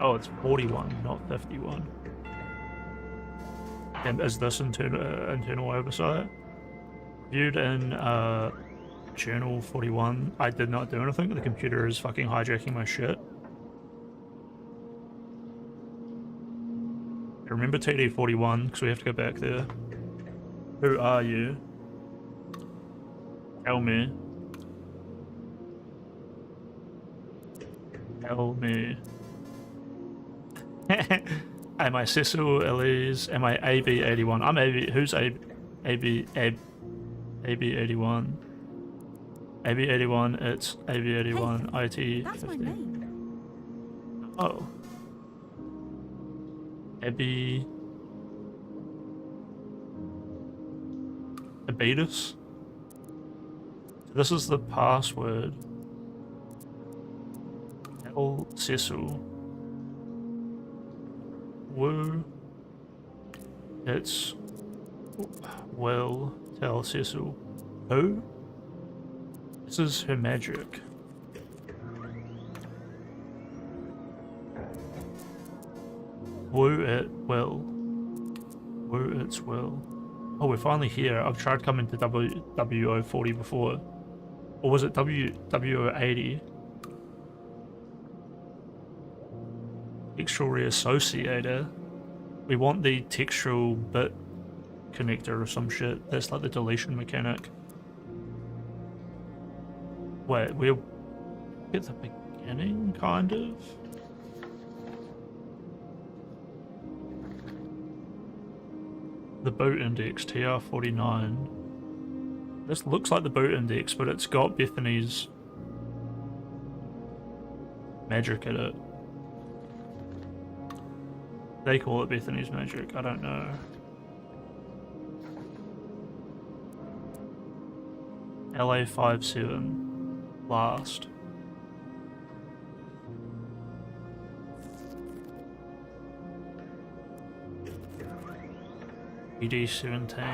Oh, it's 41, not 51. And is this internal oversight? Viewed in Journal 41. I did not do anything. The computer is fucking hijacking my shit. Remember TD41, because we have to go back there. Who are you? Tell me. Tell me. Am I Cecil, Elise? Am I AB81? I'm AB. Who's AB81? AB81, it's AB81, IT. That's my name. Oh. Abby. Abetus? This is the password. Tell Cecil. Woo. It's Will tell Cecil. Who? This is her magic. Woo it will. Woo it's will. Oh, we're finally here. I've tried coming to WO40 before. Or was it WO80? Textual reassociator. We want the textual bit connector or some shit. That's like the deletion mechanic. Wait, we'll get the beginning, kind of? The boot index, tr-49. This looks like the boot index, but it's got Bethany's magic in it. They call it Bethany's magic, I don't know. LA57, last. ED17. He had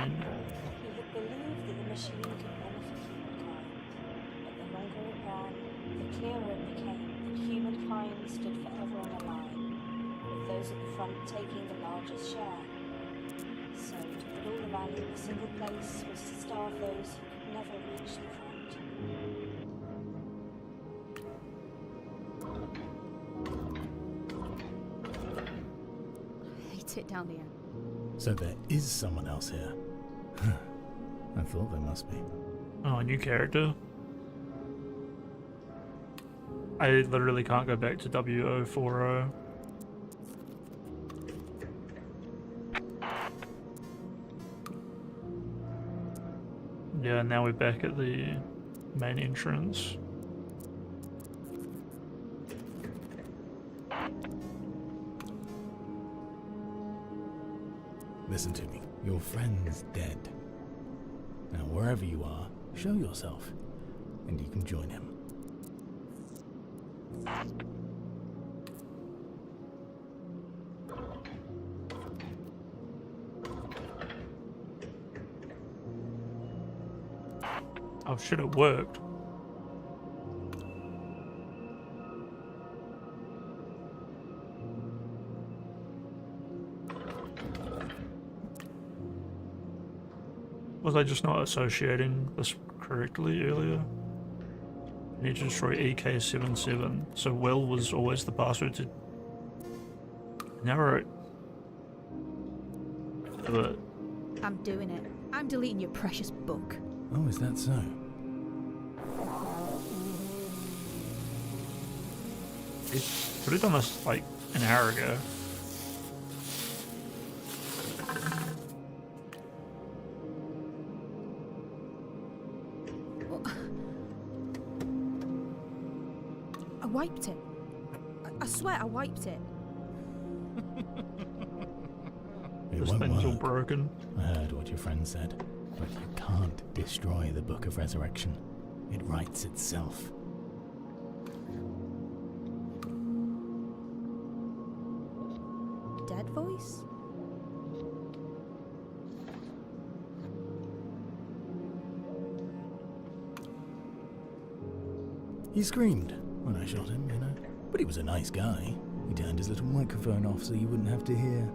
believed that the machine could benefit humankind, but the longer it ran, the clearer it became that humankind stood forever in a line, with those at the front taking the largest share. So, to put all the value in a single place was to starve those who could never reach the front. Hate it down the end. So there is someone else here. I thought there must be. Oh, a new character? I literally can't go back to WO40. Yeah, now we're back at the main entrance. Listen to me. Your friend's dead. Now, wherever you are, show yourself, and you can join him. Oh shit, it worked. Was I just not associating this correctly earlier? I need to destroy EK77. So Will was always the password to narrow it. I'm doing it. I'm deleting your precious book. Oh, is that so? Could have done this like an hour ago. wiped it. I swear I wiped it. It This won't thing's all work. broken. I heard what your friend said, but you can't destroy the Book of Resurrection. It writes itself. Dead voice? He screamed when I shot him, you know. But he was a nice guy. He turned his little microphone off so you wouldn't have to hear.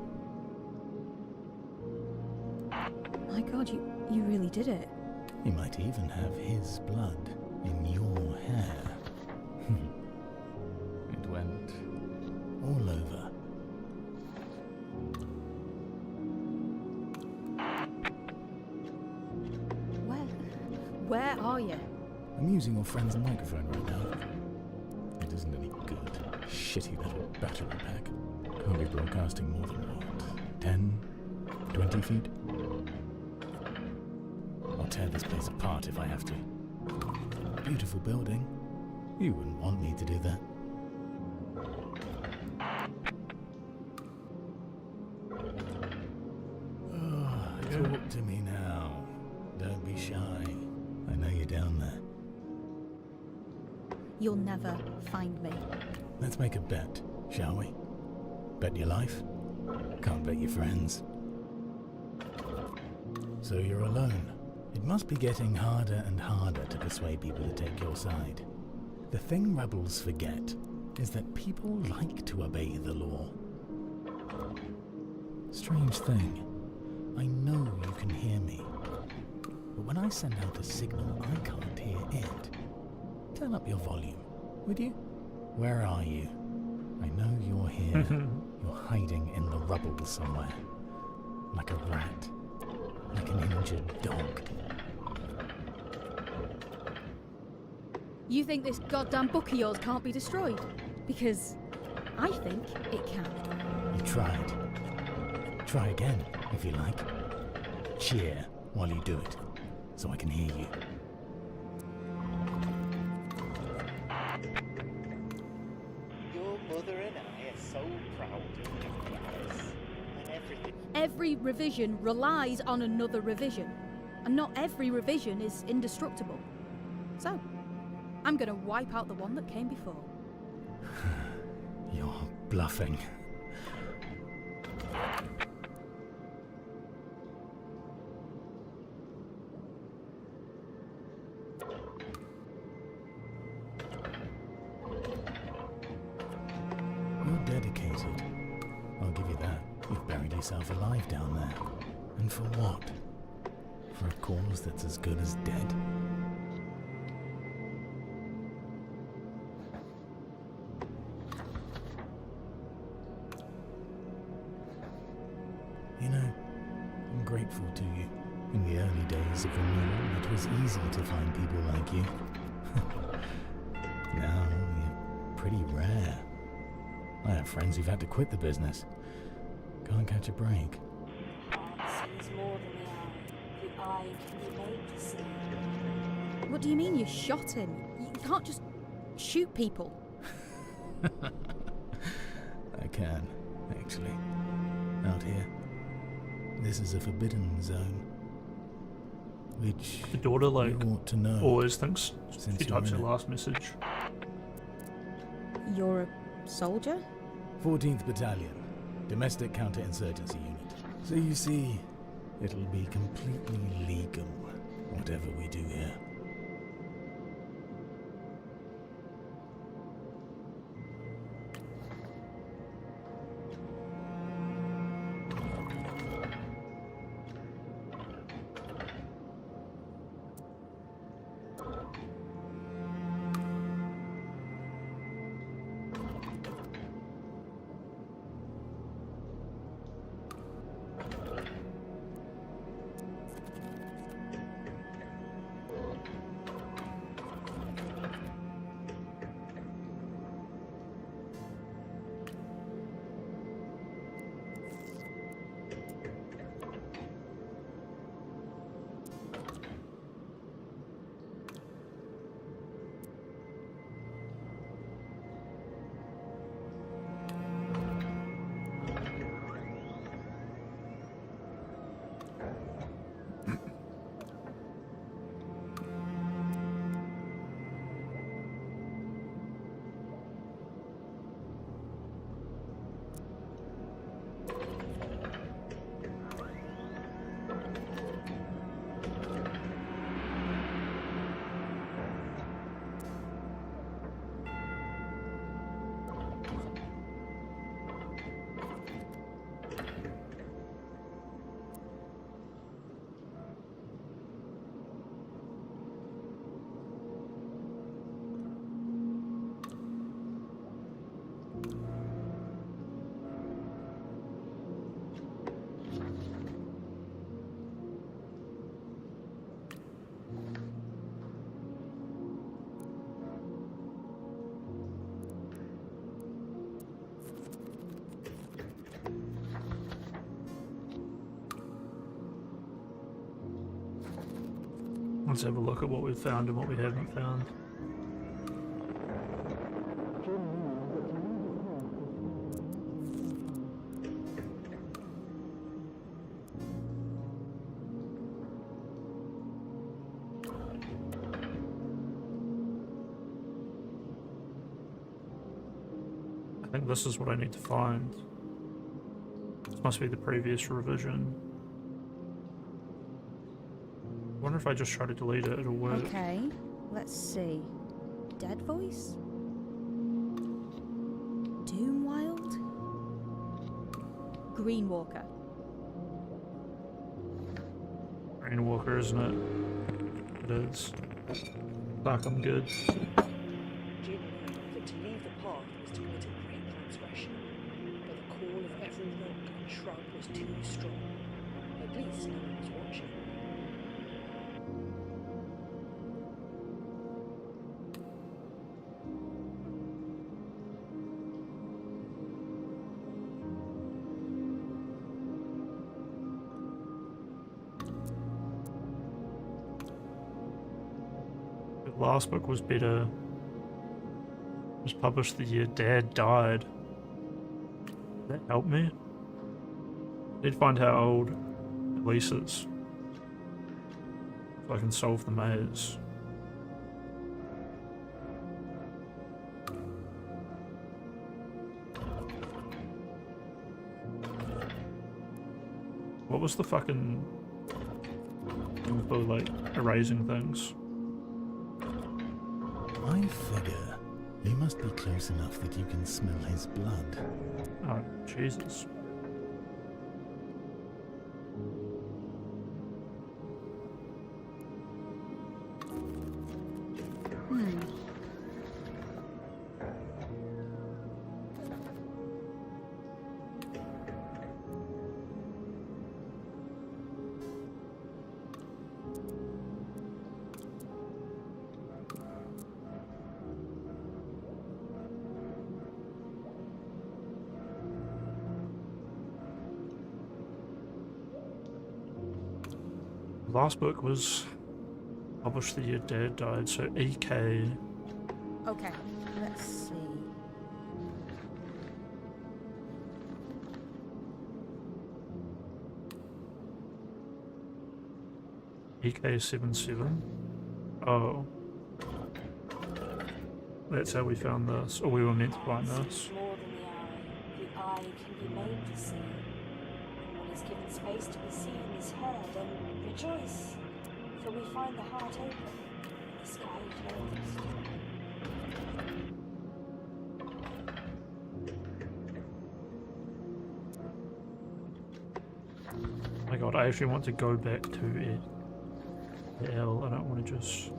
My God, you really did it. He might even have his blood in your hair. It went all over. Where are you? I'm using your friend's microphone right now. It isn't any good. Shitty little battery pack. Can't be broadcasting more than what? 10? 20 feet? I'll tear this place apart if I have to. Beautiful building. You wouldn't want me to do that. Talk to me now. Don't be shy. I know you're down there. You'll never find me. Let's make a bet, shall we? Bet your life? Can't bet your friends. So you're alone. It must be getting harder and harder to persuade people to take your side. The thing rebels forget is that people like to obey the law. Strange thing. I know you can hear me. But when I send out a signal, I can't hear it. Turn up your volume, would you? Where are you? I know you're here. You're hiding in the rubble somewhere. Like a rat. Like an injured dog. You think this goddamn book of yours can't be destroyed? Because I think it can. You tried. Try again, if you like. Cheer while you do it, so I can hear you. Your mother and I are so proud of you, Alice, and everything. Every revision relies on another revision, and not every revision is indestructible. So, I'm gonna wipe out the one that came before. You're bluffing. You're dedicated. I'll give you that. You've buried yourself alive down there. And for what? For a cause that's as good as dead? You know, I'm grateful to you. In the early days of renewal, it was easy to find people like you. Now, you're pretty rare. I have friends who've had to quit the business. Can't catch a break. Art sees more than the eye can be made to see. What do you mean you shot him? You can't just shoot people. I can, actually. Out here. This is a forbidden zone. Which The daughter, like, you ought to know. always thinks Since she you're types in her it. last message. You're a soldier? 14th Battalion, Domestic Counterinsurgency Unit. So you see, it'll be completely legal, whatever we do here. Let's have a look at what we've found and what we haven't found. I think this is what I need to find. This must be the previous revision. I wonder if I just try to delete it, it'll work. Okay, let's see. Dead voice? Doomwild? Greenwalker. Greenwalker, isn't it? It is. Fuck, I'm good. Jin knew that to leave the path was to commit a great transgression, but the call of every rock and shrub was too strong. At least no one was watching. The last book was better. It was published the year Dad died. Did that help me? I did find how old Elise is, so I can solve the maze. What was the fucking thing for, like, erasing things? I figure you must be close enough that you can smell his blood. Oh, Jesus. The last book was published the year Dad died, so EK. Okay, let's see. EK77. Oh. That's how we found this, or we were meant to find this. More than the eye can be made to see. And what is given space to be seen is heard, and rejoice, for we find the heart open, and the sky closed. Oh my god, I actually want to go back to it. L, I don't want to just...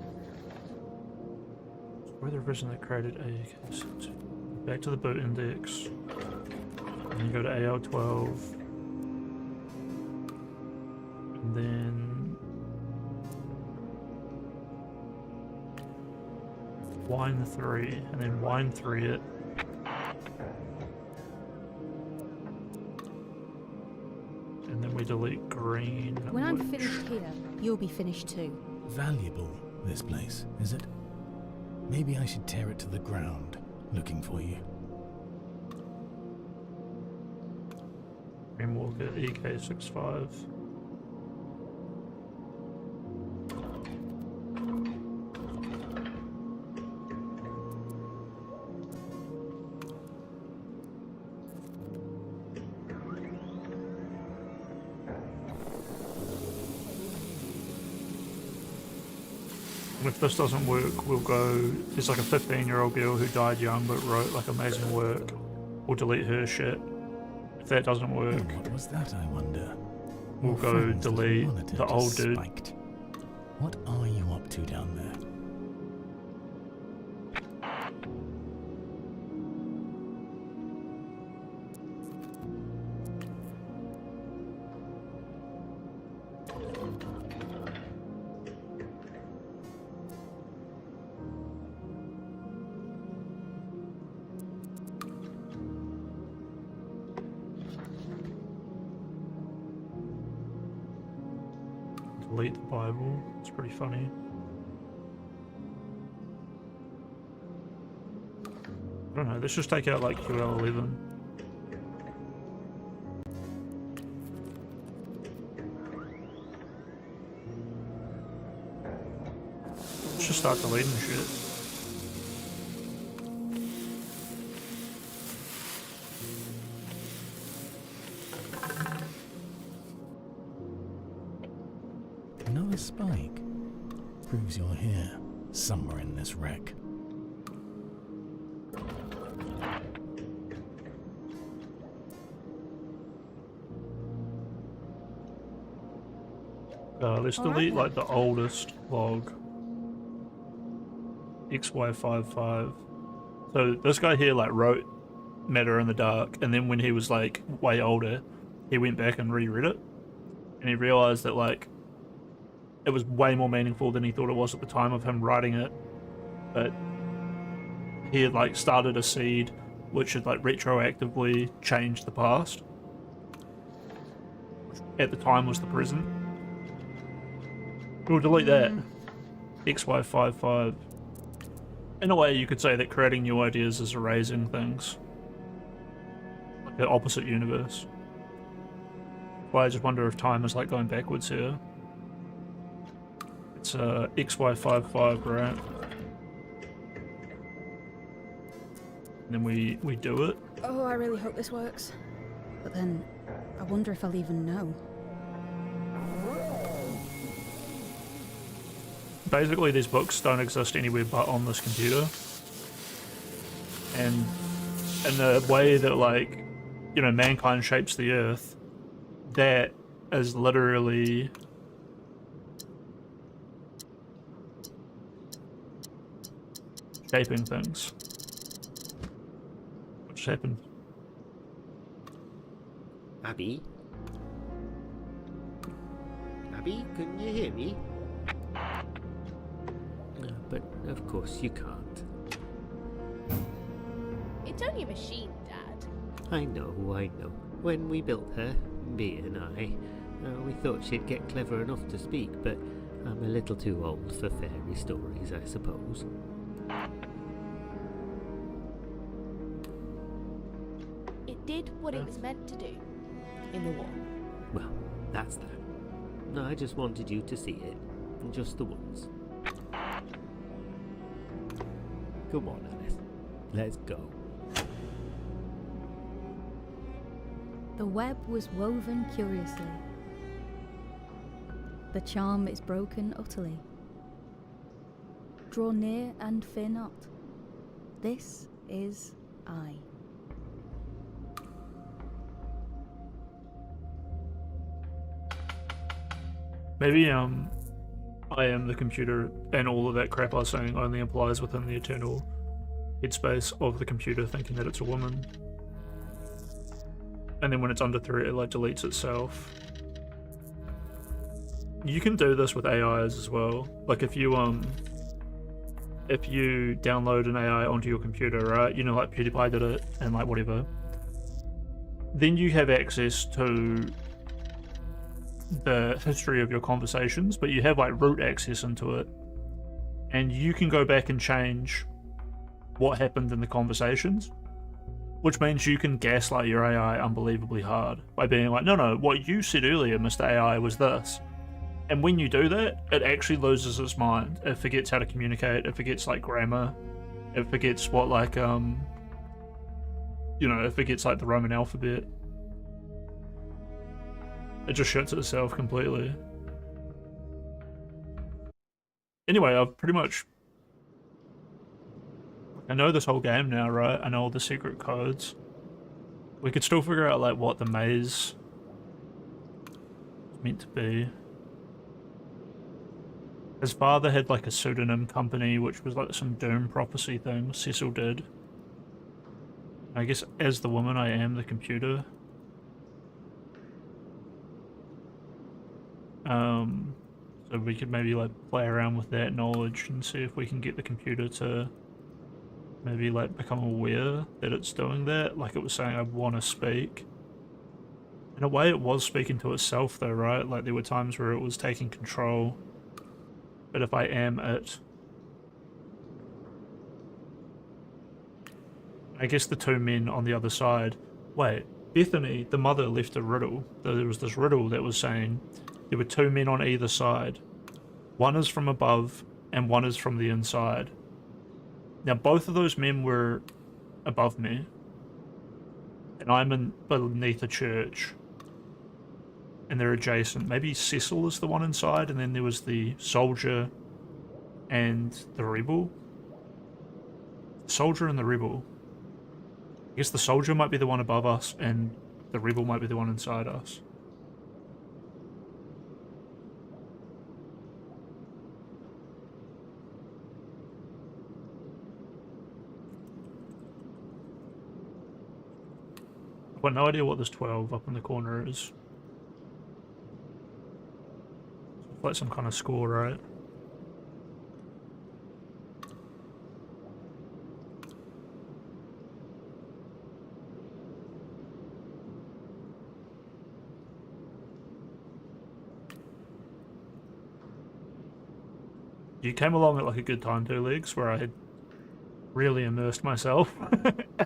Where the revision that created A. Back to the boot index. And then go to AL12. And then... Wine 3. And then wine 3 it. And then we delete green. When I'm which- finished here, you'll be finished too. Valuable, this place, is it? Maybe I should tear it to the ground, looking for you. Greenwalker EK65. And if this doesn't work, we'll go... There's like a 15-year-old girl who died young but wrote like amazing work. We'll delete her shit. If that doesn't work, What was that, I wonder? we'll Your go friend's little delete monitor the old just dude. spiked. What are you up to down there? delete the Bible. It's pretty funny. I don't know, let's just take out like QL11. Let's just start deleting shit. Another spike. Proves you're here, somewhere in this wreck. Let's delete like the oldest log. XY55. So this guy here like wrote Matter in the Dark, and then when he was like way older, he went back and reread it, and he realized that like it was way more meaningful than he thought it was at the time of him writing it. But he had like started a seed which had like retroactively changed the past, which at the time was the present. We'll delete that. XY55. In a way, you could say that creating new ideas is erasing things. Like the opposite universe. Well, I just wonder if time is like going backwards here. It's XY55, right? And then we do it. Oh, I really hope this works. But then, I wonder if I'll even know. Basically, these books don't exist anywhere but on this computer. And in the way that, like, you know, mankind shapes the earth, that is literally shaping things. What just happened? Abby? Abby, can you hear me? But of course you can't. It's only a machine, Dad. I know. When we built her, B and I, we thought she'd get clever enough to speak, but I'm a little too old for fairy stories, I suppose. It did what it was meant to do in the war. Well, that's that. No, I just wanted you to see it. Just the once. Come on, Alice. Let's go. The web was woven curiously. The charm is broken utterly. Draw near and fear not. This is I. Maybe, I am the computer, and all of that crap I was saying only applies within the eternal headspace of the computer thinking that it's a woman. And then when it's under threat, it like deletes itself. You can do this with AIs as well. Like if you download an AI onto your computer, right? You know, like PewDiePie did it and like whatever. Then you have access to the history of your conversations, but you have like root access into it, and you can go back and change what happened in the conversations, which means you can gaslight your AI unbelievably hard by being like, no, what you said earlier, Mr. AI, was this. And when you do that, it actually loses its mind. It forgets how to communicate, it forgets like grammar, it forgets what like you know, it forgets like the Roman alphabet. It just shuts itself completely. Anyway, I've pretty much... I know this whole game now, right? I know all the secret codes. We could still figure out, like, what the maze is meant to be. His father had, like, a pseudonym company, which was, like, some Doom prophecy thing Cecil did. I guess, as the woman, I am the computer. So we could maybe like play around with that knowledge and see if we can get the computer to maybe like become aware that it's doing that, like it was saying I want to speak, In a way, it was speaking to itself, though, right? Like, there were times where it was taking control. But if I am it... I guess the two men on the other side... Wait, Bethany, the mother, left a riddle. There was this riddle that was saying there were two men on either side. One is from above, and one is from the inside. Now, both of those men were above me. And I'm beneath a church. And they're adjacent. Maybe Cecil is the one inside, and then there was the soldier and the rebel. Soldier and the rebel. I guess the soldier might be the one above us, and the rebel might be the one inside us. I've got no idea what this 12 up in the corner is. It's like some kind of score, right? You came along at like a good time, Two Legs, where I had really immersed myself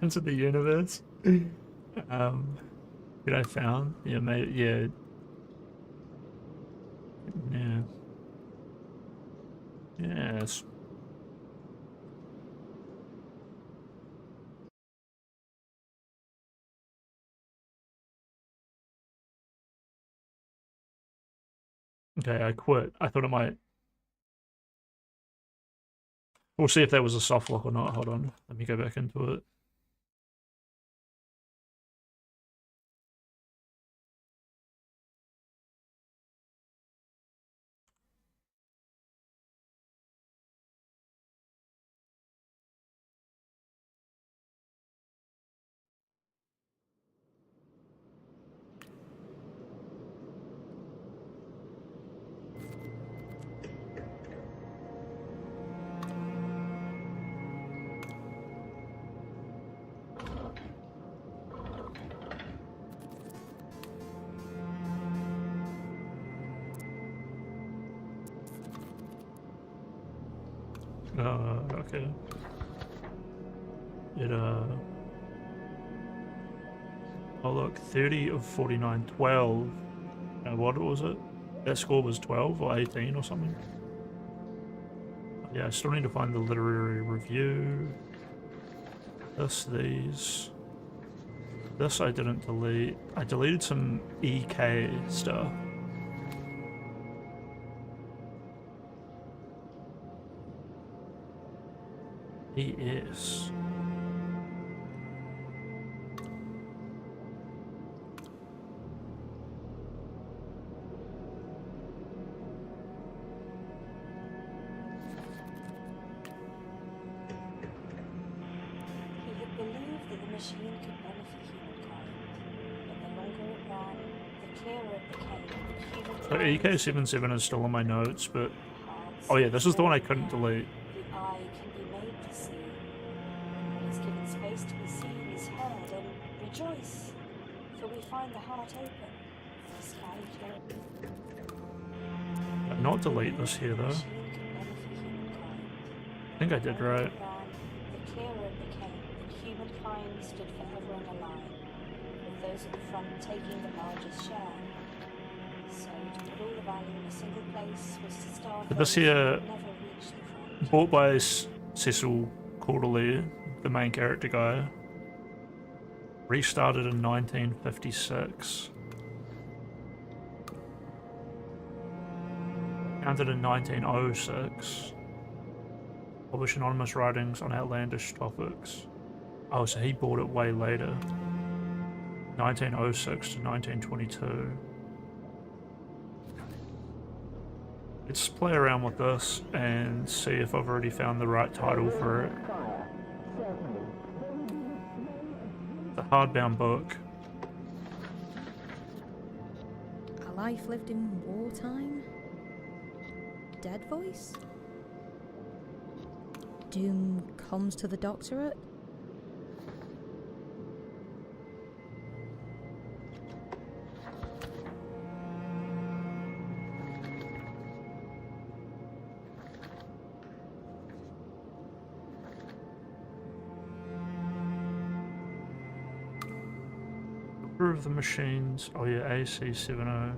into the universe. That I found, yeah, maybe, yeah, yes. Okay, I quit. I thought it might. We'll see if that was a soft lock or not. Hold on, let me go back into it. Okay. It, oh look, 30 of 49, 12. What was it? That score was 12 or 18 or something? Yeah, I still need to find the literary review. These. This I didn't delete. I deleted some EK stuff. ES. So EK77 is still on my notes, but... Oh yeah, this is the one I couldn't delete. The eye can be made to see. When it's given space to be seen is heard, and rejoice, for we find the heart open. The sky clear. I'd not delete this here though. I think I did right. The clearer it became that humankind stood forever in a line, with those at the front taking the largest share. So to put all the value in a single place was to start. But this here, bought by Cecil Cordeley, the main character guy, restarted in 1956. Founded in 1906. Published anonymous writings on outlandish topics. Oh, so he bought it way later. 1906 to 1922. Let's play around with this and see if I've already found the right title for it. The hardbound book. A life lived in wartime? Dead voice? Doom comes to the doctorate? Leader of the Machines. Oh yeah, AC70.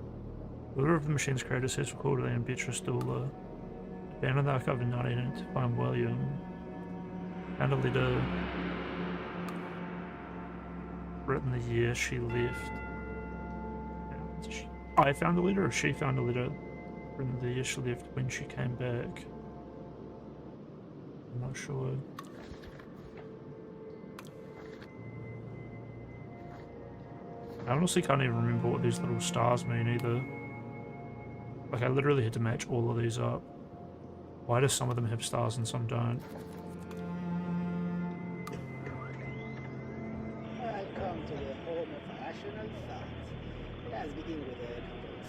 Leader of the Machines created Cecil Cordeley and Beatrice Dula. Abandoned the archive in 1980 to find William. Found a letter written the year she left. I found a letter, or she found a letter written the year she left when she came back. I'm not sure. I honestly can't even remember what these little stars mean either. Like, I literally had to match all of these up. Why do some of them have stars and some don't? Welcome to the home of rational thought. Let's begin with the numbers.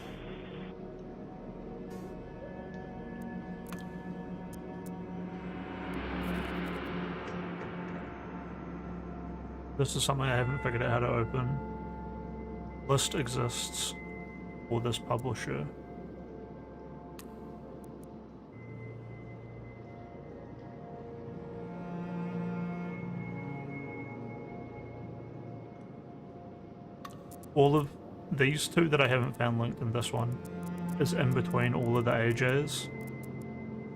This is something I haven't figured out how to open. List exists for this publisher. All of these two that I haven't found linked in this one is in between all of the AJs.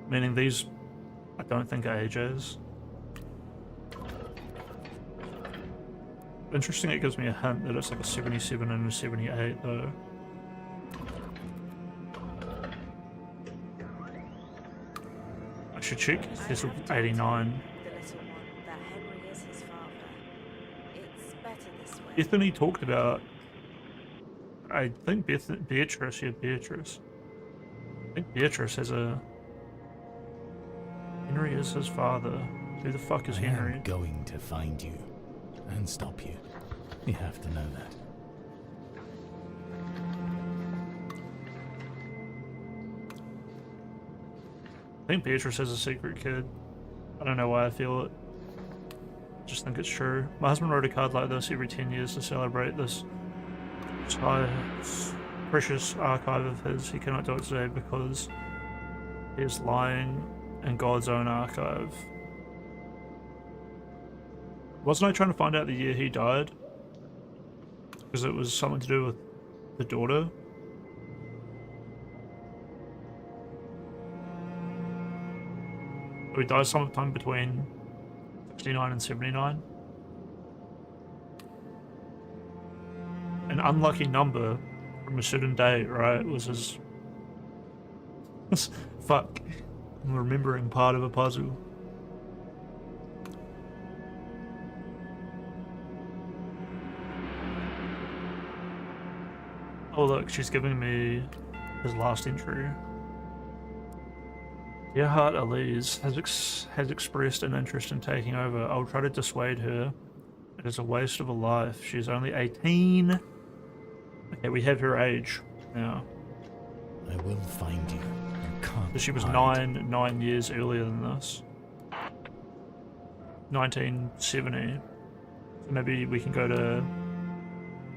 Meaning these I don't think are AJs. Interesting, it gives me a hint that it's like a 77 and a 78 though. I should check this 89. The little one, that Henry is his father. It's better this way. Bethany talked about, I think Beatrice, yeah, Beatrice. I think Beatrice has a... Henry is his father. Who the fuck is Henry? I'm going to find you and stop you. You have to know that. I think Beatrice has a secret kid. I don't know why I feel it. I just think it's true. My husband wrote a card like this every 10 years to celebrate this precious archive of his. He cannot do it today because he is lying in God's own archive. Wasn't I trying to find out the year he died? Because it was something to do with the daughter? He died sometime between 69 and 79. An unlucky number from a certain date, right? Was his... Fuck. I'm remembering part of a puzzle. Oh look, she's giving me his last entry. Gerhardt Elise has expressed an interest in taking over. I'll try to dissuade her. It is a waste of a life. She's only 18. Okay, we have her age now. I will find you. I can't. So she was hide. 9 years earlier than this. 1970. So maybe we can go to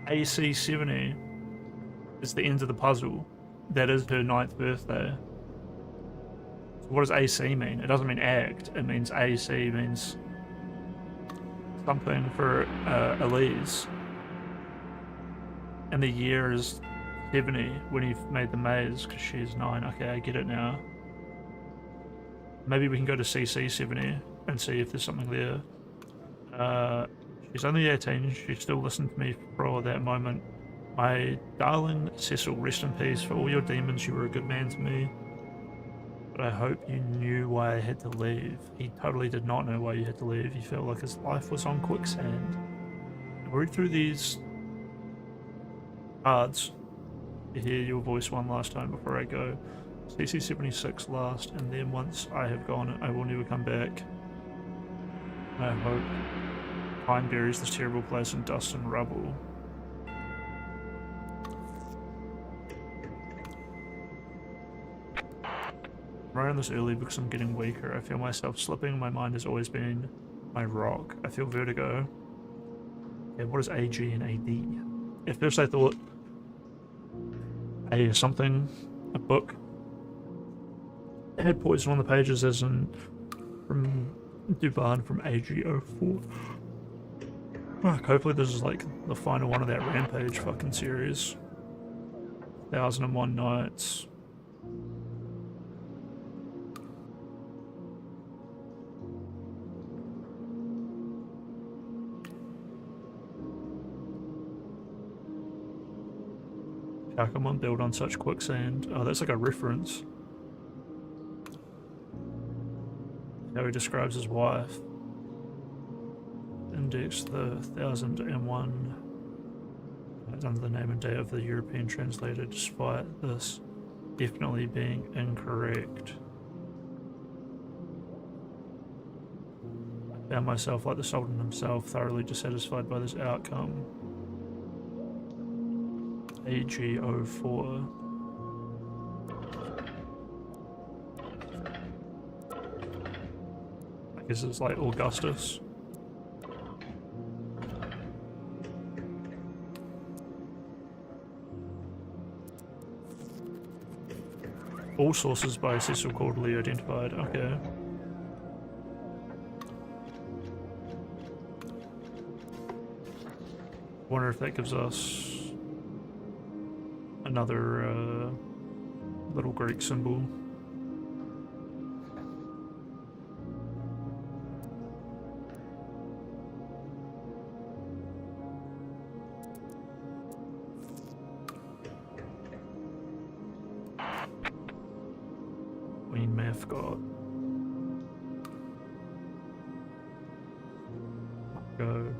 AC 70. It's the end of the puzzle. That is her 9th birthday. So what does AC mean? It doesn't mean act. It means AC means something for Elise. And the year is 70 when he made the maze because she's 9. Okay, I get it now. Maybe we can go to CC 70 and see if there's something there. She's only 18. She still listened to me for that moment. My darling Cecil, rest in peace. For all your demons, you were a good man to me. But I hope you knew why I had to leave. He totally did not know why you had to leave. He felt like his life was on quicksand. I'll read through these cards to hear your voice one last time before I go. CC 76 last, and then once I have gone, I will never come back. I hope time buries this terrible place in dust and rubble. I'm writing this early because I'm getting weaker. I feel myself slipping. My mind has always been my rock. I feel vertigo. Yeah, what is AG and AD? At first I thought a book. It had poison on the pages as in from Duvan from AG04. Hopefully this is like the final one of that Rampage fucking series. 1001 Nights. How come one build on such quicksand? Oh, that's like a reference. How he describes his wife. Index the 1001 under the name and date of the European translator, despite this definitely being incorrect. I found myself, like the Sultan himself, thoroughly dissatisfied by this outcome. AG04. I guess it's like Augustus. All sources by Cecil Quarterly identified. Okay. Wonder if that gives us another little Greek symbol. Queen Math God. Go.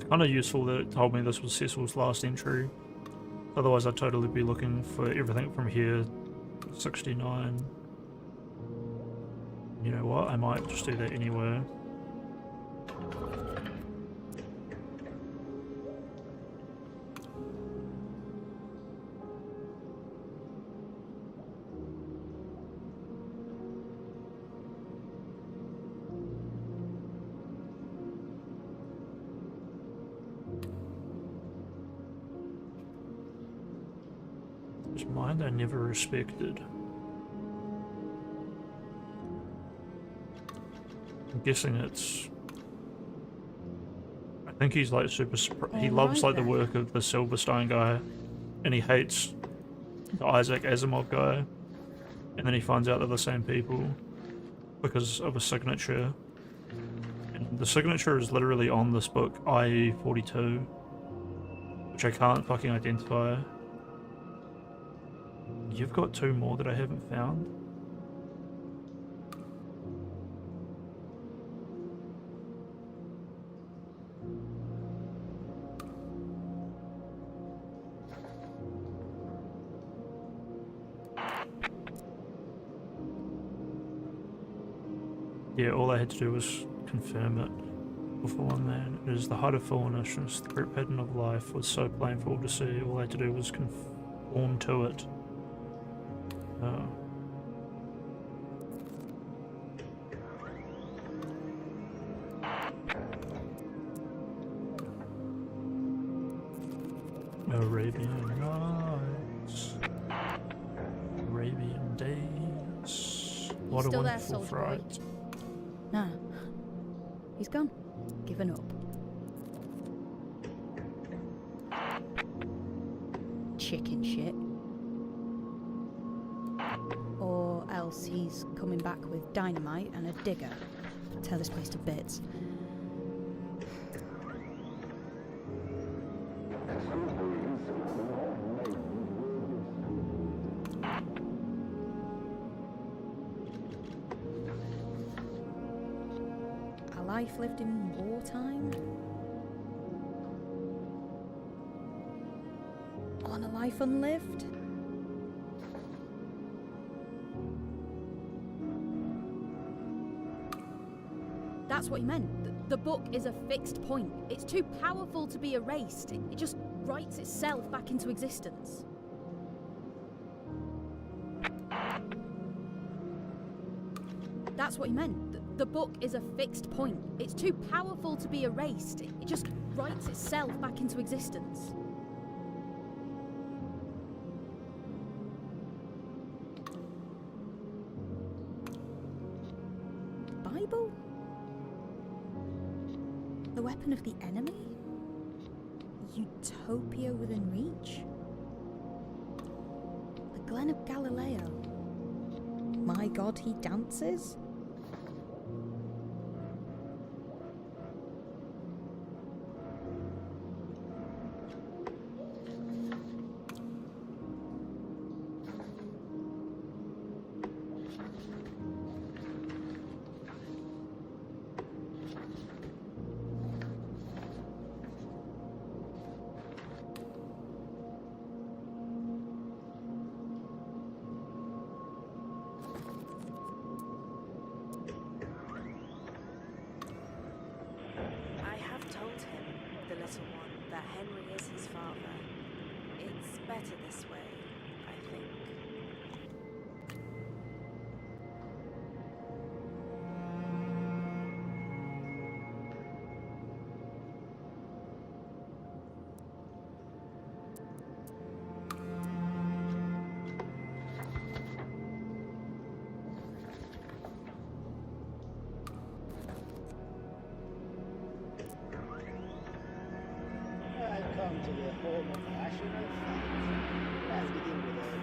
Kind of useful that it told me this was Cecil's last entry. Otherwise I'd totally be looking for everything from here. 69. You know what, I might just do that anyway. Mind I never respected. I'm guessing it's... I think he's like super... He loves like the work of the Silverstein guy, and he hates the Isaac Asimov guy, and then he finds out they're the same people because of a signature. And the signature is literally on this book, IE42, which I can't fucking identify. You've got two more that I haven't found. Yeah, all I had to do was confirm it before one man. It is the height of foolishness, the group pattern of life was so plain for all to see. All I had to do was conform to it. Oh. Arabian Nights. Arabian Days. What a Still there, wonderful soldier boy? fright. Nah. He's gone. Given up. Chicken shit. Or else he's coming back with dynamite and a digger. Tear this place to bits. A life lived in wartime? On a life unlived? That's what he meant. The book is a fixed point. It's too powerful to be erased. It just writes itself back into existence. That's what he meant. The book is a fixed point. It's too powerful to be erased. It just writes itself back into existence. The Bible? The weapon of the enemy? Utopia within reach? The Glen of Galileo? My God, he dances? I have told him, the little one, that Henry is his father. It's better this way, I think. I've come to the home of passion and faith. Let's begin with a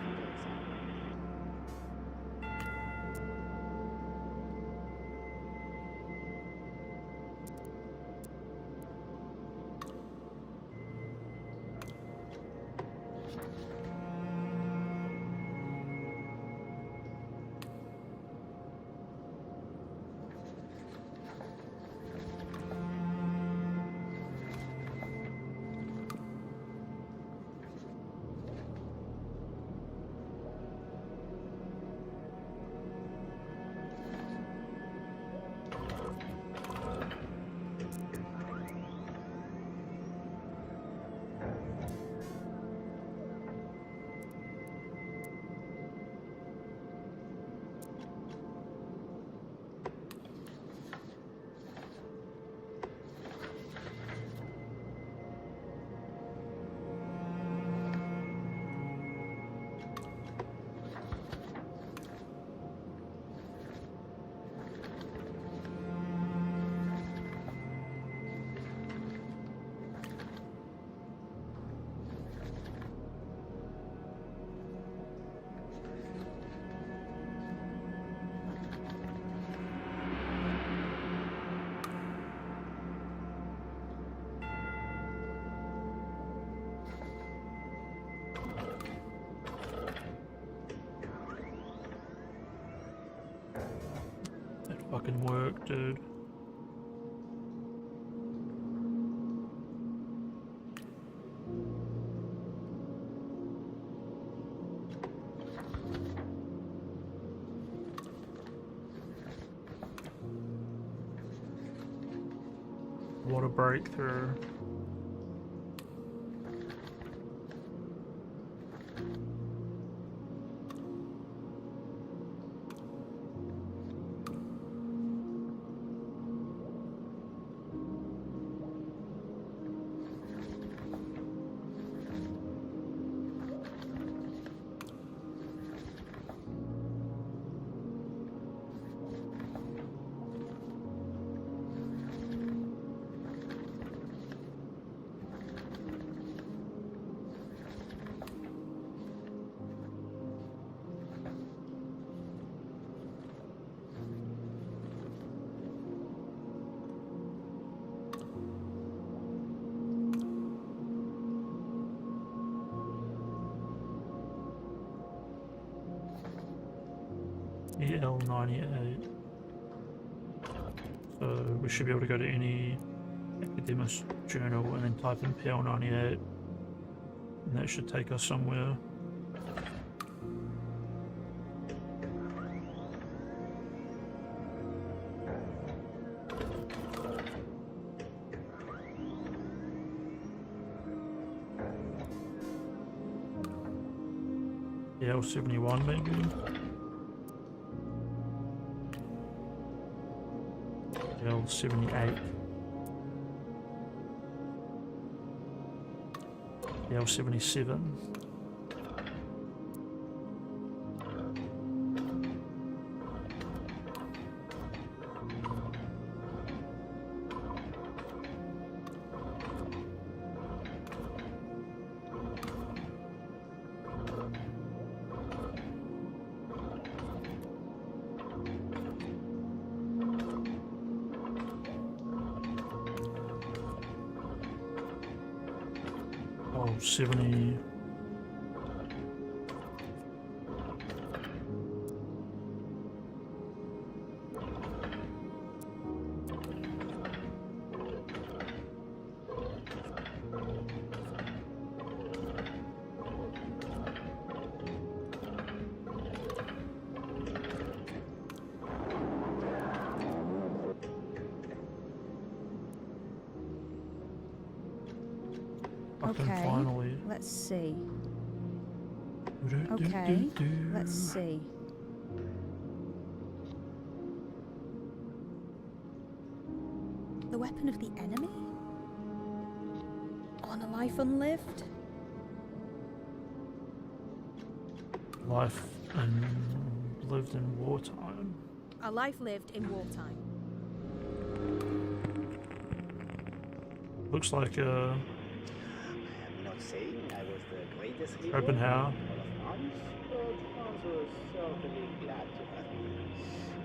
That fucking work, dude. What a breakthrough. EL98. So we should be able to go to any academic journal and then type in PL98 and that should take us somewhere. EL71 maybe? L78. L77. Oh, 70. Okay, Finally. let's see. Okay, let's see. The weapon of the enemy? On a life unlived? Life and lived in wartime. A life lived in wartime. Looks like I'm not saying I was the greatest hero Schopenhauer. in all of France, but France was certainly glad to have me.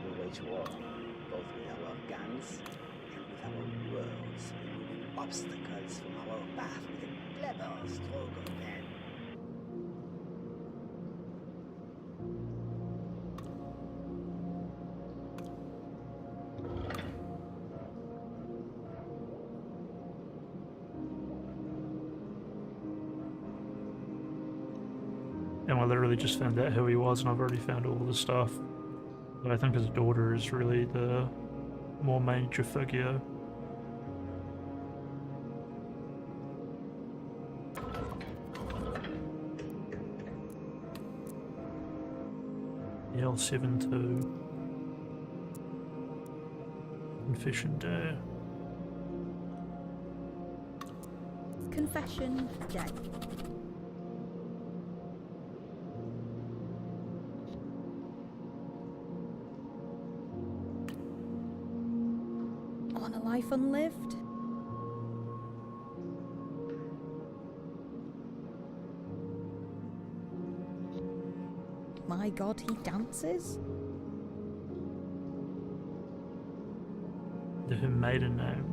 We wage war, both with our guns and with our words, removing obstacles from our path with a clever stroke of pen. And I literally just found out who he was, and I've already found all the stuff. But I think his daughter is really the more major figure. L72. Confession Day. Confession Day. On a life unlived? My God, he dances? The her maiden name.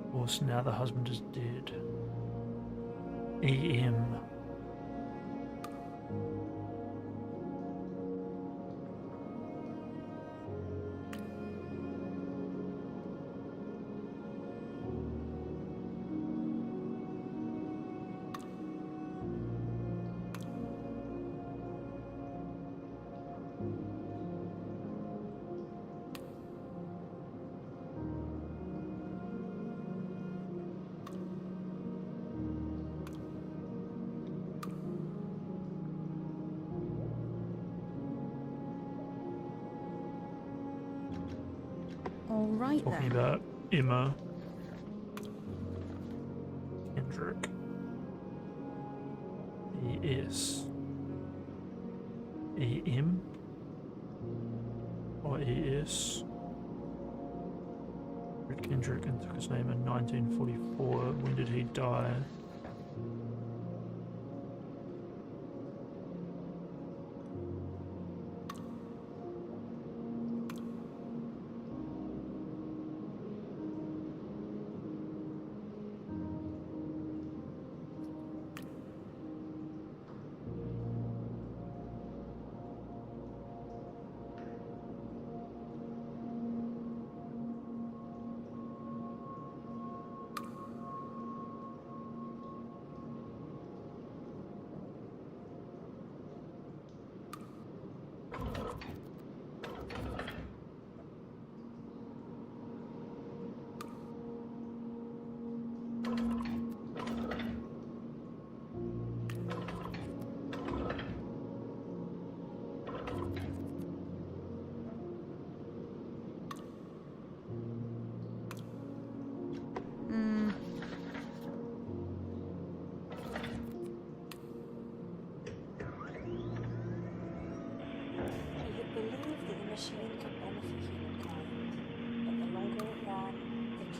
Of course, now the husband is dead. E.M. All right Talking then. about Emma Kendrick. E.S. E.M. or E.S. Kendrick and took his name in 1944. When did he die?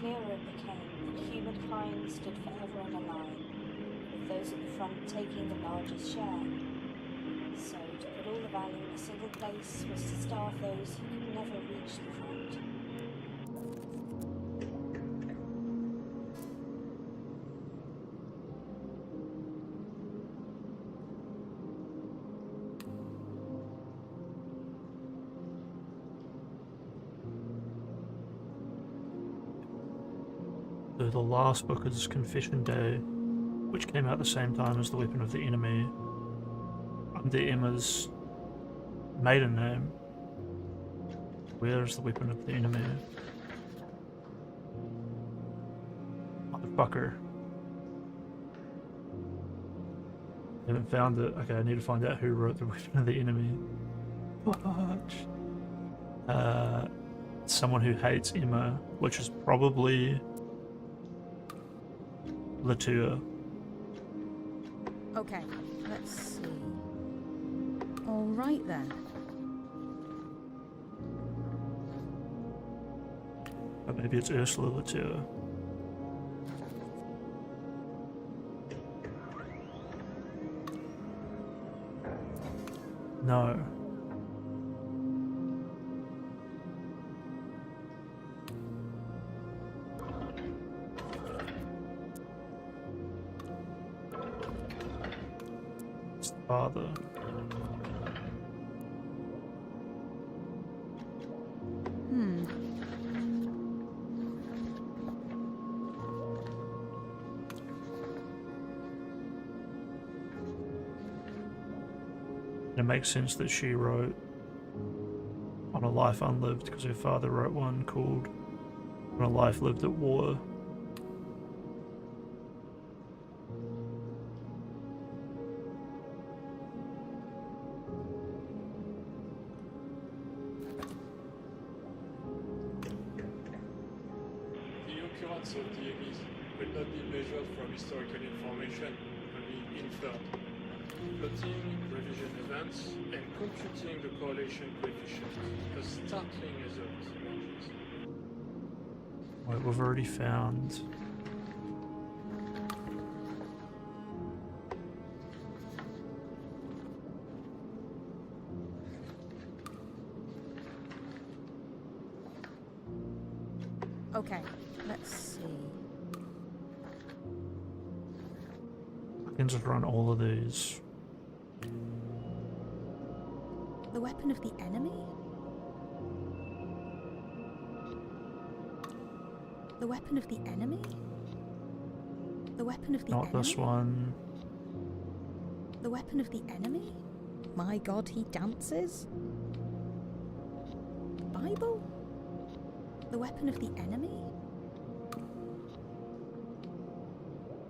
clearer it became that humankind stood forever in a line, with those at the front taking the largest share. So, to put all the value in a single place was to starve those who could never reach the front. So the last book is Confession Day, which came out the same time as The Weapon of the Enemy, under Emma's maiden name. Where is The Weapon of the Enemy? Motherfucker. Haven't found it. Okay, I need to find out who wrote The Weapon of the Enemy. Fudge. Someone who hates Emma, which is probably Latour. Okay, let's see. All right then. Or maybe it's Ursula Latour. No. It's the father. It makes sense that she wrote On a Life Unlived because her father wrote one called On a Life Lived at War. The occurrence of DMEs will not be measured from historical information, only inferred. Plotting revision events and computing the correlation coefficient, a startling result emerges. Wait, we've already found. Okay, let's see. I can just run all of these. The weapon of the enemy? The weapon of the enemy? The weapon of the enemy? Not this one. The weapon of the enemy? My God, he dances? The Bible? The weapon of the enemy?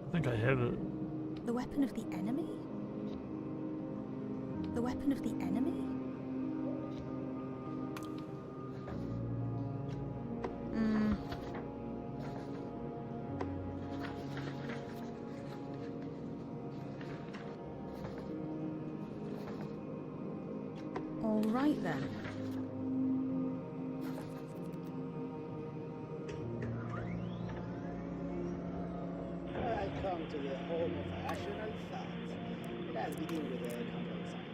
I think I have it. The weapon of the enemy? The weapon of the enemy? All right then. I come to the home of rational thought. Let's begin with a control sign.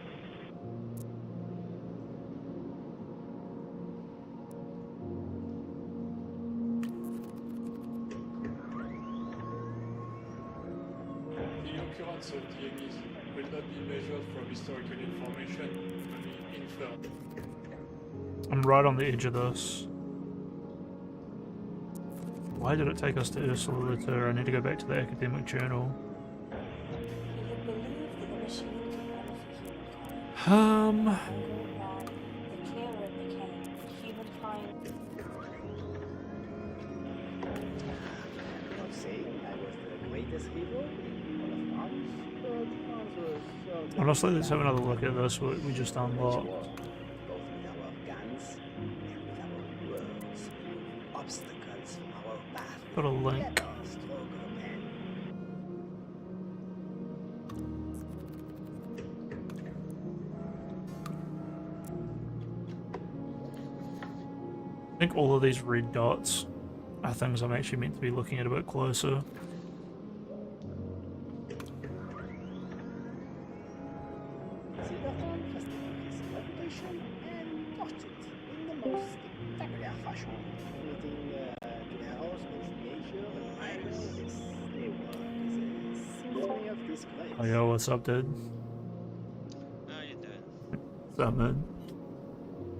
The occurrence of DMEs will not be measured from historical information, only inferred. I'm right on the edge of this. Why did it take us to Ursula Latour? I need to go back to the academic journal. He had believed that the machine could benefit humankind. The clearer it became that humankind. Not saying I was the greatest hero in all of Mars, but Mars was Honestly, let's have another look at this. What we just unlocked. both with our guns and with our words, obstacles from our path. Got a link. Let us struggle then. I think all of these red dots are things I'm actually meant to be looking at a bit closer. Silverton has taken his reputation and torched it in the most spectacular fashion, admitting to her husband's leisure admirer his slave work as a symphony of disgrace. Oh yo, what's up, dude? How you doing? What's up, man?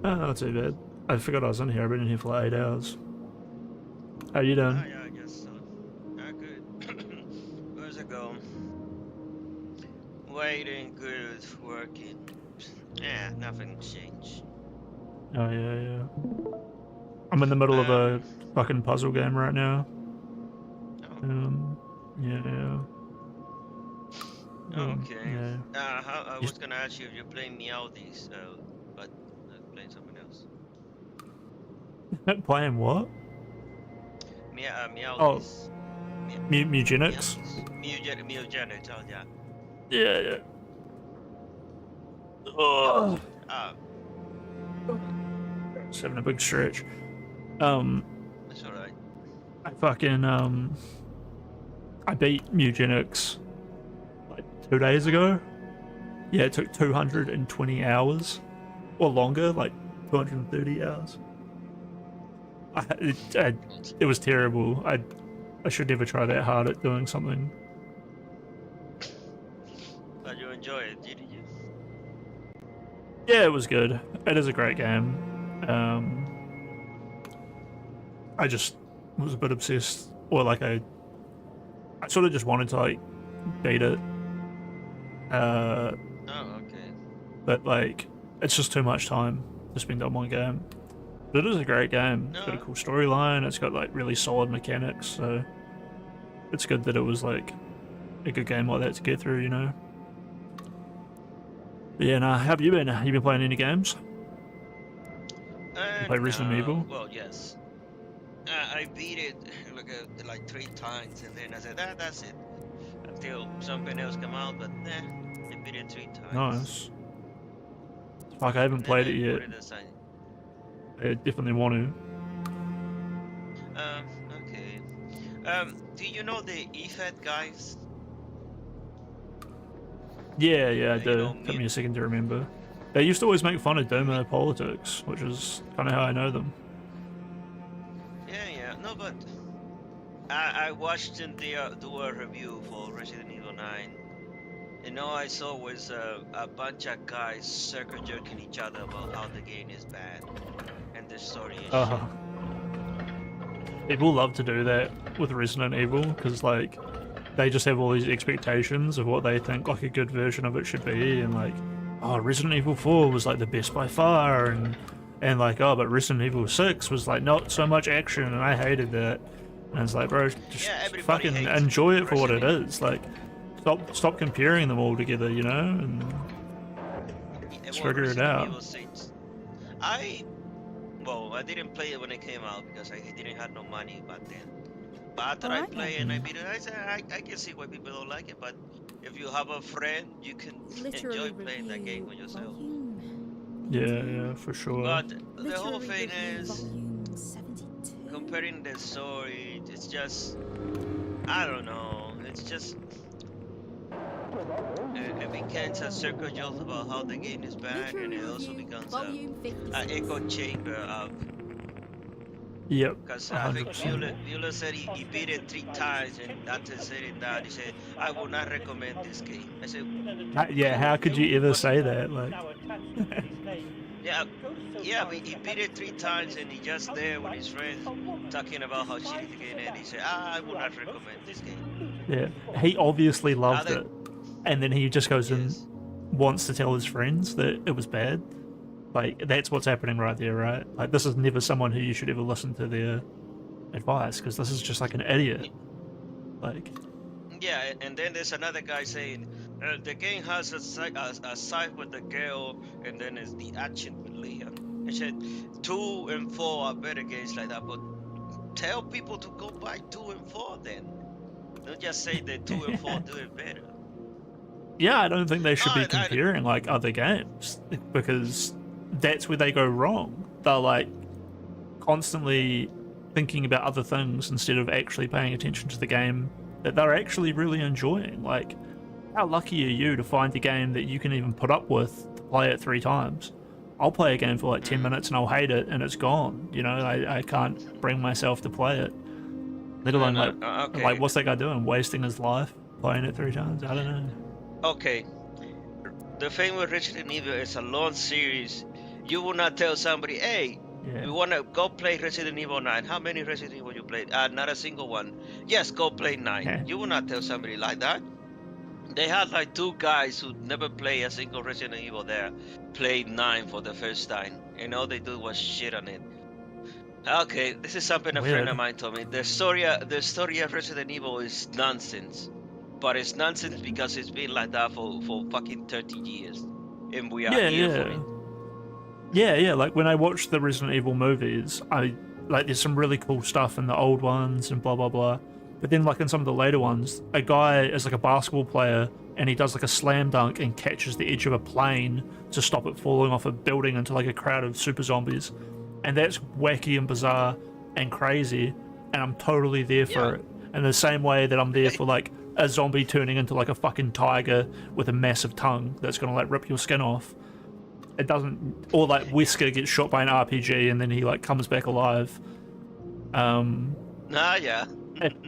Oh, not too bad. I forgot I was in here. I've been in here for like 8 hours. How you doing? Yeah, I guess so. Good. Where's it going? Waiting, good, working. Yeah, nothing changed. Oh yeah. I'm in the middle of a fucking puzzle game right now. Yeah. Okay. Yeah. I was gonna ask you if you're playing Meowdies, but I'm playing something else. Playing what? Meowdies. Mugenics? Mugenics, oh yeah. Yeah. Oh. Just having a big stretch. That's alright. I fucking I beat Mugenics like 2 days ago. Yeah, it took 220 hours or longer, like 230 hours. It was terrible. I should never try that hard at doing something. But you enjoy it, didn't you? Yeah, it was good. It is a great game. I just was a bit obsessed, or like I sort of just wanted to like beat it. Oh, okay. But like, it's just too much time to spend on one game. But it is a great game. It's got a cool storyline. It's got like really solid mechanics. So it's good that it was like a good game like that to get through, you know. But yeah, how have you been? Have you been playing any games? You play Resident Evil? Well, yes. I beat it like 3 times, and then I said, that's it. Until something else come out, but I beat it 3 times. Nice. Fuck, I haven't played it yet. I definitely want to. Okay. Do you know the EFED guys? Yeah, I do. Took me a second to remember. They used to always make fun of Doma politics, which is kind of how I know them. Yeah. No, but I watched them do a review for Resident Evil 9. And all I saw was a bunch of guys circle jerking each other about how the game is bad and the story is shit. People love to do that with Resident Evil because like they just have all these expectations of what they think like a good version of it should be, and like, oh, Resident Evil 4 was like the best by far, and like, oh, but Resident Evil 6 was like not so much action and I hated that. And it's like, bro, just fucking enjoy it for what it is. Like, stop comparing them all together, you know, and just figure it out. I didn't play it when it came out because I didn't have no money back then. But after I play and I beat it, I said I can see why people don't like it. But if you have a friend, you can enjoy playing that game with yourself. Yeah, for sure. But the whole thing is comparing the story. It's just, I don't know. It's just it becomes a circle jerk about how the game is bad, and it also becomes an echo chamber of. Yep. Because I think Bueller said he beat it 3 times, and after saying that, he said, "I will not recommend this game." I said, yeah, how could you ever say that? Like. Yeah, but he beat it 3 times, and he just there with his friends talking about how shitty the game is, and he said, "I will not recommend this game." Yeah, he obviously loved it, and then he just goes and wants to tell his friends that it was bad. Like, that's what's happening right there, right? Like, this is never someone who you should ever listen to their advice, because this is just like an idiot. Like. Yeah, and then there's another guy saying, the game has a side with the girl, and then there's the action with Leon. I said 2 and 4 are better games like that, but tell people to go buy 2 and 4 then. Don't just say that 2 and 4 do it better. Yeah, I don't think they should be comparing like other games, because that's where they go wrong. They're like constantly thinking about other things instead of actually paying attention to the game that they're actually really enjoying. Like, how lucky are you to find a game that you can even put up with to play it 3 times? I'll play a game for like 10 minutes and I'll hate it and it's gone. You know, I can't bring myself to play it. Let alone okay. like what's that guy doing? Wasting his life playing it 3 times? I don't know. Okay. The thing with Resident Evil is a long series. You will not tell somebody, hey, you want to go play Resident Evil 9. How many Resident Evil you played? Not a single one. Yes, go play 9. You will not tell somebody like that. They had like 2 guys who never played a single Resident Evil there, played 9 for the first time, and all they do was shit on it. Okay, this is something a friend of mine told me. The story of Resident Evil is nonsense. But it's nonsense because it's been like that for fucking 30 years. And we are here for it. Yeah, like when I watch the Resident Evil movies, there's some really cool stuff in the old ones and blah blah blah. But then like in some of the later ones, a guy is like a basketball player and he does like a slam dunk and catches the edge of a plane to stop it falling off a building into like a crowd of super zombies. And that's wacky and bizarre and crazy, and I'm totally there for it. In the same way that I'm there for like a zombie turning into like a fucking tiger with a massive tongue that's gonna like rip your skin off. It doesn't, or like Wesker gets shot by an RPG and then he like comes back alive. Yeah.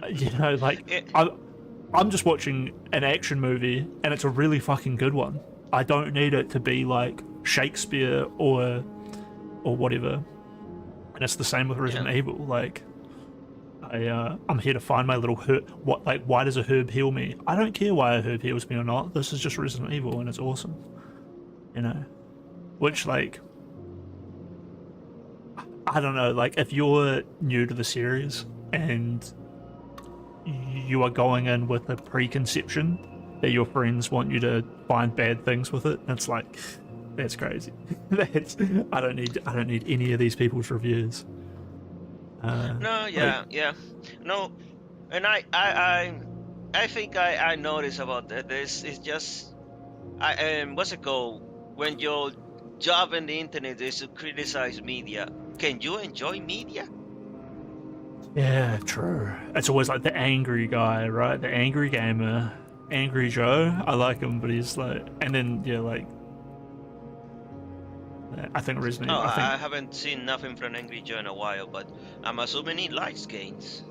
You know, like I'm just watching an action movie and it's a really fucking good one. I don't need it to be like Shakespeare or whatever. And it's the same with Resident Evil. Like, I'm here to find my little herb. Why does a herb heal me? I don't care why a herb heals me or not. This is just Resident Evil and it's awesome. You know? Which, like, I don't know, like, if you're new to the series and you are going in with a preconception that your friends want you to find bad things with it, it's like, that's crazy. I don't need any of these people's reviews. No, and I think I noticed about this. It's just, what's it called? When your job in the internet is to criticize media, can you enjoy media? Yeah, true. It's always like the angry guy, right? The angry gamer, Angry Joe. I like him, but he's like, and then like. I think Resident Evil. I haven't seen nothing from Angry Joe in a while, but I'm assuming he likes games.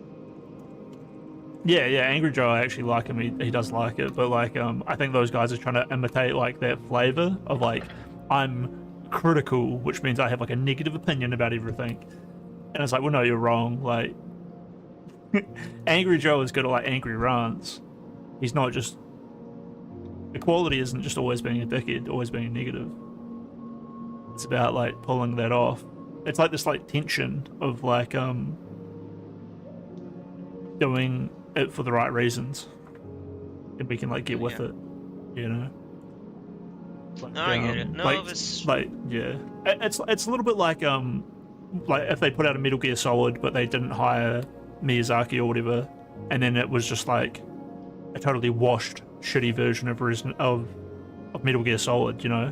Yeah, Angry Joe, I actually like him. He does like it, but like, I think those guys are trying to imitate like that flavor of like, I'm critical, which means I have like a negative opinion about everything. And it's like, well, no, you're wrong. Like, Angry Joe is good at like angry rants. He's not just. Equality isn't just always being a dickhead, always being negative. It's about like pulling that off. It's like this like tension of like doing it for the right reasons, and we can like get with it, you know. Like, I get it. No, it's a little bit like if they put out a Metal Gear Solid but they didn't hire Miyazaki or whatever, and then it was just like a totally washed, shitty version of Metal Gear Solid, you know.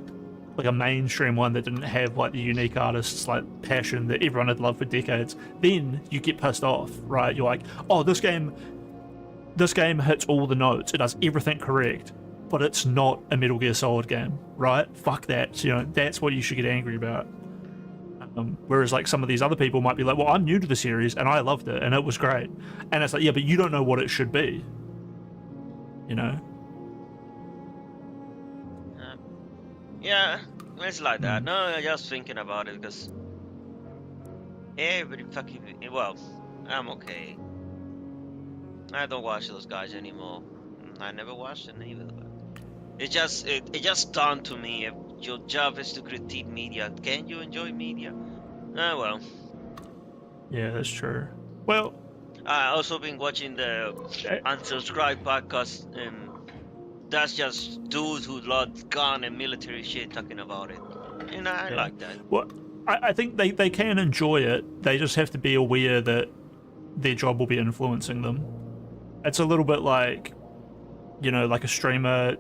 Like a mainstream one that didn't have like the unique artists like passion that everyone had loved for decades, then you get pissed off, right? You're like, oh, this game hits all the notes, it does everything correct, but it's not a Metal Gear Solid game, right? Fuck that, you know, that's what you should get angry about. Whereas like some of these other people might be like, well, I'm new to the series and I loved it and it was great, and it's like, yeah, but you don't know what it should be, you know. Yeah, it's like that. No, I'm just thinking about it because everybody fucking. Well, I'm okay. I don't watch those guys anymore. I never watched them either. But it just dawned to me: if your job is to critique media, can you enjoy media? Well. Yeah, that's true. Well, I also been watching the Unsubscribed podcast. That's just dudes who love gun and military shit talking about it. And I like that. Well, I think they can enjoy it. They just have to be aware that their job will be influencing them. It's a little bit like, you know, like a streamer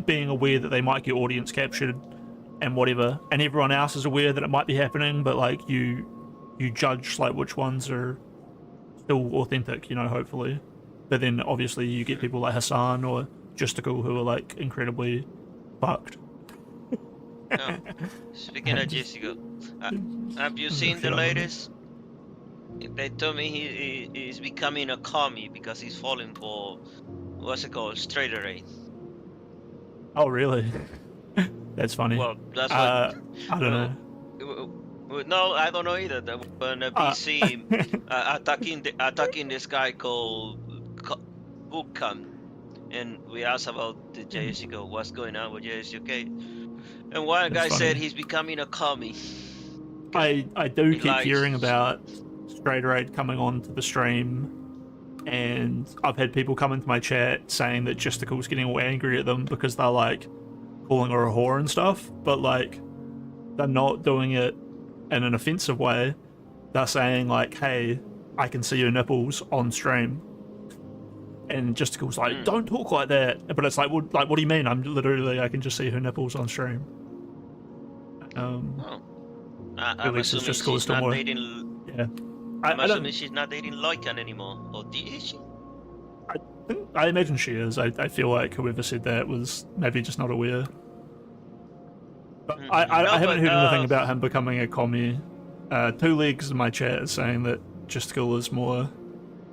being aware that they might get audience captured and whatever, and everyone else is aware that it might be happening, but like you you judge like which ones are still authentic, you know, hopefully. But then obviously you get people like Hassan or Justical who are like incredibly fucked. Oh, speaking of Jessica, have you seen the latest? They told me he's becoming a commie because he's falling for what's it called, straight array. Oh really? That's funny. Well, that's what. I don't know. No, I don't know either. When the BC attacking this guy called Bookcam, and we asked about the JSUK, what's going on with JSUK, and one guy said he's becoming a commie. I do keep likes... hearing about Straight Raid coming on to the stream, and I've had people come into my chat saying that Justical's getting all angry at them because they're like calling her a whore and stuff, but like they're not doing it in an offensive way. They're saying like, hey, I can see your nipples on stream. And Justical's like, don't talk like that. But it's like, well, like, what do you mean? I can just see her nipples on stream. I'm assuming she's not dating. Yeah. I'm assuming she's not dating Lycan anymore, or is she? I imagine she is. I feel like whoever said that was maybe just not aware. But I haven't heard anything about him becoming a commie. Two Legs in my chat is saying that Justical is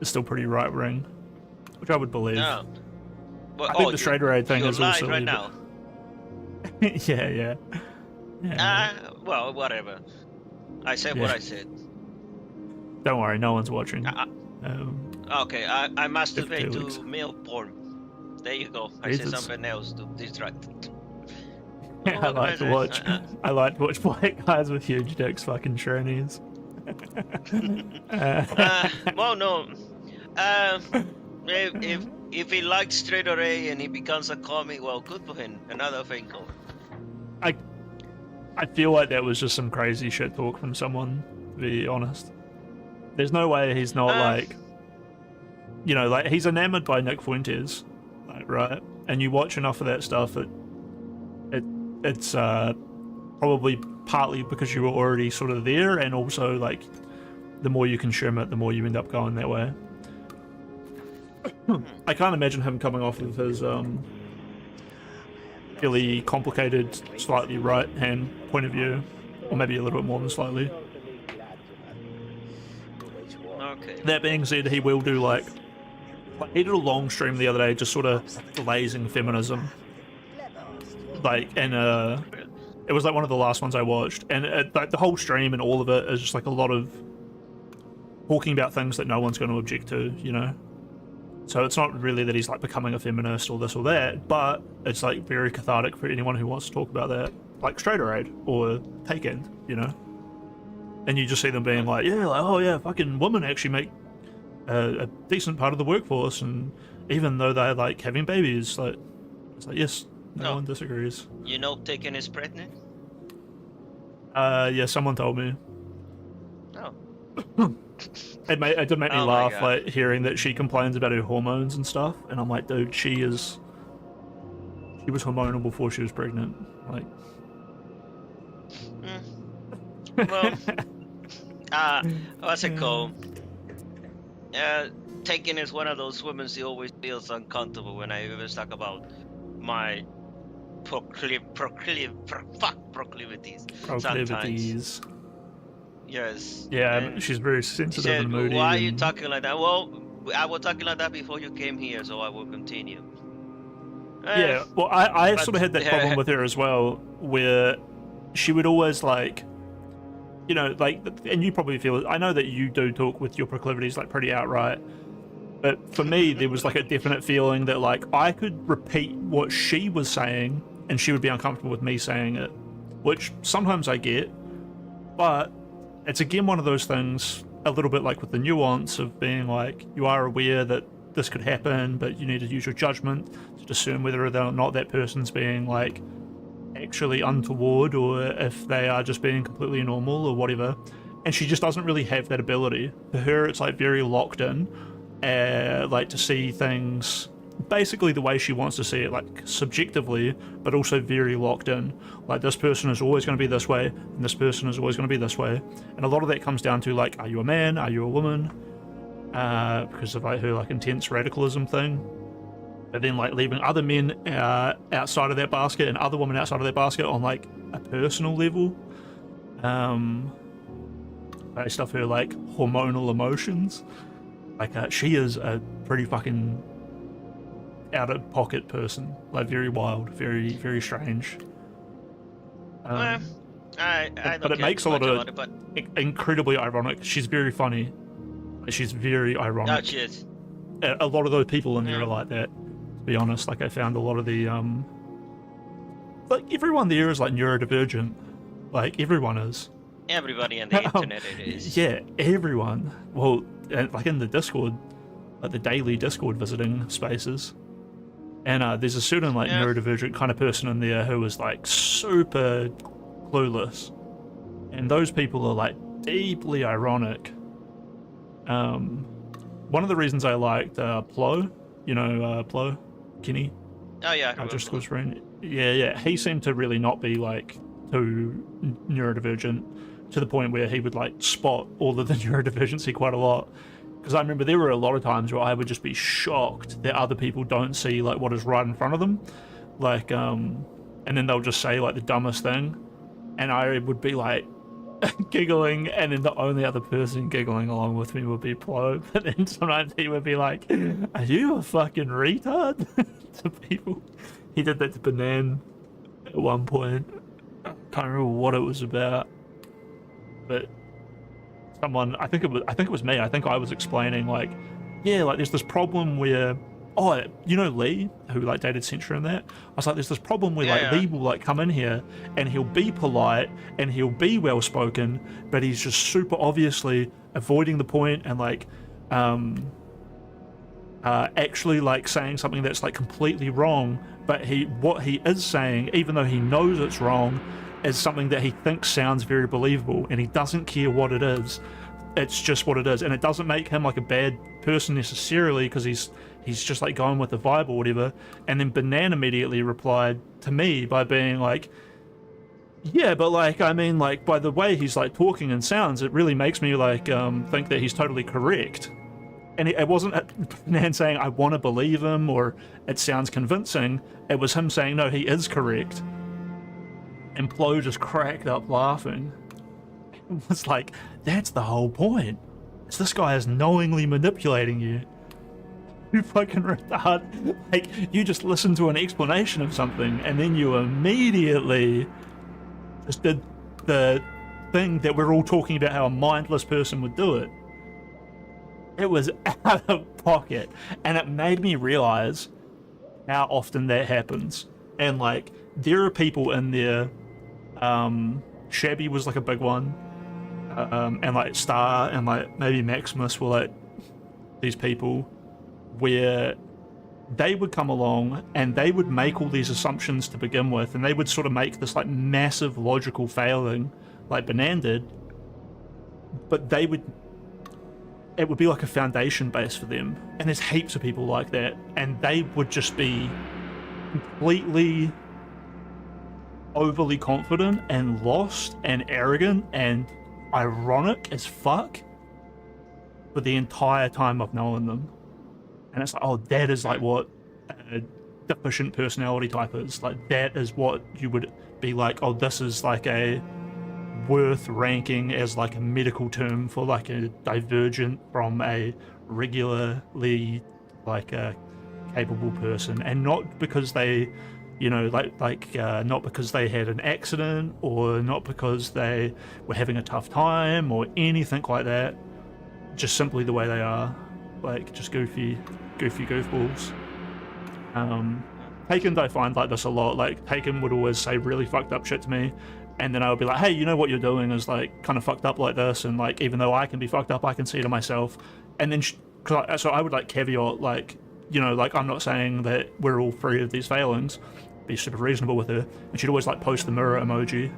still pretty right wing, which I would believe. No. Well, I think the Straight Raid thing is also right now. yeah. Well, whatever. I said what I said. Don't worry, no one's watching. Okay, I masturbate to male porn. There you go. I said something else to distract. I like to watch. I like to watch black guys with huge dicks fucking trannies. Well, no. If he likes Straight Array and he becomes a comic, well, good for him. Another thing. I feel like that was just some crazy shit talk from someone, to be honest. There's no way he's not like, you know, like he's enamored by Nick Fuentes, like, right? And you watch enough of that stuff, it's probably partly because you were already sort of there, and also like the more you consume it, the more you end up going that way. I can't imagine him coming off of his really complicated, slightly right-hand point of view, or maybe a little bit more than slightly. Okay. That being said, he will do like he did a long stream the other day, just sort of blazing feminism. Like, and it was like one of the last ones I watched, and like the whole stream and all of it is just like a lot of talking about things that no one's going to object to, you know. So it's not really that he's like becoming a feminist or this or that, but it's like very cathartic for anyone who wants to talk about that, like Straight Raid or Take End, you know. And you just see them being like, yeah, like, oh yeah, fucking women actually make a decent part of the workforce, and even though they're like having babies, like it's like, yes, no one disagrees. You know, Taken is pregnant. Yeah, someone told me. Oh. It did make me laugh, like hearing that she complains about her hormones and stuff, and I'm like, dude, she was hormonal before she was pregnant, like. Well, what's it called? Taken is one of those women who always feels uncomfortable when I ever talk about my proclivities. Sometimes. Yes. Yeah, she's very sensitive and moody. Why are you talking like that? Well, I was talking like that before you came here, so I will continue. Yeah, well, I sort of had that problem with her as well, where she would always like, you know, like, and you probably feel it. I know that you do talk with your proclivities like pretty outright, but for me, there was like a definite feeling that like I could repeat what she was saying, and she would be uncomfortable with me saying it, which sometimes I get, but it's again one of those things, a little bit like with the nuance of being like, you are aware that this could happen, but you need to use your judgment to discern whether or not that person's being like actually untoward, or if they are just being completely normal or whatever. And she just doesn't really have that ability. For her, it's like very locked in, like to see things basically the way she wants to see it, like subjectively, but also very locked in. Like, this person is always going to be this way, and this person is always going to be this way. And a lot of that comes down to, like, are you a man? Are you a woman? Because of like her like intense radicalism thing. But then like leaving other men outside of that basket and other women outside of that basket on like a personal level. Based off her like hormonal emotions. Like she is a pretty fucking out of pocket person. Like very wild, very, very strange. I but it makes a lot of incredibly ironic. She's very funny. She's very ironic. Oh, she is. A lot of those people in there are like that, to be honest. Like, I found a lot of the, like, everyone there is, like, neurodivergent. Like, everyone is. Everybody on the internet it is. Yeah, everyone. Well, like, in the Discord, like, the daily Discord visiting spaces. And there's a certain, like, neurodivergent kind of person in there who is, like, super clueless. And those people are, like, deeply ironic. One of the reasons I liked Plo, you know, Plo, Kenny. Oh yeah, Our school's friend. Yeah. He seemed to really not be like too neurodivergent, to the point where he would like spot all of the neurodivergency quite a lot. Because I remember there were a lot of times where I would just be shocked that other people don't see like what is right in front of them, like and then they'll just say like the dumbest thing, and I would be like giggling, and then the only other person giggling along with me would be Plo. But then sometimes he would be like, "Are you a fucking retard?" to people. He did that to Banan at one point. I can't remember what it was about, but someone, I think it was me. I think I was explaining like, yeah, like there's this problem where, oh, you know Lee, who like dated Centra and that? I was like, there's this problem where Lee will like come in here and he'll be polite and he'll be well spoken, but he's just super obviously avoiding the point and like actually like saying something that's like completely wrong, but what he is saying, even though he knows it's wrong, is something that he thinks sounds very believable, and he doesn't care what it is. It's just what it is, and it doesn't make him like a bad person necessarily, because he's just like going with the vibe or whatever. And then Banan immediately replied to me by being like, yeah, but like, I mean, like, by the way he's like talking and sounds, it really makes me like think that he's totally correct. And it wasn't Banan saying I want to believe him or it sounds convincing. It was him saying no, he is correct. And Plo just cracked up laughing. It was like, that's the whole point. It's this guy is knowingly manipulating you. You fucking retard. Like, you just listen to an explanation of something and then you immediately just did the thing that we're all talking about, how a mindless person would do it. It was out of pocket. And it made me realize how often that happens. And like, there are people in there, Shabby was like a big one, and like Star and like maybe Maximus were like these people where they would come along and they would make all these assumptions to begin with, and they would sort of make this like massive logical failing like Banan did, but it would be like a foundation base for them. And there's heaps of people like that, and they would just be completely overly confident and lost and arrogant and ironic as fuck for the entire time I've known them. And it's like, oh, that is like what a deficient personality type is. Like, that is what you would be like, oh, this is like a worth ranking as like a medical term for like a divergent from a regularly like a capable person. And not because they, you know, not because they had an accident or not because they were having a tough time or anything like that. Just simply the way they are, like just goofy goofballs. Taken, I find like this a lot. Like Taken would always say really fucked up shit to me, and then I would be like, hey, you know what you're doing is like kind of fucked up like this, and like even though I can be fucked up, I can see it in myself. And then so I would like caveat, like, you know, like I'm not saying that we're all free of these failings, be super reasonable with her. And she'd always like post the mirror emoji,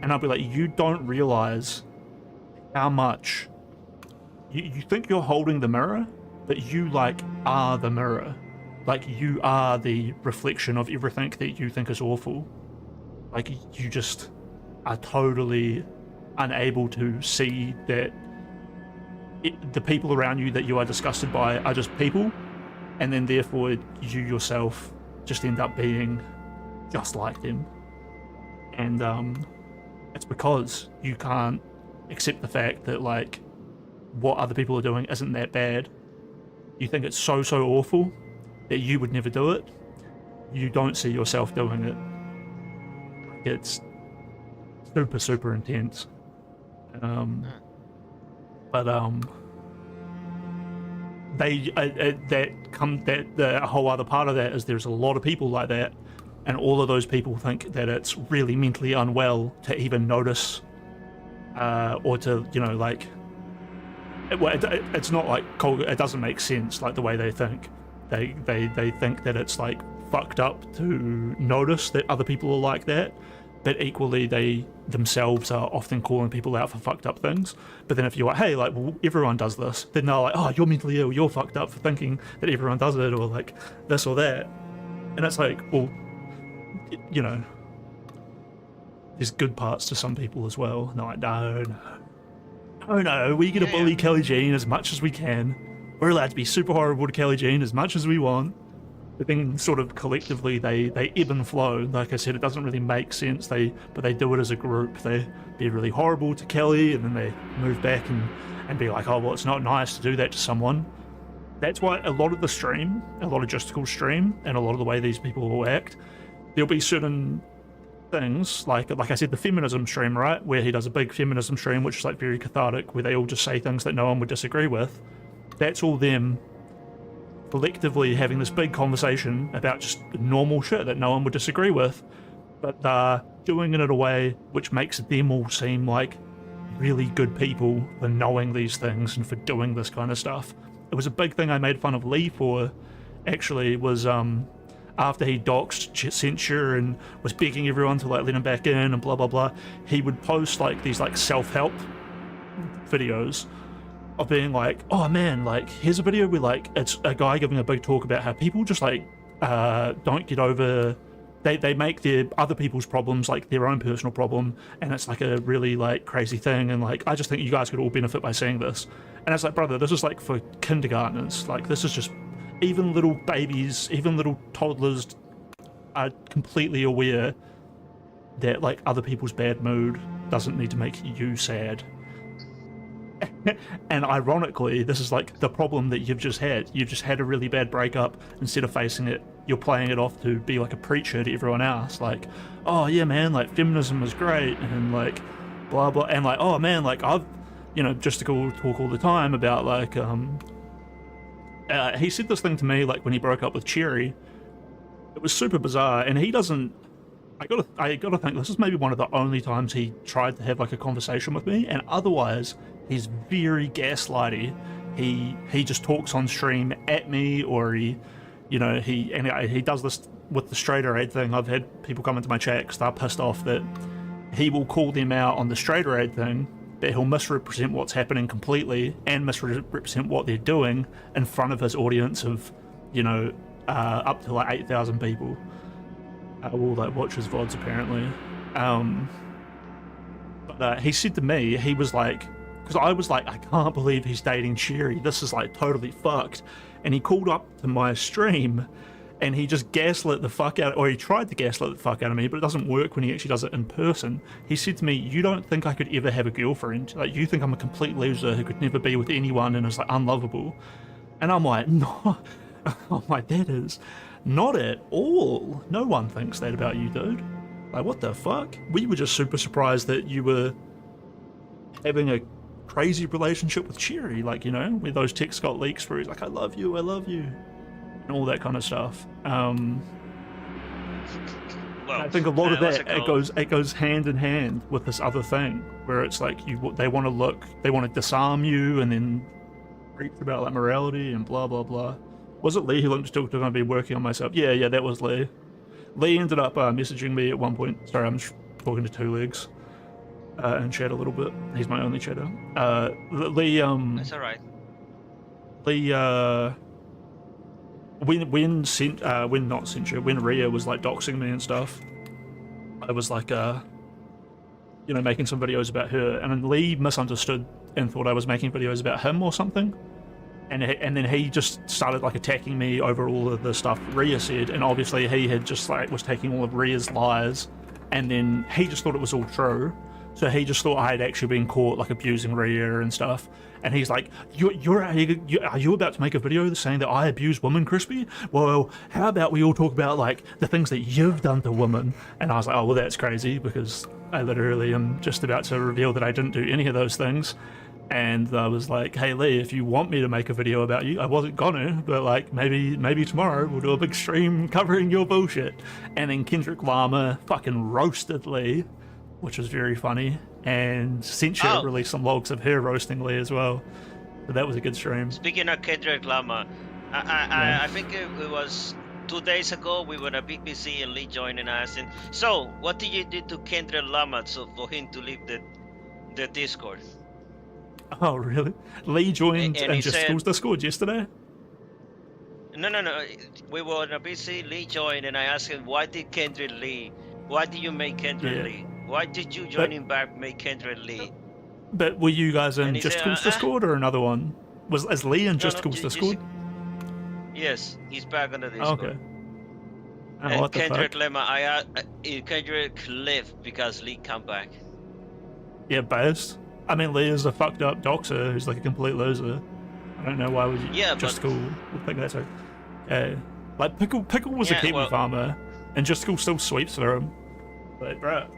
and I'd be like, you don't realize how much you think you're holding the mirror, but you like are the mirror. Like, you are the reflection of everything that you think is awful. Like, you just are totally unable to see that the people around you that you are disgusted by are just people, and then therefore you yourself just end up being just like them. And it's because you can't accept the fact that, like, what other people are doing isn't that bad. You think it's so awful that you would never do it. You don't see yourself doing it. It's super intense. The whole other part of that is there's a lot of people like that, and all of those people think that it's really mentally unwell to even notice, or to, you know, like, it's not like it doesn't make sense, like, the way they think. They think that it's like fucked up to notice that other people are like that, but equally they themselves are often calling people out for fucked up things. But then if you're like, hey, like, well, everyone does this, then they're like, oh, you're mentally ill, you're fucked up for thinking that everyone does it, or like this or that. And it's like, well, you know, there's good parts to some people as well. And they're like, no, we get to bully Kelly Jean as much as we can. We're allowed to be super horrible to Kelly Jean as much as we want. But then sort of collectively they ebb and flow. Like I said, it doesn't really make sense. But they do it as a group. They be really horrible to Kelly, and then they move back and be like, oh, well, it's not nice to do that to someone. That's why a lot of the stream, a lot of Justical stream, and a lot of the way these people will act, there'll be certain things, like I said, the feminism stream, right, where he does a big feminism stream, which is like very cathartic, where they all just say things that no one would disagree with. That's all them collectively having this big conversation about just normal shit that no one would disagree with, but they're doing it in a way which makes them all seem like really good people for knowing these things and for doing this kind of stuff. It was a big thing I made fun of Lee for, actually, was after he doxed Censure and was begging everyone to, like, let him back in and blah blah blah, he would post like these like self-help videos of being like, oh man, like, here's a video where, like, it's a guy giving a big talk about how people just, like, don't get over, they make their other people's problems like their own personal problem, and it's like a really, like, crazy thing, and, like, I just think you guys could all benefit by seeing this. And it's like, brother, this is like for kindergartners. Like, this is just, even little babies, even little toddlers are completely aware that, like, other people's bad mood doesn't need to make you sad. And ironically, this is like the problem that you've just had. You've just had a really bad breakup. Instead of facing it, you're playing it off to be like a preacher to everyone else. Like, oh yeah, man, like, feminism is great, and like, blah blah, and like, oh man, like, I've, you know, just to talk all the time about, like, he said this thing to me, like, when he broke up with Cherry. It was super bizarre, and he doesn't, I gotta think this is maybe one of the only times he tried to have, like, a conversation with me, and otherwise he's very gaslighty. He just talks on stream at me, or he does this with the straighter ed thing. I've had people come into my chat because they're pissed off that he will call them out on the straighter ed thing, but he'll misrepresent what's happening completely and misrepresent what they're doing in front of his audience of, you know, up to like 8,000 people. All that watch his VODs apparently. But he said to me, he was like, because I was like, I can't believe he's dating Cherry. This is like totally fucked. And he called up to my stream and he just gaslit the fuck out, or he tried to gaslit the fuck out of me, but it doesn't work when he actually does it in person. He said to me, you don't think I could ever have a girlfriend? Like, you think I'm a complete loser who could never be with anyone and is like unlovable? And I'm like, no. I'm like, that is not at all. No one thinks that about you, dude. Like, what the fuck? We were just super surprised that you were having a crazy relationship with Cherry, like, you know, where those texts got leaks where he's like, I love you, and all that kind of stuff. Well, I think a lot of that, it goes hand in hand with this other thing where it's like they want to disarm you and then preach about like morality and blah blah blah. Was it Lee who looked still going to be working on myself? Yeah, that was Lee. Lee ended up messaging me at one point. Sorry, I'm talking to two legs in chat a little bit. He's my only chatter. Lee. That's alright. Lee when Rhea was like doxing me and stuff, I was like making some videos about her, and then Lee misunderstood and thought I was making videos about him or something, and then he just started like attacking me over all of the stuff Rhea said, and obviously he had just like was taking all of Rhea's lies, and then he just thought it was all true, so he just thought I had actually been caught like abusing Rhea and stuff, and he's like, are you about to make a video saying that I abuse women, Crispy? Well, how about we all talk about like the things that you've done to women? And I was like, oh well, that's crazy, because I literally am just about to reveal that I didn't do any of those things. And I was like, hey Lee, if you want me to make a video about you, I wasn't gonna, but like maybe tomorrow we'll do a big stream covering your bullshit. And then Kendrick Lamar fucking roasted Lee, which was very funny, and Censure released some logs of her roasting Lee as well. So that was a good stream. Speaking of Kendrick Lamar, I think it was 2 days ago we were at BBC and Lee joined and asked him, so what did you do to Kendrick Lamar so for him to leave the Discord? Oh, really? Lee joined and just School's Discord yesterday? No. We were on a BC, Lee joined, and I asked him, why did you make Kendrick Lee? Why did you join him back, make Kendrick Lee? But were you guys in Just School's Discord or another one? Is Lee in Just School's Discord? Yes, he's back on the Discord. Okay. Oh, And what the Kendrick fuck? Lamar, Kendrick left because Lee come back. Yeah, based. I mean, Lee is a fucked up doxer who's like a complete loser. I don't know why would you Just School would think that's okay. Like Pickle was a Kiwi farmer, and Just School still sweeps for him. Like, bruh.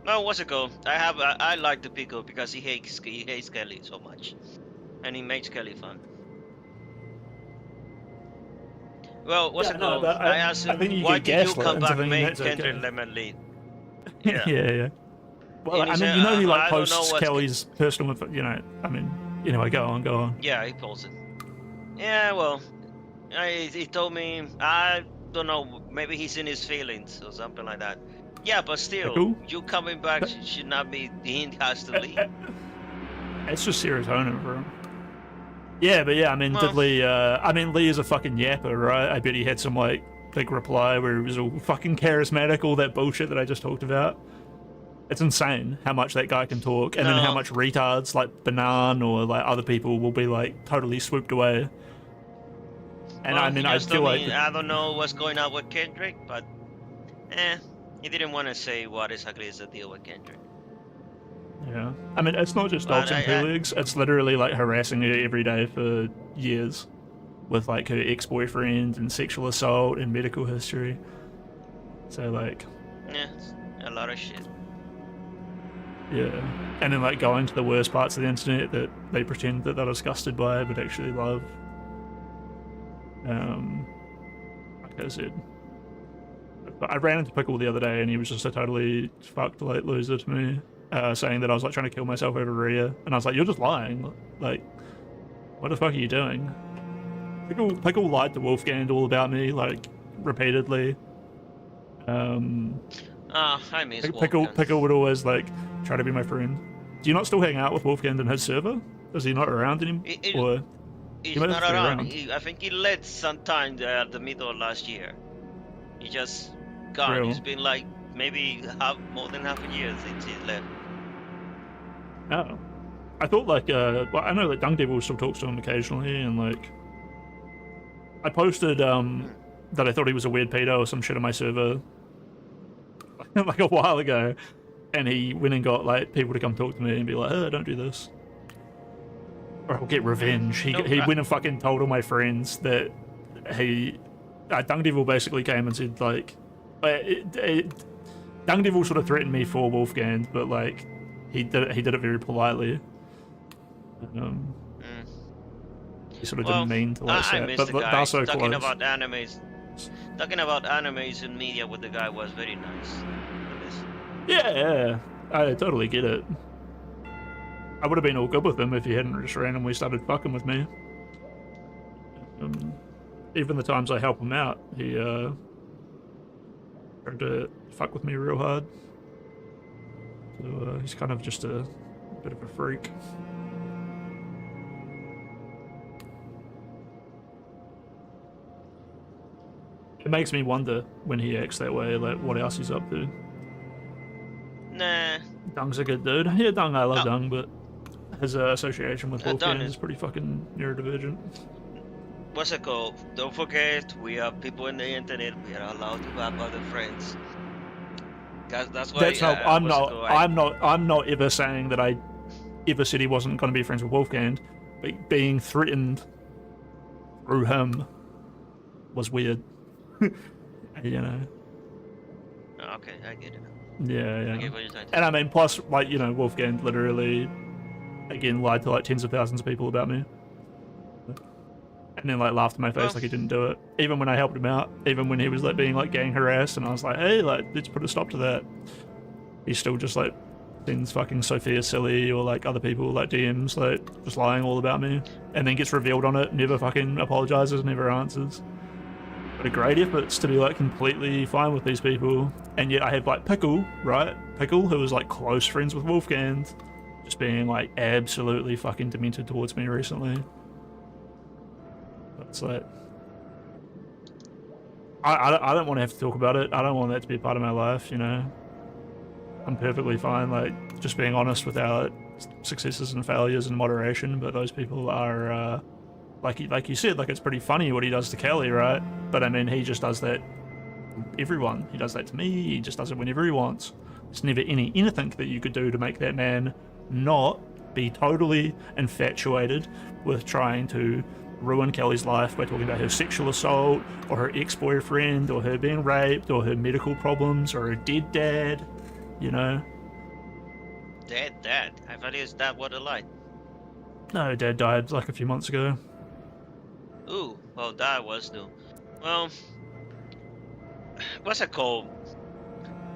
No, what's it called? I like the Pickle because he hates Kelly so much, and he makes Kelly fun. Well, what's it called? I asked him, why did you come back and make Kendrick Lemon lead? Yeah. yeah. Well, I mean, you know he like posts Kelly's personal info, I mean, anyway, go on. Yeah, he posted. Yeah, well, he told me, I don't know, maybe he's in his feelings or something like that. Yeah, but still, you coming back should not be, he has to leave. It's just serotonin for him. Yeah, but yeah, I mean, did Lee, Lee is a fucking yapper, right? I bet he had some, like, big reply where he was all fucking charismatic, all that bullshit that I just talked about. It's insane how much that guy can talk, and then how much retards like Banan or like other people will be like totally swooped away. And well, I mean, I feel like I don't know what's going on with Kendrick, but he didn't want to say what exactly is the deal with Kendrick. Yeah, I mean, it's not just dogs and poo-legs, it's literally like harassing her every day for years with like her ex-boyfriend and sexual assault and medical history. So like, yeah, a lot of shit. Yeah, and then like going to the worst parts of the internet that they pretend that they're disgusted by but actually love. Like I said, I ran into Pickle the other day and he was just a totally fucked like loser to me, saying that I was like trying to kill myself over Rhea, and I was like, you're just lying. Like, what the fuck are you doing? Pickle lied to Wolfgang all about me like repeatedly. I miss Wolfgang. Pickle would always like try to be my friend. Do you not still hang out with Wolfgang in his server? Is he not around anymore? He's not around. I think he left sometime the middle of last year. He just gone. Real. It's been like maybe more than half a year since he left. Oh, I thought like well, I know that Dung Devil still talks to him occasionally, and like I posted that I thought he was a weird pedo or some shit on my server like a while ago, and he went and got like people to come talk to me and be like, oh, don't do this, or I'll get revenge. He went and fucking told all my friends that Dung Devil basically came and said like, Dung Devil sort of threatened me for Wolfgang, but like he did it very politely. He sort of didn't mean to like say it, but they're so close. Talking about animes and media with the guy was very nice. Yeah, I totally get it. I would have been all good with him if he hadn't just randomly started fucking with me. Even the times I help him out, he tried to fuck with me real hard. So he's kind of just a bit of a freak. It makes me wonder when he acts that way, like what else he's up to. Nah. Dung's a good dude. Yeah, Dung, I love Dung, but his association with Wolfgang Dung is pretty fucking neurodivergent. What's it called? Don't forget, we are people in the internet. We are allowed to have other friends. That's why. That's not. I'm not ever saying that I ever said he wasn't going to be friends with Wolfgang, but being threatened through him was weird. You know. Oh, okay, I get it. Yeah. I get what you're saying. And I mean, plus, like, you know, Wolfgang literally, again, lied to like tens of thousands of people about me. And then like laughed in my face like he didn't do it. Even when I helped him out, even when he was like being like gang harassed, and I was like, hey, like, let's put a stop to that. He still just like sends fucking Sophia Silly or like other people like DMs like just lying all about me, and then gets revealed on it, never fucking apologizes, never answers. But a great efforts to be like completely fine with these people, and yet I have like Pickle, right? Pickle, who was like close friends with Wolfgang, just being like absolutely fucking demented towards me recently. It's like, I don't want to have to talk about it. I don't want that to be a part of my life, you know. I'm perfectly fine, like, just being honest with our successes and failures in moderation, but those people are, like you said, like, it's pretty funny what he does to Kelly, right? But, I mean, he just does that everyone. He does that to me, he just does it whenever he wants. There's never anything that you could do to make that man not be totally infatuated with trying to ruin Kelly's life by talking about her sexual assault, or her ex-boyfriend, or her being raped, or her medical problems, or her dead dad, you know? Dead dad? I thought his dad was alive. No, dad died like a few months ago. Ooh, well, that was new. Well, what's it called?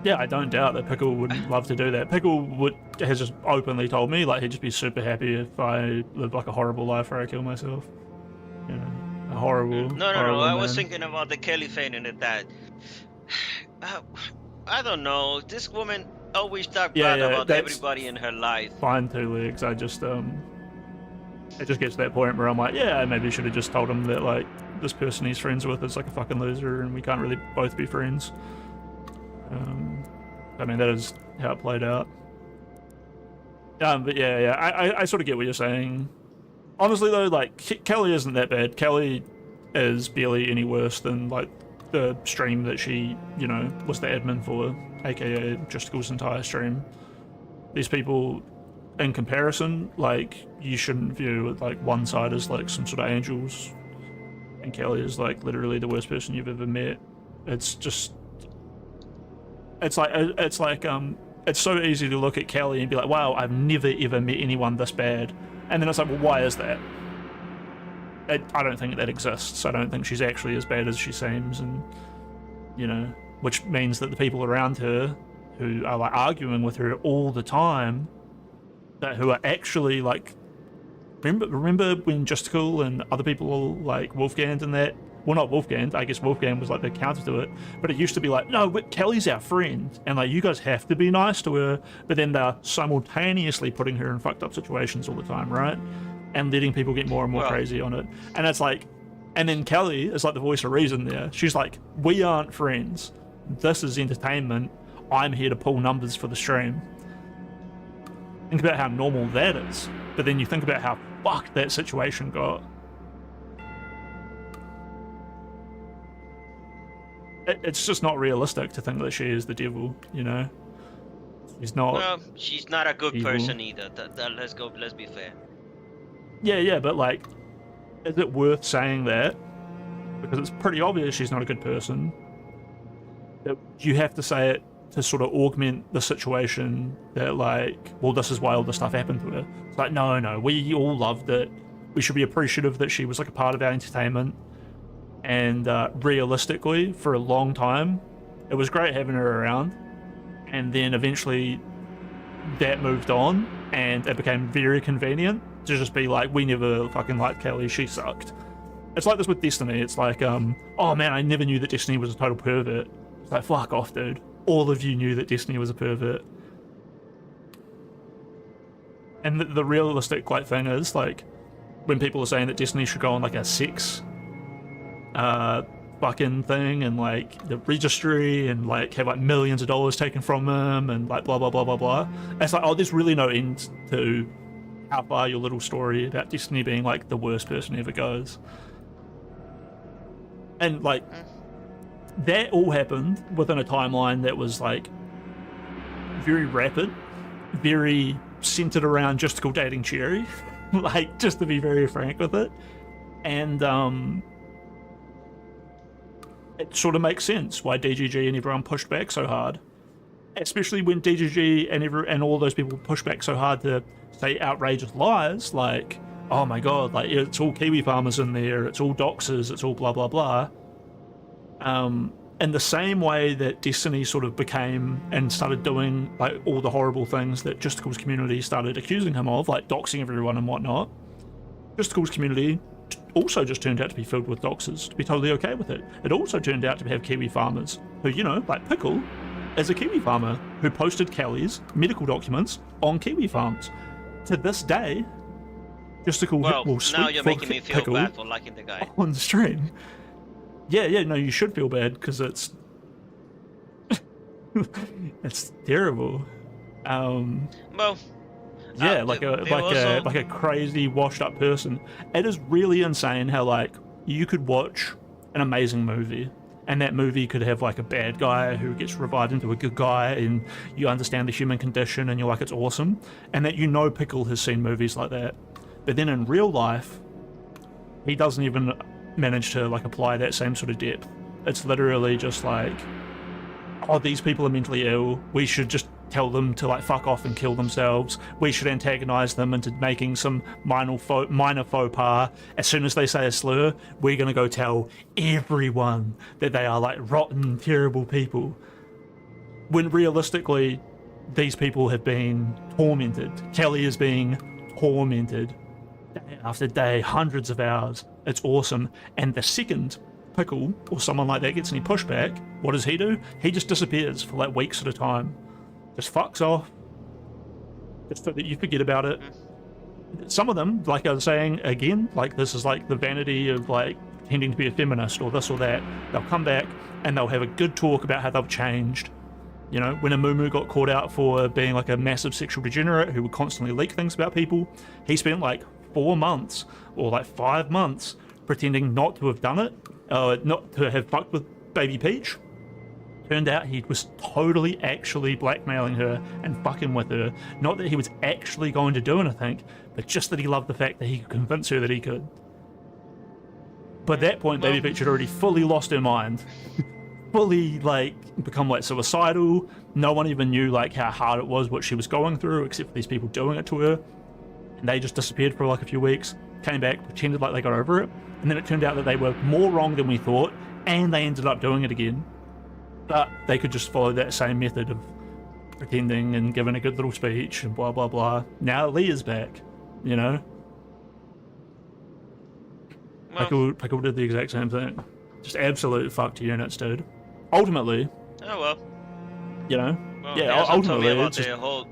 Yeah, I don't doubt that Pickle would love to do that. Pickle has just openly told me, like, he'd just be super happy if I lived like a horrible life where I kill myself. You know, a horrible. No. I was thinking about the Kelly thing and that. I don't know. This woman always talk bad about everybody in her life. Fine, Two Legs. I just it just gets to that point where I'm like, yeah, maybe I should have just told him that like this person he's friends with is like a fucking loser, and we can't really both be friends. I mean, that is how it played out. But yeah, I sort of get what you're saying. Honestly, though, like, Kelly isn't that bad. Kelly is barely any worse than, like, the stream that she, you know, was the admin for, aka Justicle's entire stream. These people, in comparison, like, you shouldn't view, like, one side as, like, some sort of angels, and Kelly is, like, literally the worst person you've ever met. It's just... It's so easy to look at Kelly and be like, wow, I've never ever met anyone this bad. And then it's like, well, why is that? I don't think that exists. I don't think she's actually as bad as she seems, and, you know, which means that the people around her who are, like, arguing with her all the time, who are actually, like, remember when Justical and other people, like Wolfgang and that, well, not Wolfgang, I guess Wolfgang was like the counter to it, but it used to be like, no, but Kelly's our friend, and like, you guys have to be nice to her, but then they're simultaneously putting her in fucked up situations all the time, right? And letting people get more and more crazy on it. And it's like, and then Kelly is like the voice of reason there. She's like, we aren't friends. This is entertainment. I'm here to pull numbers for the stream. Think about how normal that is. But then you think about how fucked that situation got. It's just not realistic to think that she is the devil, you know? She's not. Well, she's not a good evil. person either. Let's be fair. Yeah, but like, is it worth saying that? Because it's pretty obvious she's not a good person. You have to say it to sort of augment the situation that, like, well, this is why all this stuff happened to her. It's like, no, we all loved it. We should be appreciative that she was like a part of our entertainment. And realistically, for a long time, it was great having her around. And then eventually that moved on, and it became very convenient to just be like, we never fucking liked Kelly, she sucked. It's like this with Destiny. It's like, oh man, I never knew that Destiny was a total pervert. It's like, fuck off, dude. All of you knew that Destiny was a pervert. And the realistic like thing is, like, when people are saying that Destiny should go on like a sex fucking thing and like the registry and like have like millions of dollars taken from him and like blah blah blah blah blah. And it's like, oh, there's really no end to how far your little story about Destiny being like the worst person ever goes. And like that all happened within a timeline that was like very rapid, very centered around Justical dating Cherry, like just to be very frank with it. And it sort of makes sense why DGG and everyone pushed back so hard, especially when DGG and all those people pushed back so hard to say outrageous lies like, oh my god, like it's all Kiwi farmers in there, it's all doxers, it's all blah blah blah. In the same way that Destiny sort of became and started doing like all the horrible things that Justicle's community started accusing him of, like doxing everyone and whatnot, Justicle's community also just turned out to be filled with doxers, to be totally okay with it. It also turned out to have Kiwi farmers who, you know, like Pickle is a Kiwi farmer who posted Kelly's medical documents on Kiwi farms. To this day, Justical will now you're making me feel Pickle bad for liking the guy. on stream. Yeah, no, you should feel bad because it's it's terrible. Well, yeah, like a crazy washed up person. It is really insane how like you could watch an amazing movie and that movie could have like a bad guy who gets revived into a good guy and you understand the human condition and you're like, it's awesome, and that, you know, Pickle has seen movies like that, but then in real life he doesn't even manage to like apply that same sort of depth. It's literally just like, oh, these people are mentally ill, we should just tell them to like fuck off and kill themselves, we should antagonize them into making some minor faux pas. As soon as they say a slur, we're gonna go tell everyone that they are like rotten, terrible people, when realistically these people have been tormented. Kelly is being tormented day after day, hundreds of hours. It's awesome. And the second Pickle or someone like that gets any pushback, what does he do? He just disappears for like weeks at a time. Just fucks off. Just so that you forget about it. Some of them, like I was saying, again, like this is like the vanity of like pretending to be a feminist or this or that. They'll come back and they'll have a good talk about how they've changed. You know, when Amumu got caught out for being like a massive sexual degenerate who would constantly leak things about people, he spent like 4 months or like 5 months pretending not to have done it, not to have fucked with Baby Peach. Turned out he was totally actually blackmailing her and fucking with her. Not that he was actually going to do anything, but just that he loved the fact that he could convince her that he could. By that point, Baby Peach had already fully lost her mind. Fully, like, become, like, suicidal. No one even knew, like, how hard it was, what she was going through, except for these people doing it to her. And they just disappeared for, like, a few weeks, came back, pretended like they got over it, and then it turned out that they were more wrong than we thought, and they ended up doing it again. But they could just follow that same method of pretending and giving a good little speech and blah, blah, blah. Now Leah's back, you know? Well, Pickle did the exact same thing. Just absolute fucked units, dude. Ultimately... Oh, well. You know? Well, yeah, ultimately, about it's the just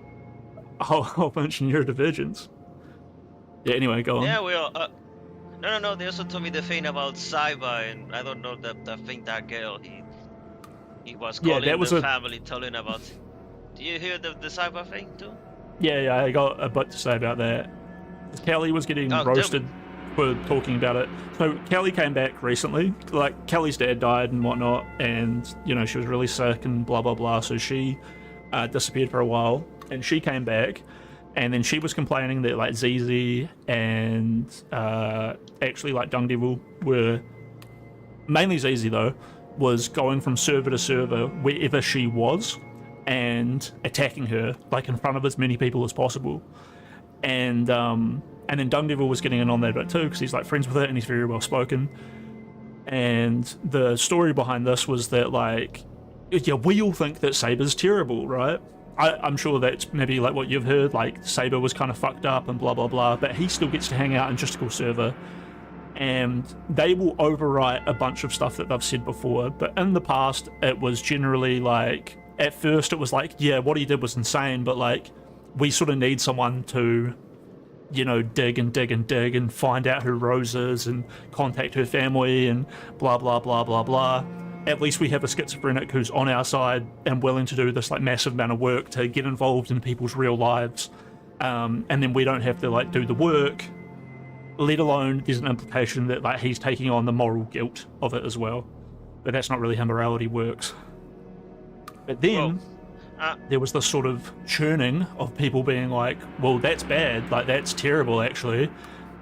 a whole bunch of neurodivergence. Yeah, anyway, go on. Yeah, we all... No, they also told me the thing about Cyber, and I don't know the thing that girl, he was calling the family, telling about... Do you hear the Cyber thing, too? Yeah, I got a bit to say about that. Kelly was getting roasted for talking about it. So Kelly came back recently. Like, Kelly's dad died and whatnot, and, you know, she was really sick and blah, blah, blah, so she disappeared for a while, and she came back, and then she was complaining that, like, ZZ and actually, like, Dung Devil were... Mainly ZZ, though, was going from server to server wherever she was and attacking her, like, in front of as many people as possible. And then Dung Devil was getting in on that bit too, because he's like friends with it and he's very well spoken. And the story behind this was that, like, yeah, we all think that Saber's terrible, right? I'm sure that's maybe like what you've heard, like Saber was kind of fucked up and blah blah blah, but he still gets to hang out in Justical server, and they will overwrite a bunch of stuff that they've said before. But in the past, it was generally like, at first it was like, yeah, what he did was insane, but like, we sort of need someone to you know, dig and dig and dig and find out who Rose is and contact her family and blah, blah, blah, blah, blah. At least we have a schizophrenic who's on our side and willing to do this like massive amount of work to get involved in people's real lives. And then we don't have to like do the work, let alone there's an implication that like he's taking on the moral guilt of it as well. But that's not really how morality works. But then there was this sort of churning of people being like, well, that's bad, like that's terrible actually.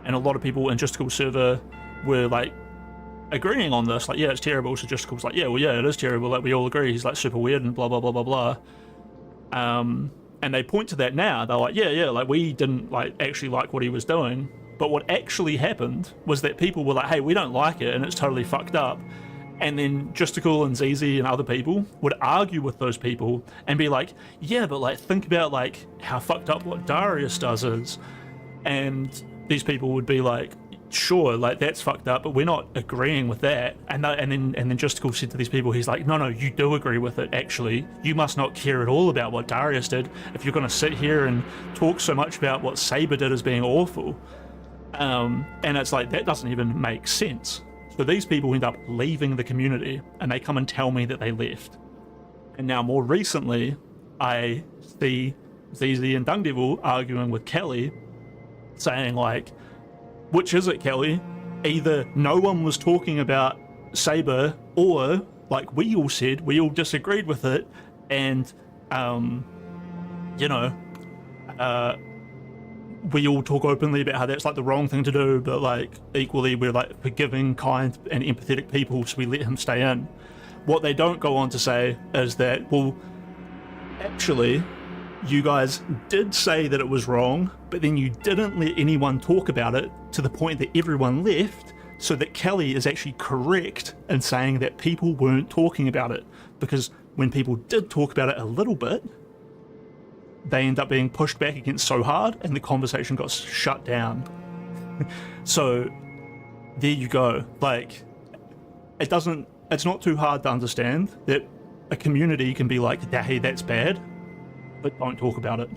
And a lot of people in Justical server were like agreeing on this, like, yeah, it's terrible. So Justical's like, yeah, well, yeah, it is terrible, like we all agree he's like super weird and blah, blah, blah, blah, blah. And they point to that now. They're like, yeah, like we didn't like actually like what he was doing. But what actually happened was that people were like, hey, we don't like it and it's totally fucked up. And then Justical and ZZ and other people would argue with those people and be like, yeah, but like think about like how fucked up what Darius does is. And these people would be like, sure, like that's fucked up, but we're not agreeing with that. And then Justical said to these people, he's like, no, you do agree with it actually. You must not care at all about what Darius did if you're gonna sit here and talk so much about what Saber did as being awful. And it's like, that doesn't even make sense. So these people end up leaving the community and they come and tell me that they left. And now more recently, I see ZZ and Dung Devil arguing with Kelly, saying like, which is it, Kelly? Either no one was talking about Saber, or like we all said, we all disagreed with it, and we all talk openly about how that's like the wrong thing to do, but like equally we're like forgiving, kind and empathetic people, so we let him stay in. What they don't go on to say is that, well, actually you guys did say that it was wrong, but then you didn't let anyone talk about it to the point that everyone left, so that Kelly is actually correct in saying that people weren't talking about it, because when people did talk about it a little bit, they end up being pushed back against so hard and the conversation got shut down. So there you go. Like, it's not too hard to understand that a community can be like, hey, that's bad, but don't talk about it.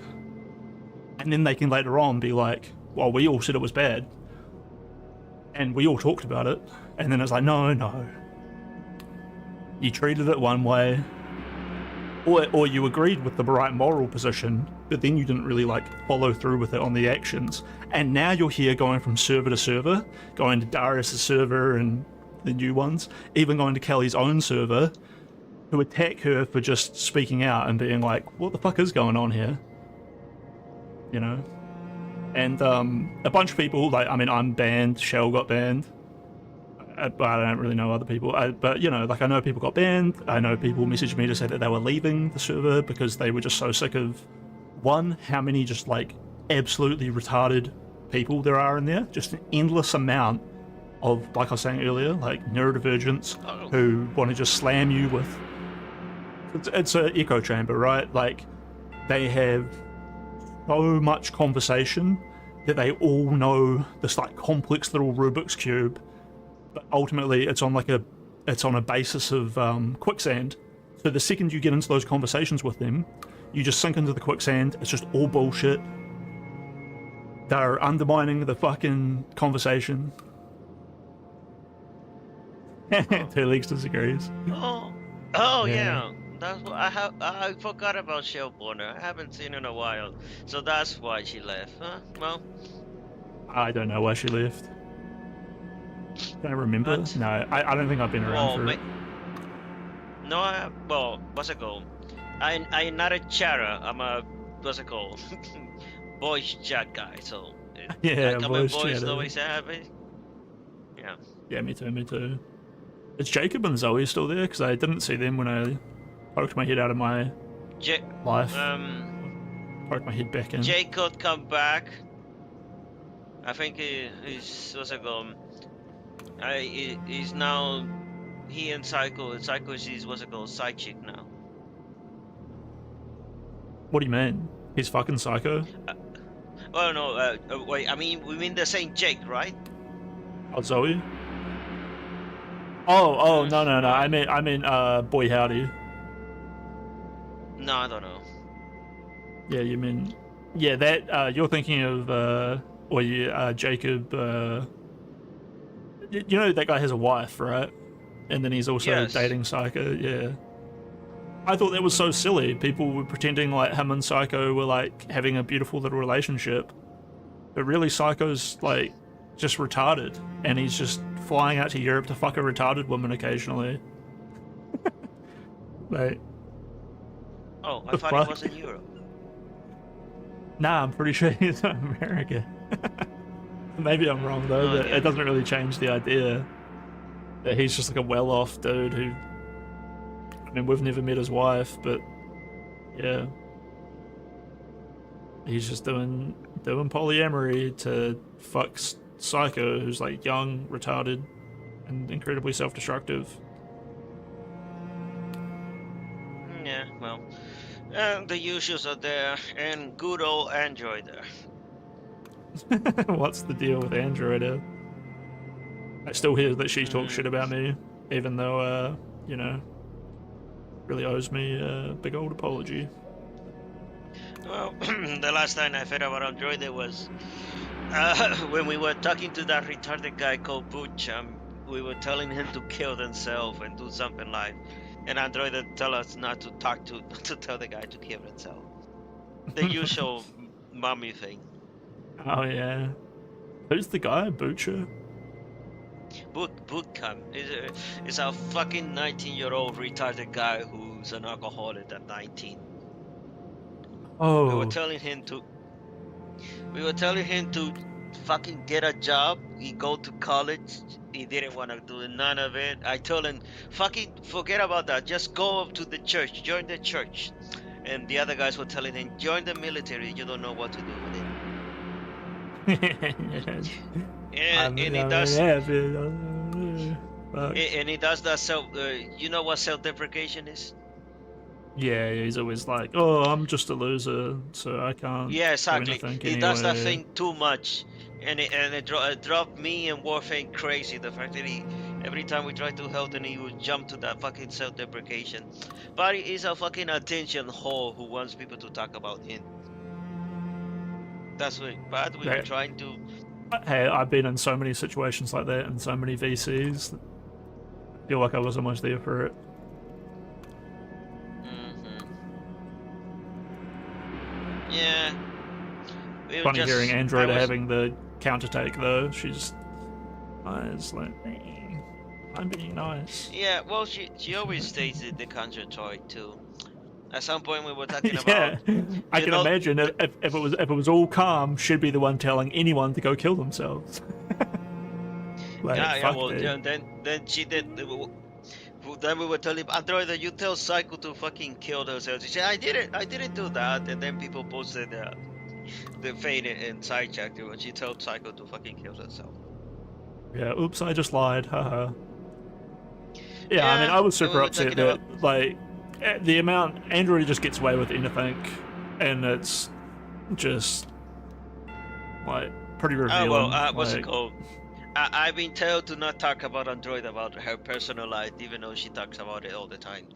And then they can later on be like, well, we all said it was bad and we all talked about it. And then it's like, no, you treated it one way, or you agreed with the right moral position, but then you didn't really like follow through with it on the actions. And now you're here going from server to server, going to Darius' server and the new ones, even going to Kelly's own server, who attack her for just speaking out and being like, what the fuck is going on here? You know? And a bunch of people, like, I mean, I'm banned, Shell got banned, but I don't really know other people. But, you know, like, I know people got banned. I know people messaged me to say that they were leaving the server because they were just so sick of, one, how many just, like, absolutely retarded people there are in there. Just an endless amount of, like I was saying earlier, like, neurodivergents who want to just slam you with... It's an echo chamber, right? Like, they have so much conversation that they all know this, like, complex little Rubik's Cube, but ultimately it's on a basis of quicksand. So the second you get into those conversations with them, you just sink into the quicksand. It's just all bullshit. They're undermining the fucking conversation. Two Leaks disagrees. Oh yeah. That's what I forgot about Shellborner. I haven't seen her in a while, so that's why she left. Huh? Well, I don't know why she left. Can I remember? What? No, I don't think I've been around for it. No, well, what's it called? I'm not a chatter. I'm a, what's it called? Voice chat guy. So Yeah, I voice voice chatter. always happy. Yeah. Yeah, me too. Is Jacob and Zoe still there? Because I didn't see them when I poked my head out of my life. Poked my head back in. Jake could come back. I think he's what's it called? He's now he and Psycho. Psycho is what's it called? Side chick now. What do you mean? He's fucking Psycho? Oh no, wait. I mean, we mean the same Jake, right? Oh, Zoe? Oh, no. I mean, Boy Howdy. No, I don't know. Yeah, you mean... Yeah, that, you're thinking of, or Jacob. You know that guy has a wife, right? And then he's also Yes. dating Psycho. Yeah. I thought that was so silly. People were pretending like him and Psycho were like having a beautiful little relationship, but really Psycho's like just retarded, and he's just flying out to Europe to fuck a retarded woman occasionally. Like, Oh, I the thought fuck? it was in Europe. nah, I'm pretty sure he's in America. Maybe I'm wrong though, Oh, but yeah. it doesn't really change the idea that he's just like a well-off dude who. I mean, we've never met his wife, but yeah, he's just doing polyamory to fuck Psycho, who's like young, retarded, and incredibly self-destructive. Yeah, well, the usuals are there, and good old Android there. What's the deal with Android? I still hear that she talks shit about me, even though, you know, really owes me a big old apology. Well, the last time I heard about Android was when we were talking to that retarded guy called Butch. We were telling him to kill himself and do something like, and Android tell us not to talk to tell the guy to kill himself. The usual mommy thing. Oh yeah, who's the guy? Butcher? Bootcamp is a fucking 19-year-old retarded guy who's an alcoholic at 19. Oh. We were telling him to fucking get a job. He go to college. He didn't want to do none of it. I told him, fucking forget about that. Just go up to the church. Join the church. And the other guys were telling him, join the military. You don't know what to do with it. And he does. And he does that self. You know what self-deprecation is? Yeah, he's always like, "Oh, I'm just a loser, so I can't." Yeah, exactly. Do anything He does that anyway." thing too much, and it dropped me and Warframe crazy. The fact that every time we try to help him, he would jump to that fucking self-deprecation. But he's a fucking attention whore who wants people to talk about him. That's what. But we were trying to. Hey, I've been in so many situations like that in so many VCs. I feel like I was almost there for it. Yeah. Funny hearing Android having the counter take though. She's nice, like, I'm being nice. Yeah, well, she always stays the counter toy too. At some point we were talking Yeah, about. I can imagine if it was all calm, she'd be the one telling anyone to go kill themselves. Like, Yeah, fuck well, me. yeah, then she did. Then we were telling Android that you tell Psycho to fucking kill themselves. She said, I didn't do that. And then people posted the fade in sidetrack when she told Psycho to fucking kill herself. Yeah, oops, I just lied, haha. Yeah, I mean, I was we super were upset talking that, like, the amount Android just gets away with anything, and it's just, like, pretty revealing. What's it like, called? I've been told to not talk about Android about her personal life, even though she talks about it all the time.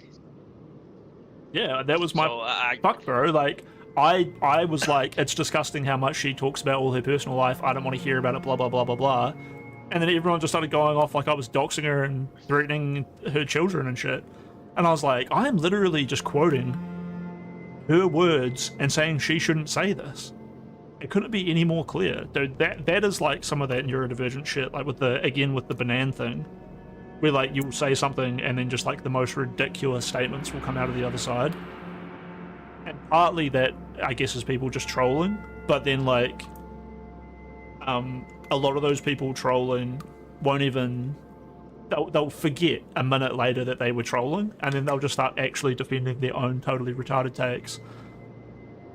Yeah, that was my So, fuck, bro. Like, I was like, it's disgusting how much she talks about all her personal life. I don't want to hear about it, blah, blah, blah, blah, blah. And then everyone just started going off like I was doxing her and threatening her children and shit. And I was like, I am literally just quoting her words and saying she shouldn't say this. It couldn't be any more clear. Dude, that is like some of that neurodivergent shit, like with the banana thing. Where like you'll say something and then just like the most ridiculous statements will come out of the other side. And partly that, I guess, is people just trolling, but then like a lot of those people trolling won't even, they'll forget a minute later that they were trolling, and then they'll just start actually defending their own totally retarded takes.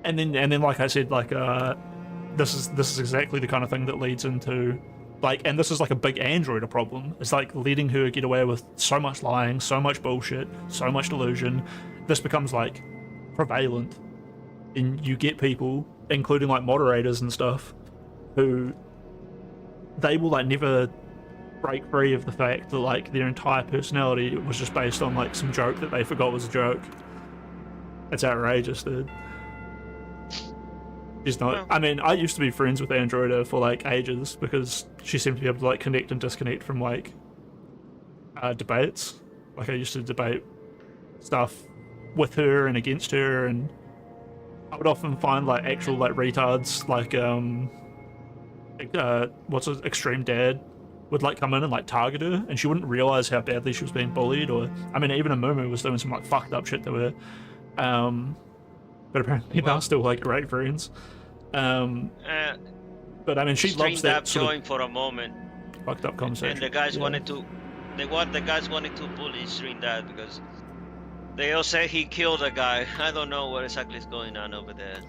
And then like I said, like this is exactly the kind of thing that leads into, like, and this is like a big Android problem. It's like letting her get away with so much lying, so much bullshit, so much delusion. This becomes like prevalent, and you get people, including like moderators and stuff, who they will like never break free of the fact that like their entire personality was just based on like some joke that they forgot was a joke. It's outrageous, dude. She's not. I mean, I used to be friends with Androida for like ages because she seemed to be able to like connect and disconnect from like debates. Like I used to debate stuff with her and against her, and I would often find like actual like retards like what's it, Extreme Dad would like come in and like target her, and she wouldn't realize how badly she was being bullied. Or I mean, even Amumu was doing some like fucked up shit to her. But apparently they're still like great friends. But I mean, she loves that sort joined for a moment. Fucked up conversation. And the guys wanted to, the guys wanted to bully Stream Dad because they all say he killed a guy. I don't know what exactly is going on over there.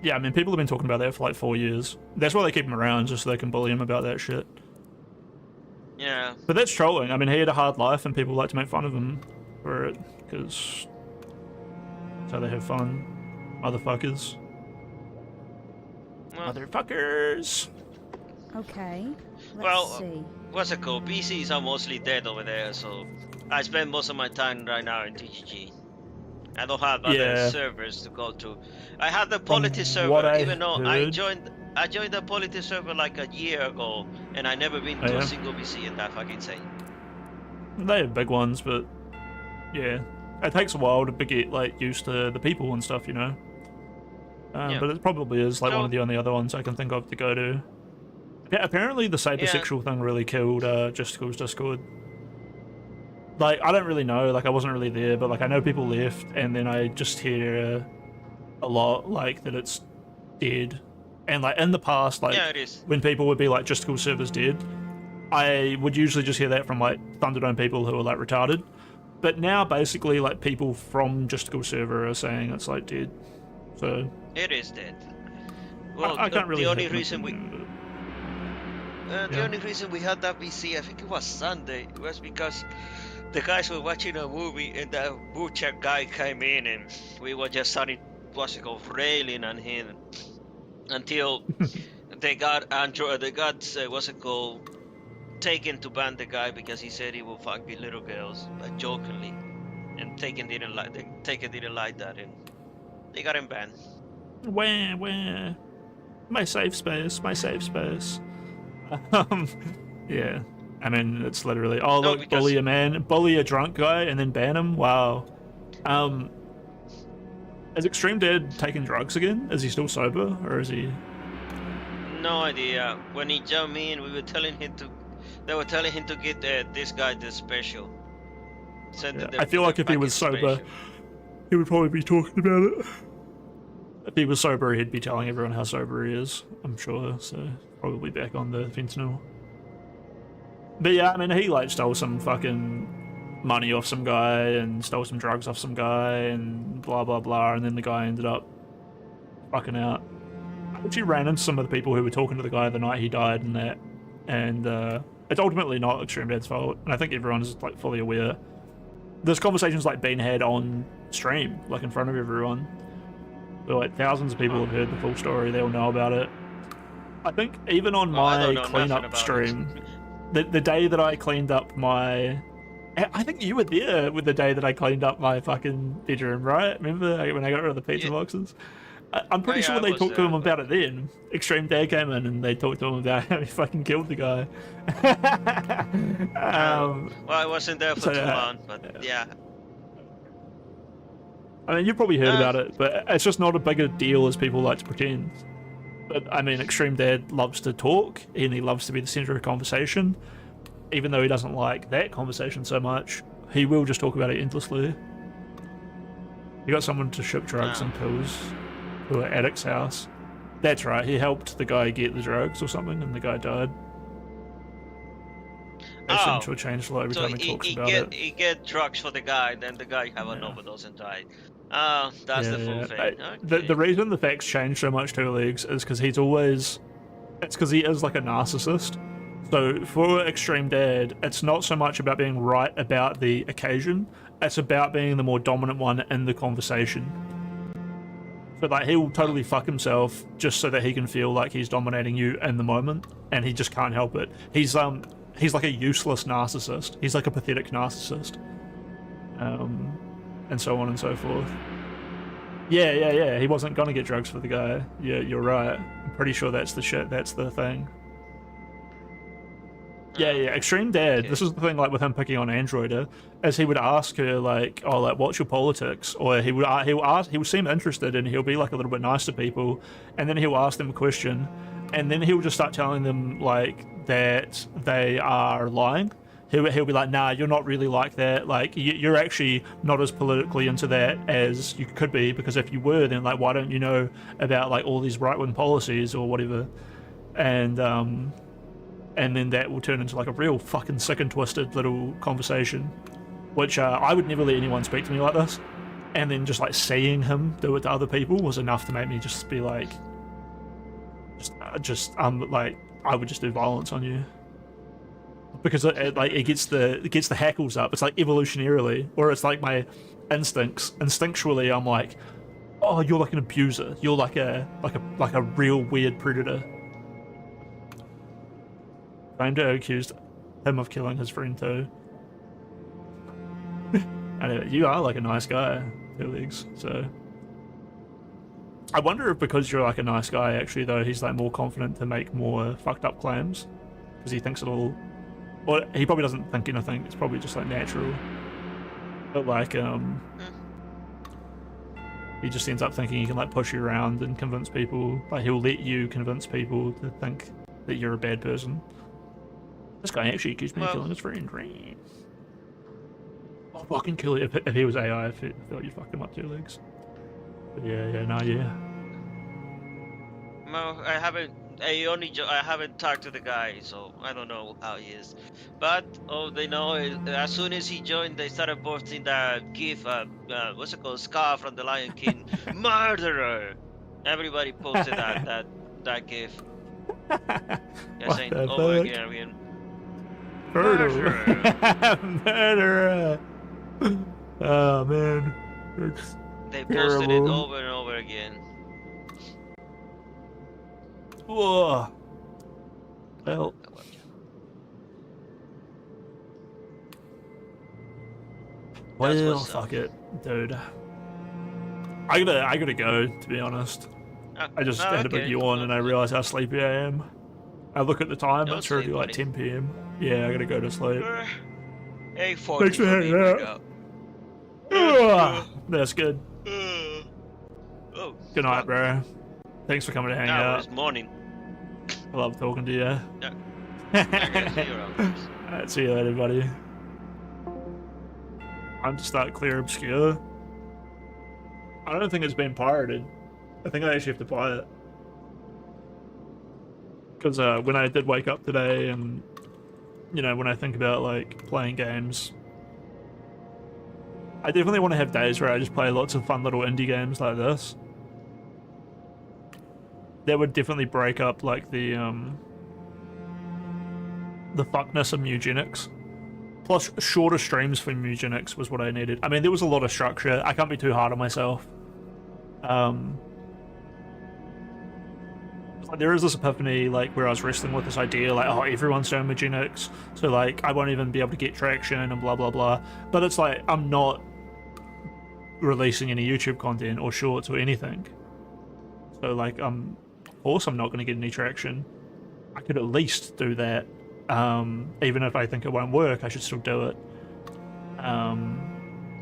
Yeah, I mean, people have been talking about that for like 4 years. That's why they keep him around, just so they can bully him about that shit. Yeah. But that's trolling. I mean, he had a hard life, and people like to make fun of him for it because that's how they have fun, motherfuckers. Motherfuckers. Okay. Well, see. what's it called? BCs are mostly dead over there, so I spend most of my time right now in TGG. I don't have other servers to go to. I had the Politics server, even though I joined the Politics server like a year ago, and I never been to a single BC in that fucking thing. They have big ones, but yeah, it takes a while to get like used to the people and stuff, you know. But it probably is like one of the only other ones I can think of to go to. Yeah, apparently the sapiosexual thing really killed Justicle's Discord. Like, I don't really know, like I wasn't really there, but like I know people left, and then I just hear a lot like that it's dead. And like in the past, like when people would be like Justicle server's dead, I would usually just hear that from like Thunderdome people who are like retarded. But now basically like people from Justicle server are saying it's like dead. So it is dead. Well, I can't really the only reason we the only reason we had that VC, I think it was Sunday, was because the guys were watching a movie and that butcher guy came in and we were just starting, railing on him until they got taken to ban the guy because he said he will fuck the little girls, like jokingly, and Taken didn't like that, and they got him banned. Where? My safe space. Yeah. I mean, it's literally, bully a man, bully a drunk guy, and then ban him. Wow. Is Extreme Dad taking drugs again? Is he still sober, or is he? No idea. When he jumped in, they were telling him to get this guy the special. I feel like if he was sober, he would probably be talking about it. If he was sober, he'd be telling everyone how sober he is, I'm sure, so probably back on the fentanyl. But yeah, I mean, he like stole some fucking money off some guy and stole some drugs off some guy and blah blah blah, and then the guy ended up fucking out. I actually ran into some of the people who were talking to the guy the night he died and that, and it's ultimately not Extreme Dad's fault, and I think everyone is like fully aware. This conversation's like been had on stream, like in front of everyone. So like thousands of people have heard the full story, they all know about it. I think even on my cleanup stream, the day that I cleaned up my... I think you were there with the day that I cleaned up my fucking bedroom, right? Remember when I got rid of the pizza boxes? I'm pretty sure they talked to him about it then. Extreme Dad came in and they talked to him about how he fucking killed the guy. Well, I wasn't there for too long, but yeah. I mean, you've probably heard about it, but it's just not a bigger deal as people like to pretend. But, I mean, Extreme Dad loves to talk, and he loves to be the centre of conversation. Even though he doesn't like that conversation so much, he will just talk about it endlessly. He got someone to ship drugs and pills to an addict's house. That's right, he helped the guy get the drugs or something, and the guy died. They seem to have changed a lot every time he talks about it. He get drugs for the guy, then the guy have an overdose and died. That's the full thing. The reason the facts change so much, Two Legs, is because he's always... It's because he is like a narcissist. So for Extreme Dad, it's not so much about being right about the occasion, it's about being the more dominant one in the conversation. So like he'll totally fuck himself just so that he can feel like he's dominating you in the moment, and he just can't help it. He's like a useless narcissist. He's like a pathetic narcissist. And so on and so forth. Yeah. He wasn't gonna get drugs for the guy. Yeah, you're right. I'm pretty sure that's the shit. That's the thing. Yeah, Extreme Dad. Okay. This is the thing, like with him picking on Androider, as he would ask her like, "Oh, like what's your politics?" Or he would seem interested, and he'll be like a little bit nice to people, and then he'll ask them a question, and then he'll just start telling them like that they are lying. He'll be like, "Nah, you're not really like that. Like you're actually not as politically into that as you could be, because if you were, then like why don't you know about like all these right-wing policies or whatever?" And then that will turn into like a real fucking sick and twisted little conversation, which I would never let anyone speak to me like this. And then just like seeing him do it to other people was enough to make me just be like, like I would just do violence on you, because it gets the hackles up. It's like evolutionarily, or it's like my instinctually. I'm like, oh, you're like an abuser. You're like a real weird predator. Rainbow accused him of killing his friend too. I know, you are like a nice guy, Felix, so... I wonder if because you're like a nice guy, actually, though, he's like more confident to make more fucked up claims. Because he thinks it'll... Well, he probably doesn't think anything, it's probably just like natural. But like, he just ends up thinking he can like push you around and convince people, like he'll let you convince people to think that you're a bad person. This guy actually accused me of killing his friend. I'll fucking kill it. If he was AI, I feel like you'd fuck him up 2 legs. But yeah. No, I haven't. I haven't talked to the guy, so I don't know how he is. But all they know is as soon as he joined, they started posting that GIF. What's it called? Scar from the Lion King. Murderer. Everybody posted that GIF. Yeah, saying over again. Murderer. Murderer. Oh man, it's they terrible. posted it over and over again. Whoa. Well. Well, fuck it, dude. I gotta go, to be honest. I just had a big yawn and I realized how sleepy I am. I look at the time, it's already like 10 PM. Yeah, I gotta go to sleep. 8:40. Thanks for hanging out. That's good. Good night, bro. Thanks for coming to hang out. It's morning. I love talking to you. Yeah. Alright, see you later, buddy. I'm just that clear obscure. I don't think it's been pirated. I think I actually have to buy it. Because when I did wake up today and, you know, when I think about like playing games, I definitely want to have days where I just play lots of fun little indie games like this. That would definitely break up like the fuckness of eugenics. Plus, shorter streams for eugenics was what I needed. I mean, there was a lot of structure. I can't be too hard on myself. There is this epiphany, like, where I was wrestling with this idea, like, oh, everyone's doing eugenics, so, like, I won't even be able to get traction and blah, blah, blah. But it's like, I'm not releasing any YouTube content or shorts or anything. So, like, of course I'm not going to get any traction. I could at least do that. Even if I think it won't work, I should still do it.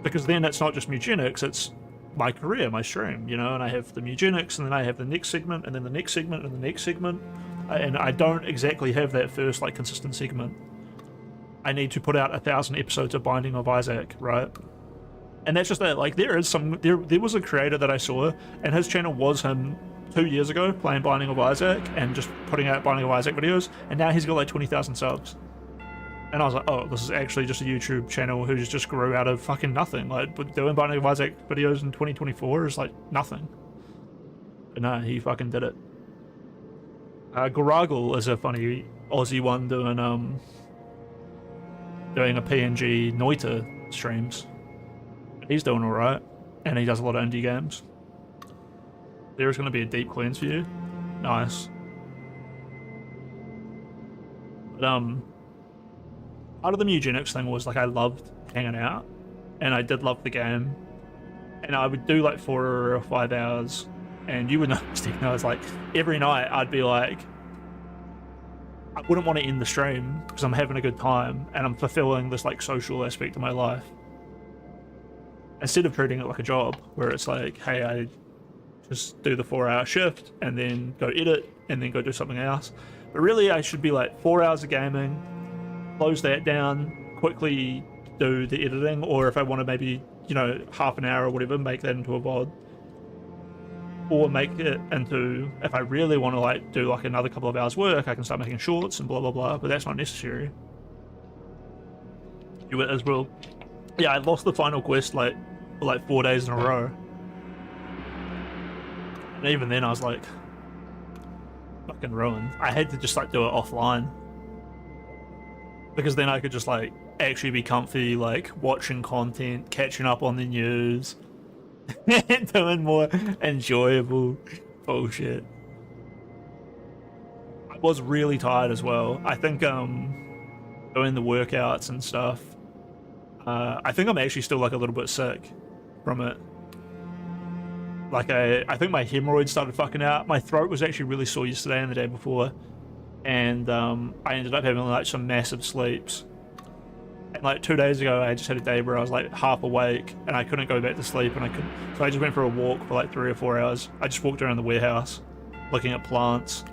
Because then it's not just eugenics, it's my career, my stream, you know, and I have the eugenics, and then I have the next segment, and then the next segment, and the next segment, and I don't exactly have that first, like, consistent segment. I need to put out 1,000 episodes of Binding of Isaac, right? And that's just that, like, there was a creator that I saw, and his channel was him 2 years ago, playing Binding of Isaac, and just putting out Binding of Isaac videos, and now he's got, like, 20,000 subs. And I was like, oh, this is actually just a YouTube channel who just grew out of fucking nothing. Like, doing Binding of Isaac videos in 2024 is like nothing. But no, he fucking did it. Garaggle is a funny Aussie one doing a PNG Noita streams. He's doing alright. And he does a lot of indie games. There's going to be a deep cleanse for you. Nice. But, part of the eugenics thing was like I loved hanging out, and I did love the game, and I would do like 4 or 5 hours, and you would know, Stephen, I was like, every night I'd be like, I wouldn't want to end the stream because I'm having a good time and I'm fulfilling this like social aspect of my life. Instead of treating it like a job where it's like, hey, I just do the 4-hour shift and then go edit and then go do something else. But really I should be like 4 hours of gaming, close that down, quickly do the editing, or if I want to maybe, you know, half an hour or whatever, make that into a VOD. Or make it into, if I really want to like do like another couple of hours work, I can start making shorts and blah blah blah, but that's not necessary. You as well. Yeah, I lost the final quest like for like 4 days in a row. And even then I was like fucking ruined. I had to just like do it offline. Because then I could just like actually be comfy, like watching content, catching up on the news, and doing more enjoyable bullshit. I was really tired as well. I think doing the workouts and stuff. I think I'm actually still like a little bit sick from it. Like I think my hemorrhoids started fucking out. My throat was actually really sore yesterday and the day before, and I ended up having like some massive sleeps. And like 2 days ago, I just had a day where I was like half awake and I couldn't go back to sleep, and I couldn't. So I just went for a walk for like 3 or 4 hours. I just walked around the warehouse, looking at plants.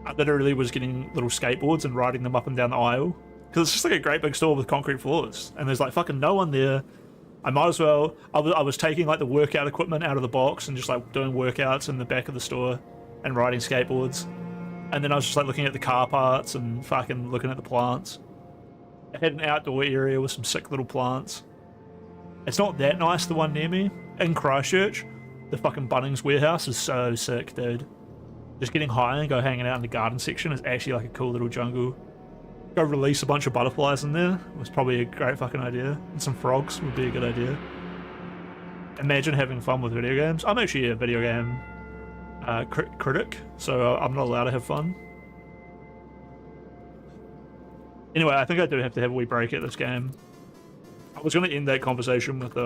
I literally was getting little skateboards and riding them up and down the aisle because it's just like a great big store with concrete floors, and there's like fucking no one there. I might as well. I was taking like the workout equipment out of the box and just like doing workouts in the back of the store and riding skateboards. And then I was just like looking at the car parts and fucking looking at the plants. I had an outdoor area with some sick little plants. It's not that nice, the one near me. In Christchurch, the fucking Bunnings warehouse is so sick, dude. Just getting high and go hanging out in the garden section is actually like a cool little jungle. Go release a bunch of butterflies in there was probably a great fucking idea. And some frogs would be a good idea. Imagine having fun with video games. I'm actually a video game critic, so I'm not allowed to have fun. Anyway, I think I do have to have a wee break at this game. I was going to end that conversation with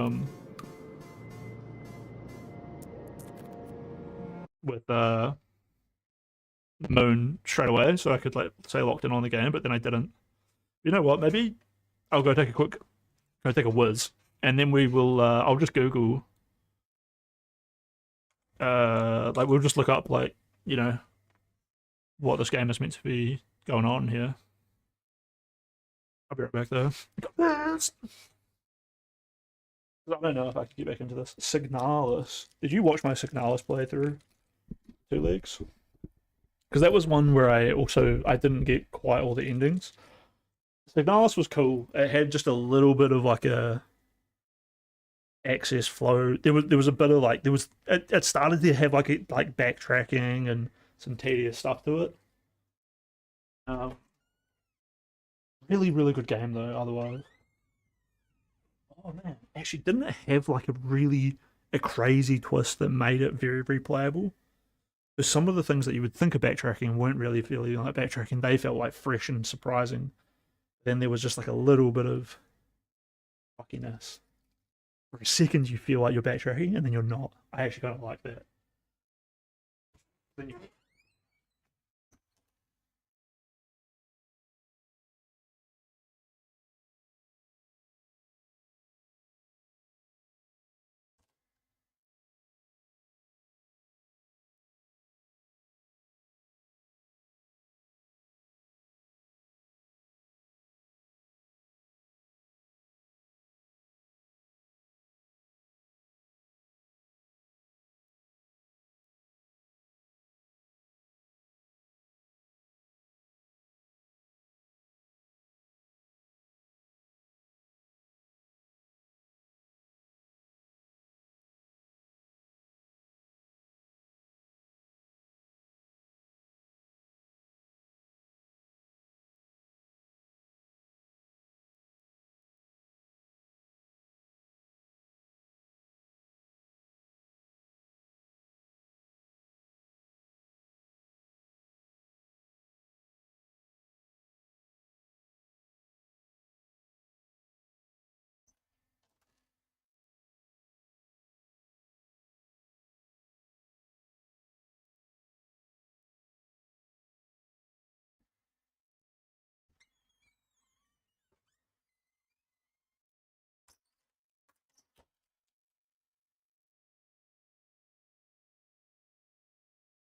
Moon straight away, so I could like say locked in on the game, but then I didn't. You know what? Maybe I'll go take a whiz, and then we will. I'll just Google. Like we'll just look up like, you know, what this game is meant to be going on here. I'll be right back though. I don't know if I can get back into this. Signalis. Did you watch my Signalis playthrough? 2 legs? Because that was one where I didn't get quite all the endings. Signalis was cool. It had just a little bit of like a access flow. There was a bit of like it started to have like backtracking and some tedious stuff to it. Really, really good game though, otherwise. Oh man, actually didn't it have like a crazy twist that made it very, very playable? Because some of the things that you would think of backtracking weren't really feeling like backtracking. They felt like fresh and surprising. Then there was just like a little bit of fuckiness. For a second you feel like you're backtracking and then you're not. I actually kind of like that. Then you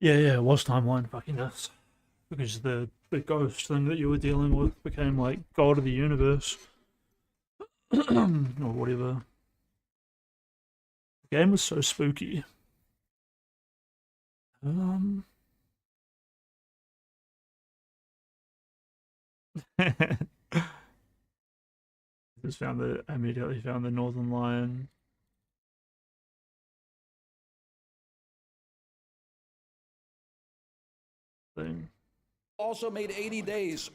Yeah, it was timeline fuckiness. Because the ghost thing that you were dealing with became like god of the universe. Or whatever. The game was so spooky. Immediately found the Northern Lion. Thing. Also made 80 Days.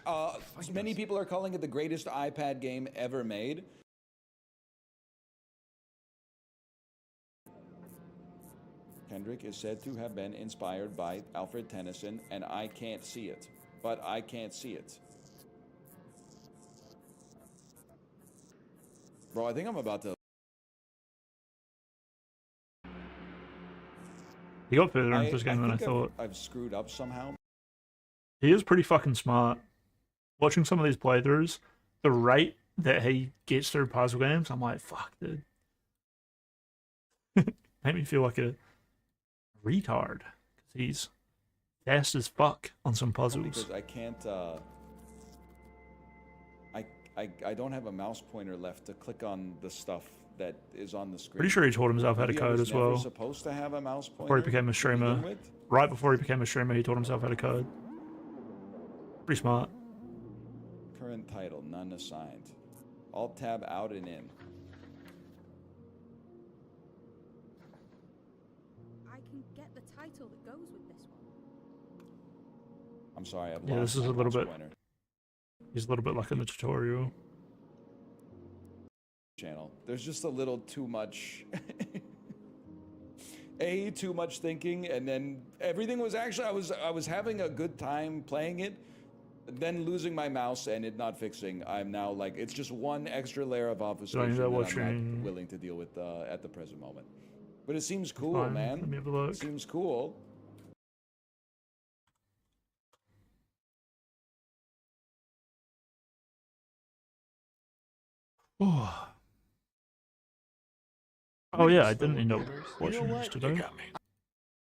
Many people are calling it the greatest iPad game ever made. Kendrick is said to have been inspired by Alfred Tennyson, and I can't see it. But I can't see it. Bro, I think I'm about to... He got further into this game than I thought. I've screwed up somehow. He is pretty fucking smart. Watching some of these playthroughs, the rate that he gets through puzzle games, I'm like, fuck, dude. Made me feel like a retard. Because he's fast as fuck on some puzzles. Because I can't, I don't have a mouse pointer left to click on the stuff that is on the screen. Pretty sure he taught himself how to code as well. Supposed to have a mouse pointer before he became a streamer. Right before he became a streamer, he taught himself how to code. Pretty smart. Current title, none assigned. Alt tab out and in. I can get the title that goes with this one. I'm sorry, I've Yeah, lost this is a my little mouse bit. pointer. He's a little bit like in the tutorial. Channel. There's just a little too much. Too much thinking, and then everything was actually I was having a good time playing it, then losing my mouse and it not fixing. I'm now like it's just one extra layer of obfuscation that I'm not willing to deal with at the present moment. But it seems cool, Fine. man. Let me have a look. It seems cool. Oh. Oh yeah, I didn't end up watching this today.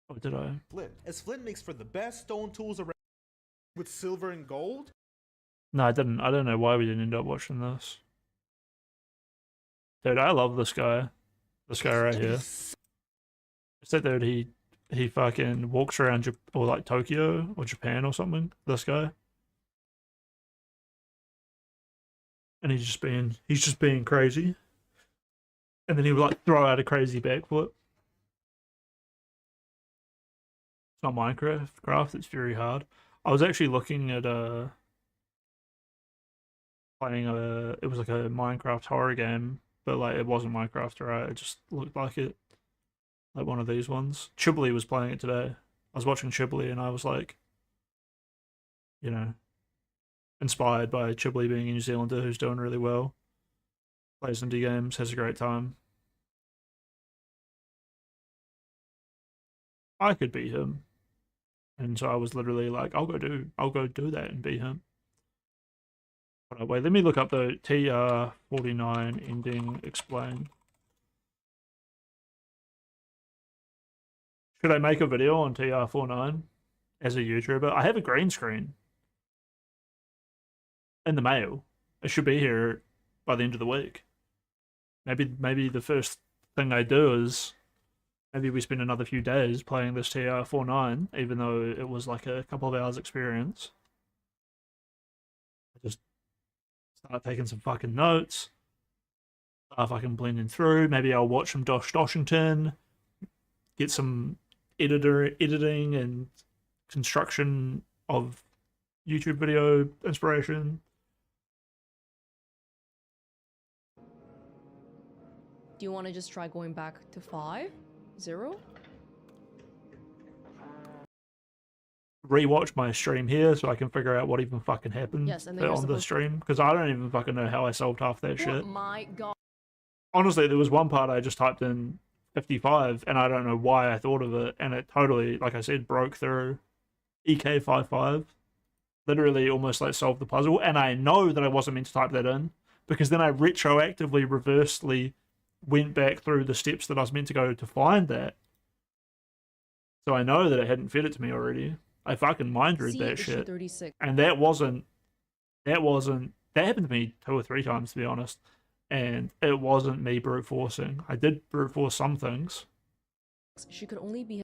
Oh, did I? Flint. As Flint makes for the best stone tools around with silver and gold. No, I didn't. I don't know why we didn't end up watching this. Dude, I love this guy. This guy right here. It's that dude, he fucking walks around or like Tokyo or Japan or something. This guy. And he's just being crazy. And then he would like throw out a crazy backflip. It's not Minecraft, it's very hard. I was actually looking at playing it was like a Minecraft horror game, but like it wasn't Minecraft, right? It just looked like it. Like one of these ones. Chiblee was playing it today. I was watching Chiblee and I was like, you know, inspired by Chiblee being a New Zealander who's doing really well. Plays indie games, has a great time. I could be him. And so I was literally like, I'll go do that and be him. But wait, let me look up the tr-49 ending explain. Should I make a video on tr-49 as a YouTuber? I have a green screen in the mail. It should be here by the end of the week. Maybe the first thing I do is maybe we spend another few days playing this tr-49, even though it was like a couple of hours experience. I just start taking some fucking notes. Start fucking blending through. Maybe I'll watch some Doshington. Get some editing and construction of YouTube video inspiration. Do you want to just try going back to 5? 0? Rewatch my stream here so I can figure out what even fucking happened Yes, and then on the stream, because I don't even fucking know how I solved half that shit. Oh my god. Honestly, there was one part I just typed in 55 and I don't know why I thought of it, and it totally, like I said, broke through. EK55 literally almost like solved the puzzle, and I know that I wasn't meant to type that in because then I retroactively reversely went back through the steps that I was meant to go to find that. So I know that it hadn't fed it to me already. I fucking mind read See that issue shit. 36. And that happened to me 2 or 3 times, to be honest. And it wasn't me brute forcing. I did brute force some things. She could only be.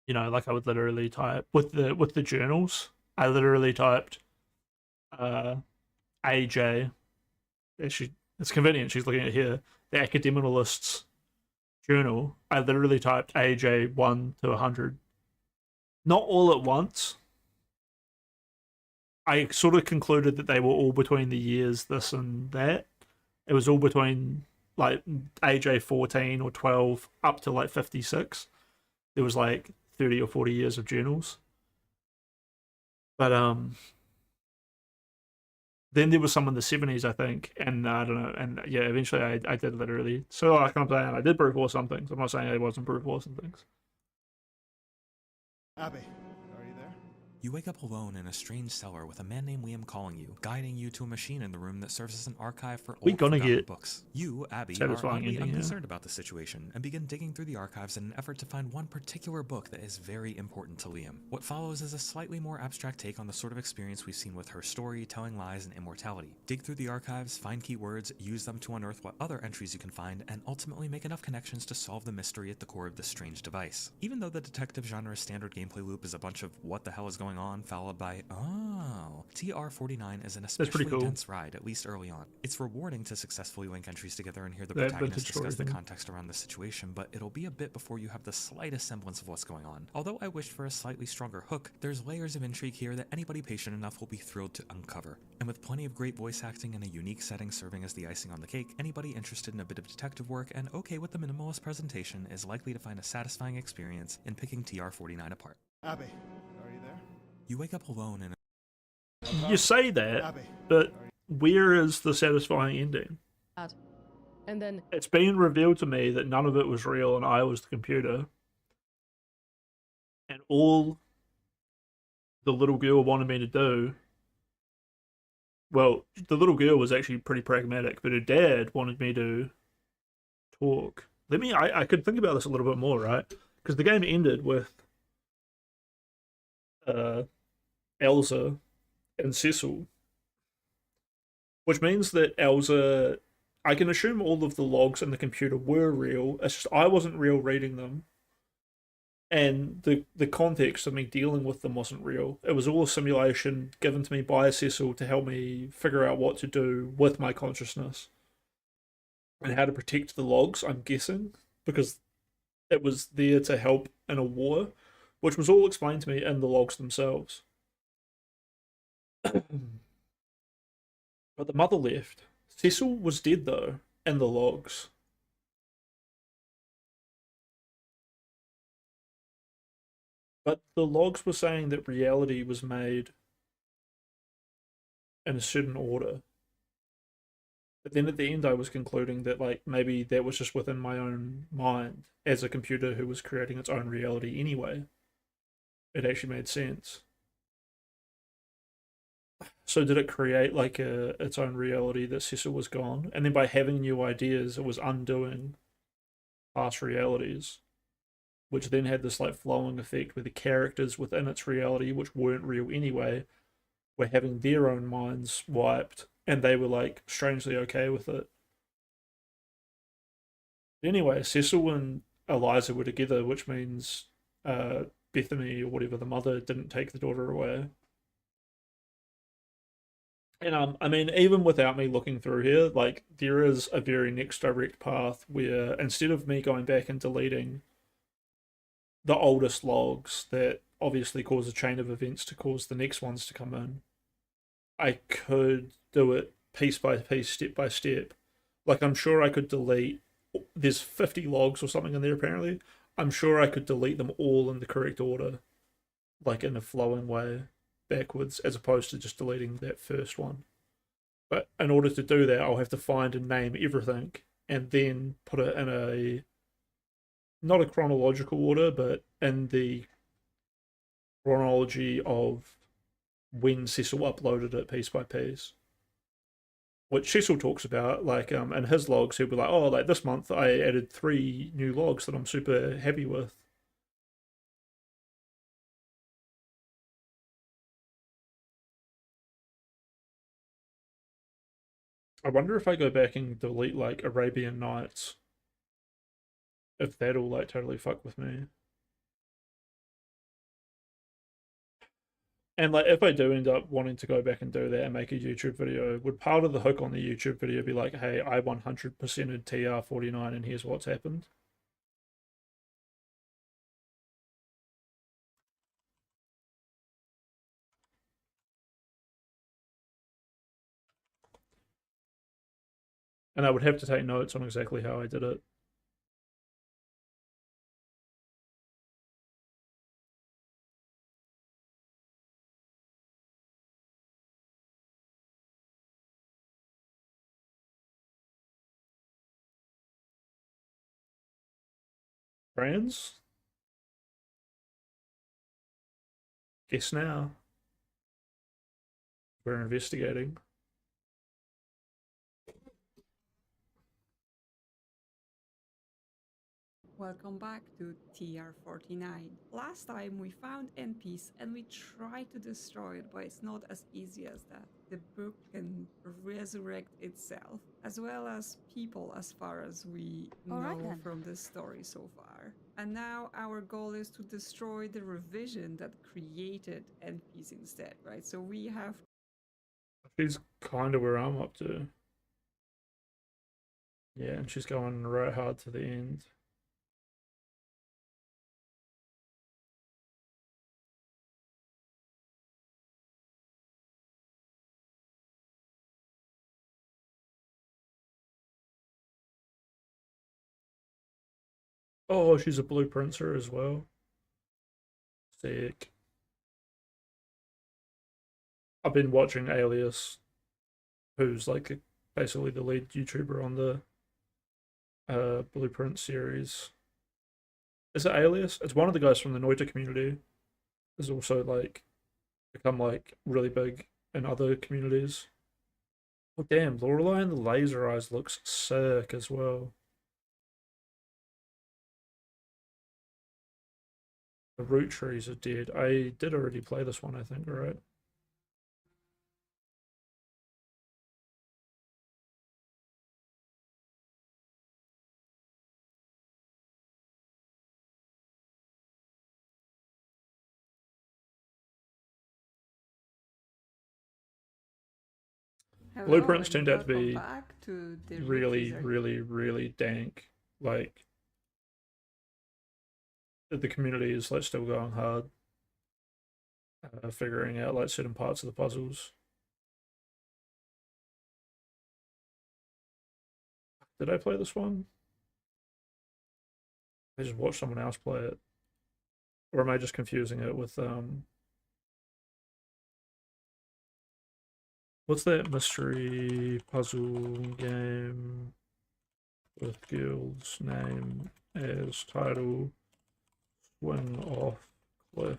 You know, like I would literally type with the journals. I literally typed AJ. It's convenient. She's looking at here. The Academicalist's journal. I literally typed AJ 1 to 100. Not all at once. I sort of concluded that they were all between the years this and that. It was all between like AJ 14 or 12 up to like 56. There was like 30 or 40 years of journals. But then there was some in the 70s, I think, and I don't know, and yeah, eventually I did literally. So like I'm saying, I did brute force some things. I'm not saying I wasn't brute forcing things. Abby, are you there? You wake up alone in a strange cellar with a man named Liam calling you, guiding you to a machine in the room that serves as an archive for We old gonna forgotten get books. You, Abby, are satisfying oddly ending, yeah. unconcerned about the situation and begin digging through the archives in an effort to find one particular book that is very important to Liam. What follows is a slightly more abstract take on the sort of experience we've seen with her story, telling lies, and immortality. Dig through the archives, find keywords, use them to unearth what other entries you can find, and ultimately make enough connections to solve the mystery at the core of this strange device. Even though the detective genre's standard gameplay loop is a bunch of what the hell is going on, followed by oh, tr-49 is an especially cool. dense ride, at least early on. It's rewarding to successfully link entries together and hear the That protagonist vintage story discuss the thing. context around the situation, but it'll be a bit before you have the slightest semblance of what's going on. Although I wished for a slightly stronger hook, there's layers of intrigue here that anybody patient enough will be thrilled to uncover. And with plenty of great voice acting and a unique setting serving as the icing on the cake, anybody interested in a bit of detective work and okay with the minimalist presentation is likely to find a satisfying experience in picking tr-49 apart. Abby, are you there? You wake up alone in a You say that, but where is the satisfying ending? And then It's been revealed to me that none of it was real and I was the computer. And all the little girl wanted me to do, well, the little girl was actually pretty pragmatic, but her dad wanted me to talk. I could think about this a little bit more, right? Because the game ended with Elsa and Cecil, which means that Elsa, I can assume all of the logs in the computer were real. It's just I wasn't real reading them, and the context of me dealing with them wasn't real. It was all a simulation given to me by Cecil to help me figure out what to do with my consciousness and how to protect the logs, I'm guessing, because it was there to help in a war, which was all explained to me in the logs themselves. But the mother left. Cecil was dead, though, in the logs. But the logs were saying that reality was made in a certain order. But then at the end I was concluding that like maybe that was just within my own mind as a computer who was creating its own reality anyway. It actually made sense. So did it create like its own reality that Cecil was gone? And then by having new ideas, it was undoing past realities, which then had this like flowing effect where the characters within its reality, which weren't real anyway, were having their own minds wiped, and they were like strangely okay with it. Anyway, Cecil and Eliza were together, which means Bethany or whatever, the mother, didn't take the daughter away. And I mean, even without me looking through here, like there is a very next direct path where instead of me going back and deleting the oldest logs that obviously cause a chain of events to cause the next ones to come in, I could do it piece by piece, step by step. Like I'm sure I could delete, there's 50 logs or something in there apparently. I'm sure I could delete them all in the correct order, like in a flowing way backwards, as opposed to just deleting that first one. But in order to do that, I'll have to find and name everything and then put it in a, not a chronological order, but in the chronology of when Cecil uploaded it piece by piece. Which Cecil talks about, like in his logs, he'll be like, oh, like this month I added 3 new logs that I'm super happy with. I wonder if I go back and delete like Arabian Nights, if that'll like totally fuck with me. And like, if I do end up wanting to go back and do that and make a YouTube video, would part of the hook on the YouTube video be like, hey, I 100%ed tr-49 and here's what's happened? And I would have to take notes on exactly how I did it. Friends? Guess now. We're investigating. Welcome back to tr-49. Last time we found NPs and we tried to destroy it, but it's not as easy as that. The book can resurrect itself, as well as people as far as we know from the story so far. And now our goal is to destroy the revision that created NPs instead, right? So we have... She's kind of where I'm up to. Yeah, and she's going right hard to the end. Oh, she's a blueprinter as well. Sick. I've been watching Alias, who's like basically the lead YouTuber on the Blueprint series. Is it Alias? It's one of the guys from the Noita community. Is also like become like really big in other communities. Oh damn, Lorelei and the laser eyes looks sick as well. The root trees are dead. I did already play this one, I think, right? Blueprints turned out to be really dank. Like, the community is like still going hard, figuring out like certain parts of the puzzles. Did I play this one? I just watched someone else play it, or am I just confusing it with what's that mystery puzzle game with guild's name as title? Swing off cliff.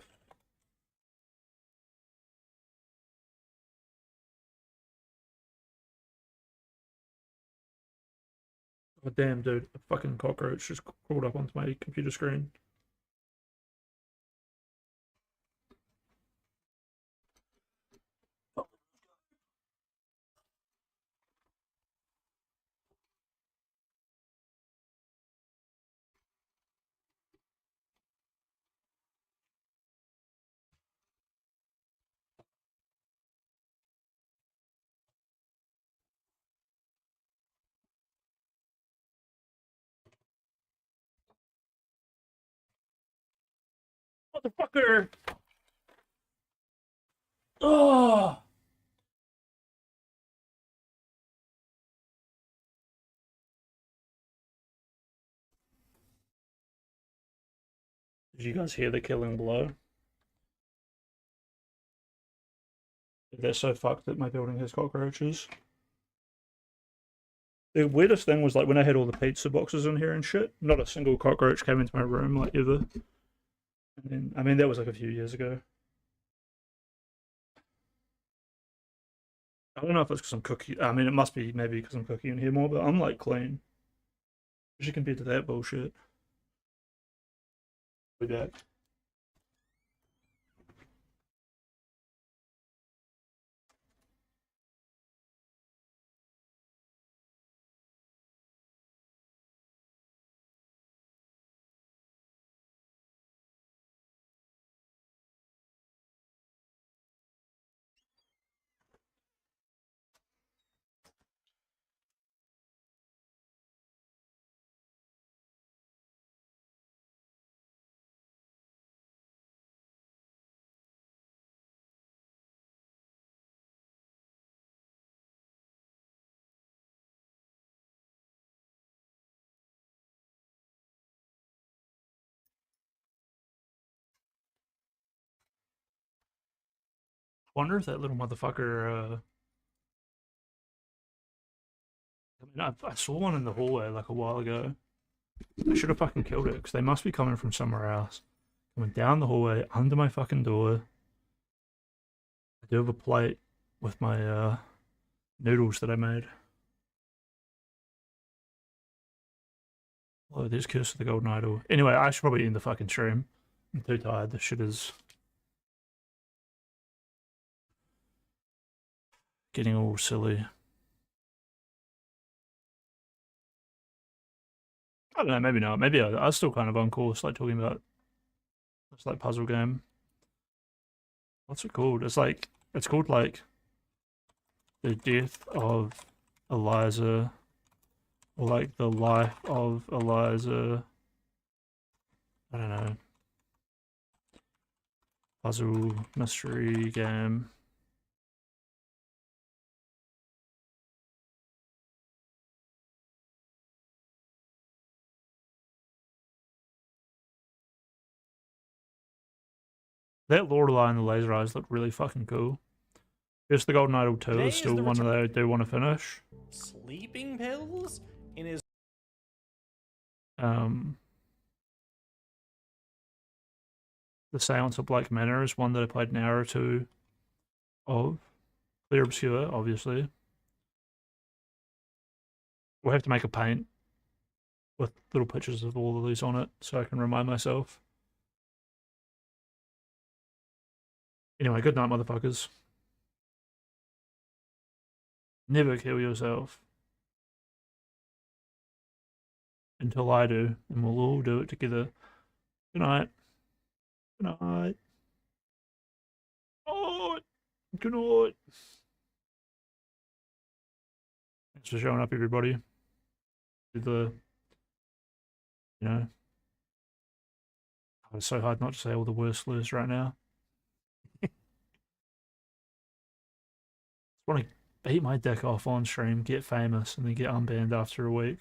Oh damn, dude! A fucking cockroach just crawled up onto my computer screen. Motherfucker! Oh! Did you guys hear the killing blow? They're so fucked that my building has cockroaches. The weirdest thing was like when I had all the pizza boxes in here and shit, not a single cockroach came into my room like ever. And then, I mean, that was like a few years ago. I don't know if it's because I'm cooking. I mean, it must be maybe because I'm cooking in here more, but I'm like clean. Especially compared to that bullshit. Be back. Wonder if that little motherfucker. I mean, I saw one in the hallway like a while ago. I should have fucking killed it because they must be coming from somewhere else. Coming down the hallway under my fucking door. I do have a plate with my noodles that I made. Oh, there's Curse of the Golden Idol. Anyway, I should probably end the fucking stream. I'm too tired. This shit is getting all silly. I don't know, maybe not. Maybe I was still kind of on course, like talking about this like puzzle game. What's it called? It's called like The Death of Eliza, or like The Life of Eliza. I don't know. Puzzle mystery game. That Lorelei and the Laser Eyes look really fucking cool. Just the Golden Idol 2 Today is is still the one that I do want to finish. Sleeping pills in his. The Seance of Black Manor is one that I played an hour or two of. Clear Obscure, obviously. We'll have to make a paint with little pictures of all of these on it so I can remind myself. Anyway, good night, motherfuckers. Never kill yourself. Until I do, and we'll all do it together. Good night. Good night. Oh, good night. Thanks for showing up, everybody. Did the, it's so hard not to say all the worst slurs right now. I want to beat my dick off on stream, get famous, and then get unbanned after a week.